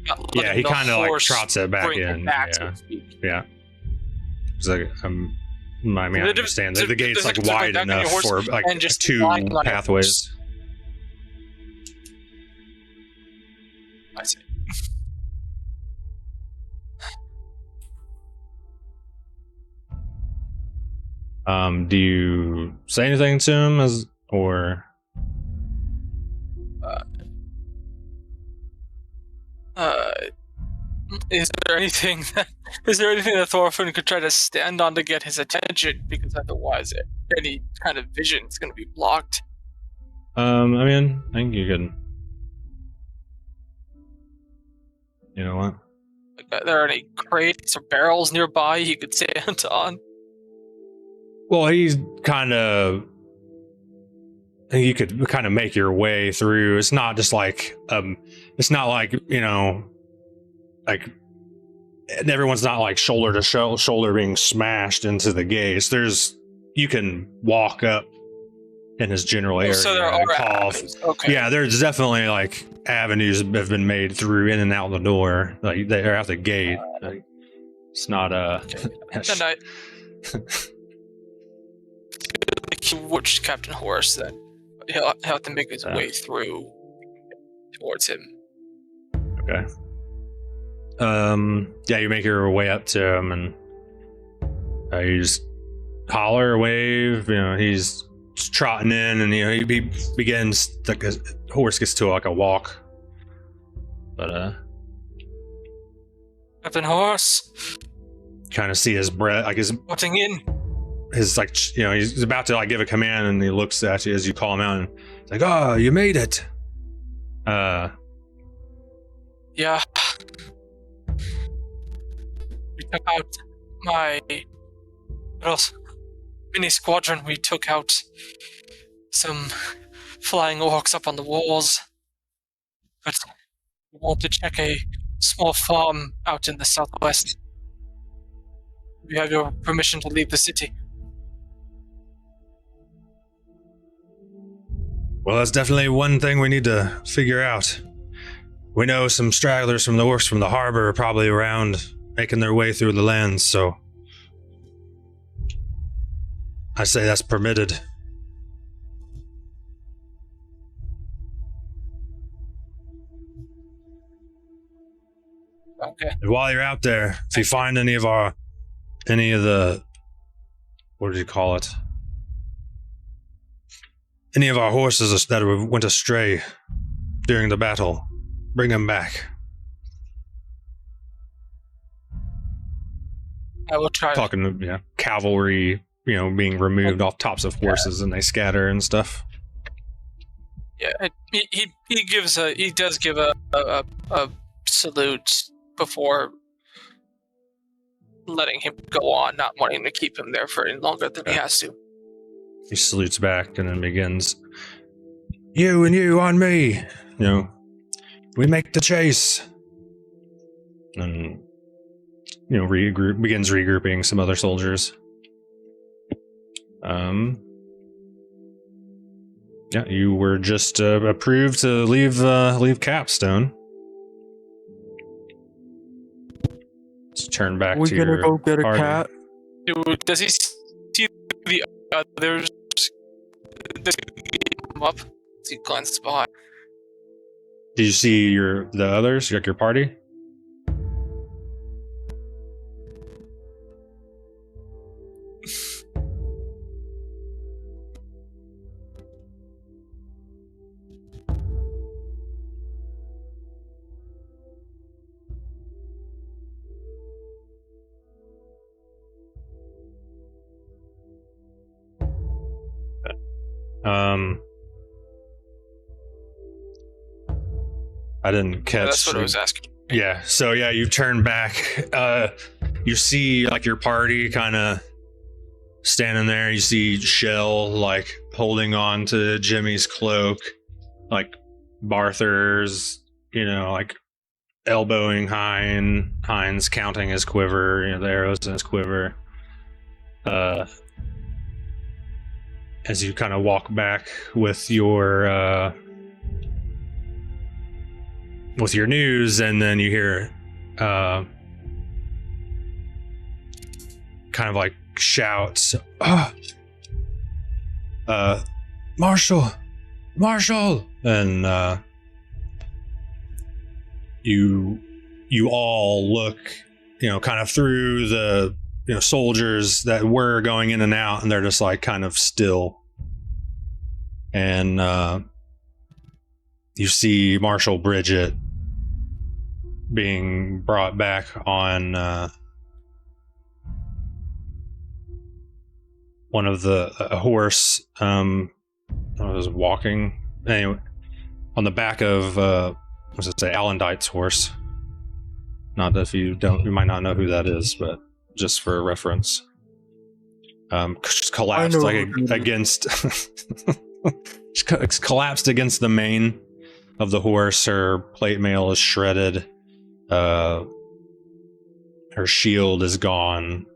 Not Yeah, letting he the kind of like horse trots it back bring him in. back, so Yeah. to speak. Yeah. It's like, I mean, I understand that the gate's like difference between wide back on your enough horse for like and just 2 lying on your pathways. I see. Do you say anything to him or? Is there anything that Thorfinn could try to stand on to get his attention? Because otherwise, any kind of vision is going to be blocked. I mean, I think you could. You know what? Like, are there any crates or barrels nearby he could stand on? Well, he's kind of. I think you could kind of make your way through. It's not just like it's not like, you know, like everyone's not like shoulder to shoulder being smashed into the gates. You can walk up in his general area. So there are and cough. avenues. Okay. Yeah, there's definitely like avenues that have been made through in and out the door. Like they're out the gate. Like, it's not Then I he watched Captain Horse. Then he'll have to make his way through towards him. Okay. Yeah, you make your way up to him, and you just holler, wave. You know, he's trotting in, and you know he begins like a horse gets to like a walk. But Captain Horse, kind of see his breath, like putting in. his like, you know, he's about to like give a command, and he looks at you as you call him out, and he's like, "Oh, you made it." Yeah. We took out my little mini squadron. We took out some flying orcs up on the walls. But we want to check a small farm out in the southwest. We have your permission to leave the city. Well, that's definitely one thing we need to figure out. We know some stragglers from the Orcs from the harbor are probably around making their way through the lands, so I say that's permitted. Okay. And while you're out there, if you find any of the, what do you call it? Any of our horses that went astray during the battle, bring them back. I will try. Talking, yeah, cavalry, you know, being removed off tops of horses and they scatter and stuff. Yeah, he does give a salute before letting him go on, not wanting to keep him there for any longer than he has to. He salutes back and then begins, "You and you on me. You know, we make the chase." And, you know, begins regrouping some other soldiers. Yeah, you were just approved to leave Capstone. Let's turn back We to gonna your go get a party. cat? Does he see the others? Does he come up? Does he glance behind? Did you see the others, like your party? I didn't catch. Yeah, that's what I was asking. Yeah, so yeah, you turn back. You see like your party kind of standing there. You see Shell like holding on to Jimmy's cloak, like Barthers, like elbowing Heinz, counting his quiver, the arrows in his quiver. As you kind of walk back with your news, and then you hear kind of like shouts, Marshal, and you all look, kind of through the soldiers that were going in and out, and they're just like kind of still. And you see Marshal Bridget being brought back on one of a horse. I was walking anyway on the back of Alan Dight's horse. Not that you might not know who that is, but just for reference. Collapsed against collapsed against the mane of the horse. Her plate mail is shredded. Her shield is gone.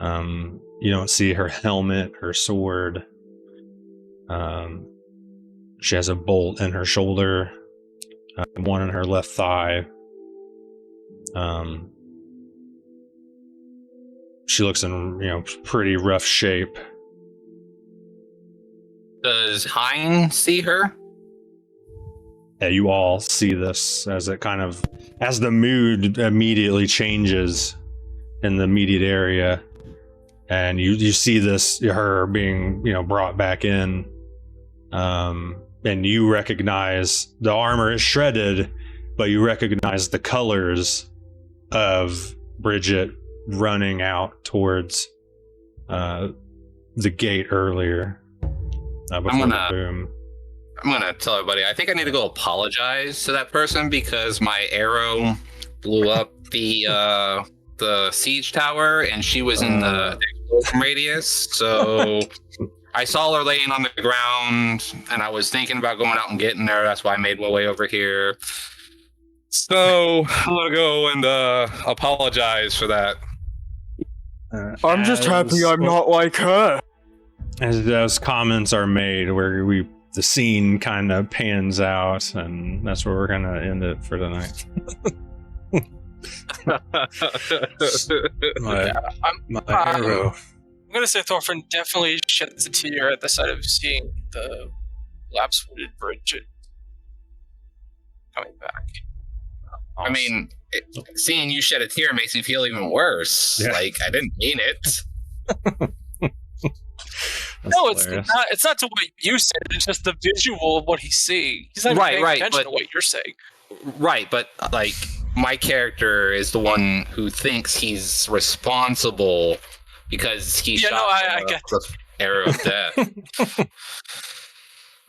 You don't see her helmet, her sword. She has a bolt in her shoulder, one in her left thigh. She looks in, pretty rough shape. Does Hein see her? Yeah, you all see this as the mood immediately changes in the immediate area, and you see her being, brought back in, and you recognize the armor is shredded, but you recognize the colors of Bridget running out towards the gate earlier. Before the boom. I'm gonna tell everybody. I think I need to go apologize to that person because my arrow blew up the siege tower, and she was in the explosion radius. So I saw her laying on the ground, and I was thinking about going out and getting her. That's why I made my way over here. So I'm gonna go and apologize for that. I'm just happy I'm not like her. As those comments are made, where the scene kind of pans out, and that's where we're gonna end it for tonight. my arrow. I'm gonna say Thorfinn definitely sheds a tear at the sight of seeing the lapse-footed Bridget coming back. I mean, seeing you shed a tear makes me feel even worse. Yeah. Like, I didn't mean it. No, it's not to what you said. It's just the visual of what he's seeing. He's not paying attention to what you're saying. Right, but like my character is the one who thinks he's responsible because he shot the arrow of death.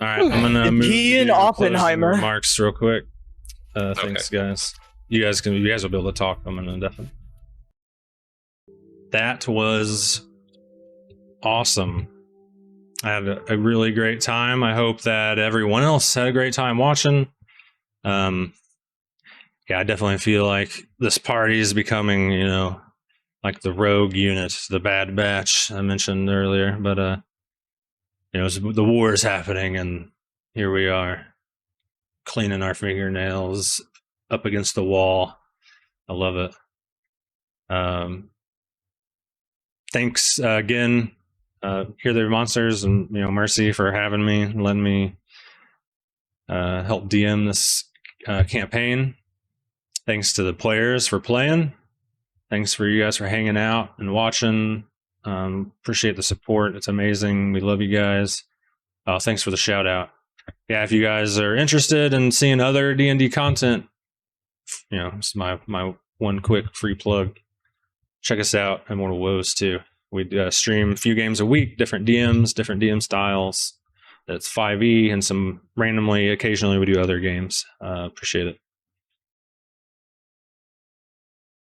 All right, I'm gonna move to Oppenheimer remarks real quick. Thanks, guys. You guys will be able to talk. I'm gonna definitely. That was awesome. I had a really great time. I hope that everyone else had a great time watching. I definitely feel like this party is becoming, like the rogue unit, the Bad Batch I mentioned earlier. But the war is happening, and here we are, cleaning our fingernails up against the wall. I love it. Thanks again. Hear the Monsters and Mercy for having me and letting me help DM this campaign. Thanks to the players for playing. Thanks for you guys for hanging out and watching. Appreciate the support. It's amazing. We love you guys. Thanks for the shout out. Yeah, if you guys are interested in seeing other D&D content, it's my one quick free plug. Check us out at Immortal Woes too. We stream a few games a week, different DMs, different DM styles. That's 5e and some randomly, occasionally we do other games. Appreciate it.